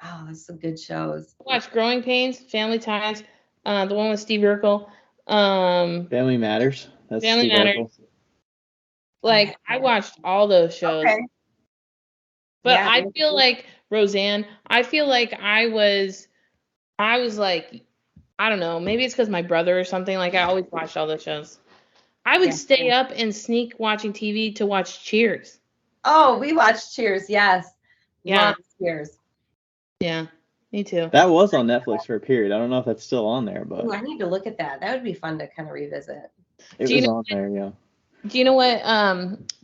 Oh, that's some good shows. Watch Growing Pains, Family Ties, the one with Steve Urkel. Family Matters. That's Family Steve Matters. Urkel. Like, I watched all those shows. Okay. But Yeah. I feel like, Roseanne, I feel like I was like, I don't know, maybe it's because my brother or something, like I always watched all those shows. I would stay up and sneak watching TV to watch Cheers. Oh, we watched Cheers, yes. Yeah. Love Cheers. Yeah, me too. That was on Netflix for a period. I don't know if that's still on there, but Ooh, I need to look at that. That would be fun to kind of revisit. it was on there, yeah. Do you know what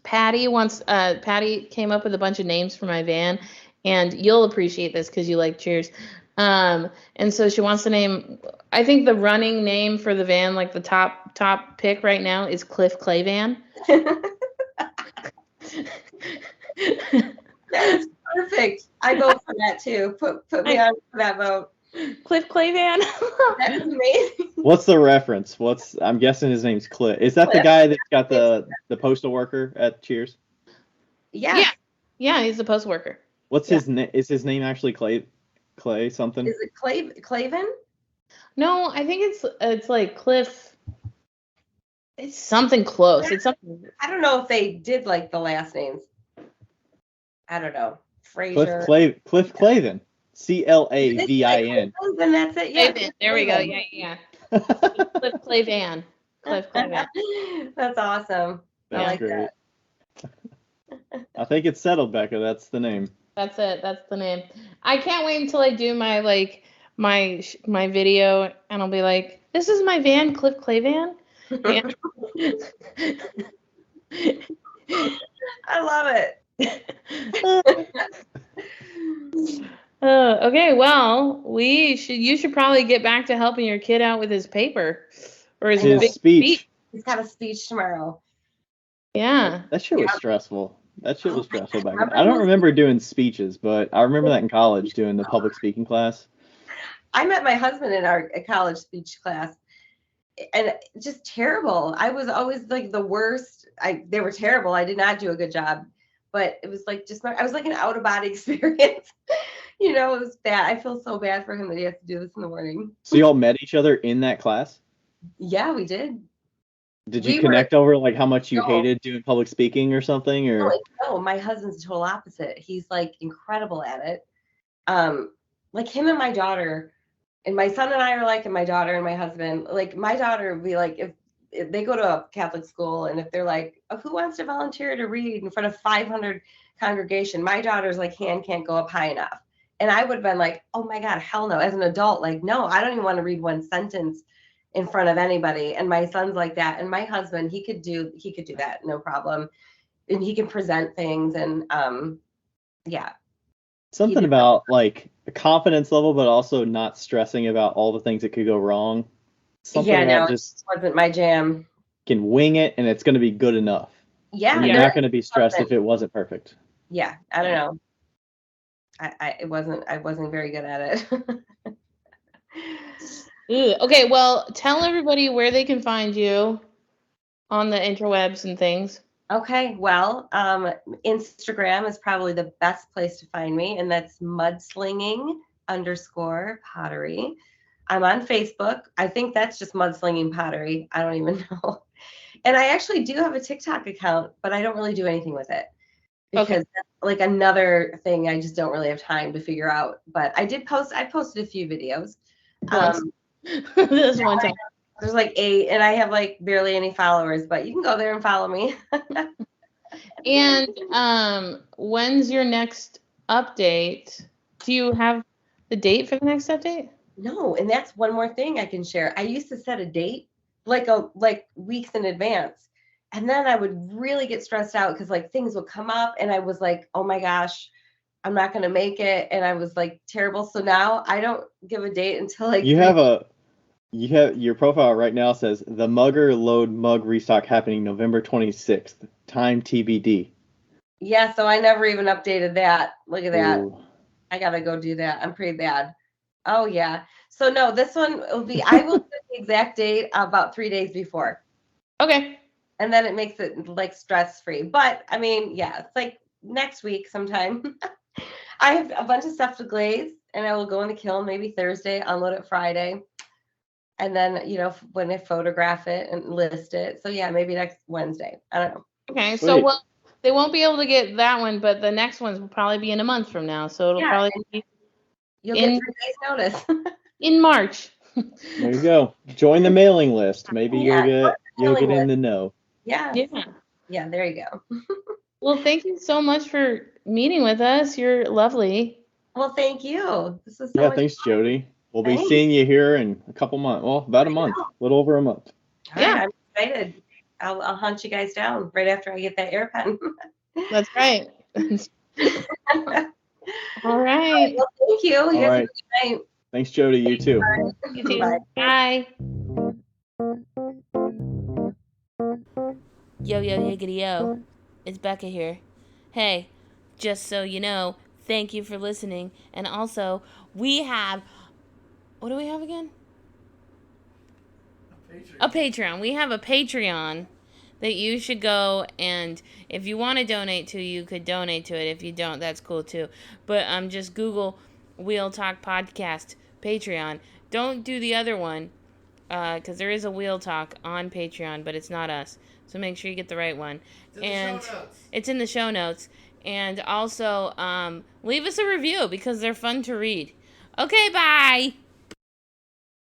Patty came up with a bunch of names for my van, and you'll appreciate this because you like Cheers. And so she wants to name, I think the running name for the van, like the top pick right now, is Cliff Clayvan. That's perfect. I vote for that too. Put me on for that vote. Cliff Clayvan. That is amazing. What's the reference? I'm guessing his name's Cliff. Is that the guy that's got the postal worker at Cheers? Yes. Yeah, he's the post worker. What's his name? Is his name actually Clay something? Is it Clavin? No, I think it's like Cliff. It's something close. It's something. I don't know if they did like the last names. I don't know. Fraser. Cliff Clavin. Clavin. Then that's it. Yeah. Clayvan. There we go. Yeah. Cliff Clayvan. Cliff Clayvan. That's awesome. I That's like great. that. I think it's settled, Becca. That's the name. That's it. That's the name. I can't wait until I do my my video, and I'll be like, "This is my van, Cliff Clayvan." Yeah. I love it. Okay, well, you should probably get back to helping your kid out with his paper or his His big speech. He's got a speech tomorrow. Yeah. That shit was stressful. Back then. I don't remember doing speeches, but I remember that in college doing the public speaking class. I met my husband in our college speech class, and just terrible. I was always like the worst. They were terrible. I did not do a good job, but it was like I was like an out of body experience. It was bad. I feel so bad for him that he has to do this in the morning. So y'all met each other in that class? Yeah, we did. Did you connect over like how much you hated doing public speaking or something? Or no, my husband's the total opposite. He's like incredible at it. Like him and my daughter, and my son and I are like, and my daughter and my husband, like my daughter would be like, they go to a Catholic school, and if they're like, oh, who wants to volunteer to read in front of 500 congregation, my daughter's like hand can't go up high enough. And I would have been like, oh my God, hell no. As an adult, like, no, I don't even want to read one sentence in front of anybody. And my son's like that. And my husband, he could do that, no problem. And he can present things, and yeah. Something about like a confidence level, but also not stressing about all the things that could go wrong. Something about just wasn't my jam. Can wing it, and it's going to be good enough. Yeah, and you're not going to be stressed if it wasn't perfect. Yeah, I don't know. I wasn't very good at it. Okay, well, tell everybody where they can find you on the interwebs and things. Okay, well, Instagram is probably the best place to find me, and that's mudslinging_pottery. I'm on Facebook. I think that's just Mudslinging Pottery. I don't even know. And I actually do have a TikTok account, but I don't really do anything with it because that's like another thing I just don't really have time to figure out. But I posted a few videos. This one time. There's like 8, and I have like barely any followers, but you can go there and follow me. And when's your next update? Do you have the date for the next update? No, and that's one more thing I can share. I used to set a date like weeks in advance, and then I would really get stressed out because like things would come up, and I was like, oh my gosh, I'm not gonna make it, and I was like terrible. So now I don't give a date until like you have your profile right now says the Mugger Load Mug restock happening November 26th. Time TBD. Yeah, so I never even updated that. Look at that. Ooh. I gotta go do that. I'm pretty bad. Oh yeah. So no, this one will be. I will put the exact date about 3 days before. Okay. And then it makes it like stress free. But I mean, yeah, it's like next week sometime. I have a bunch of stuff to glaze, and I will go in the kiln maybe Thursday, unload it Friday. And then, when I photograph it and list it. So yeah, maybe next Wednesday. I don't know. Okay. Sweet. So they won't be able to get that one, but the next ones will probably be in a month from now. So it'll probably be you'll get 3 days notice. In March. There you go. Join the mailing list. Maybe you'll get in the know. Yeah. Yeah, there you go. Well, thank you so much for meeting with us. You're lovely. Well, thank you. This is so much thanks, fun. Jodie. We'll be seeing you here in a couple months. Well, about a month. A little over a month. Yeah, I'm excited. I'll hunt you guys down right after I get that air pen. That's right. All right. Well, thank you. All right. Have a good night. Thanks, Jodie. You too. You too. Bye. Bye. Yo, yiggity yo. It's Becca here. Hey, just so you know, thank you for listening. And also, we have... What do we have again? A Patreon. We have a Patreon that you should go, and if you want to donate to, you could donate to it. If you don't, that's cool too. But just Google Wheel Talk Podcast Patreon. Don't do the other one, because there is a Wheel Talk on Patreon, but it's not us. So make sure you get the right one. It's in the show notes. And also, leave us a review because they're fun to read. Okay, bye.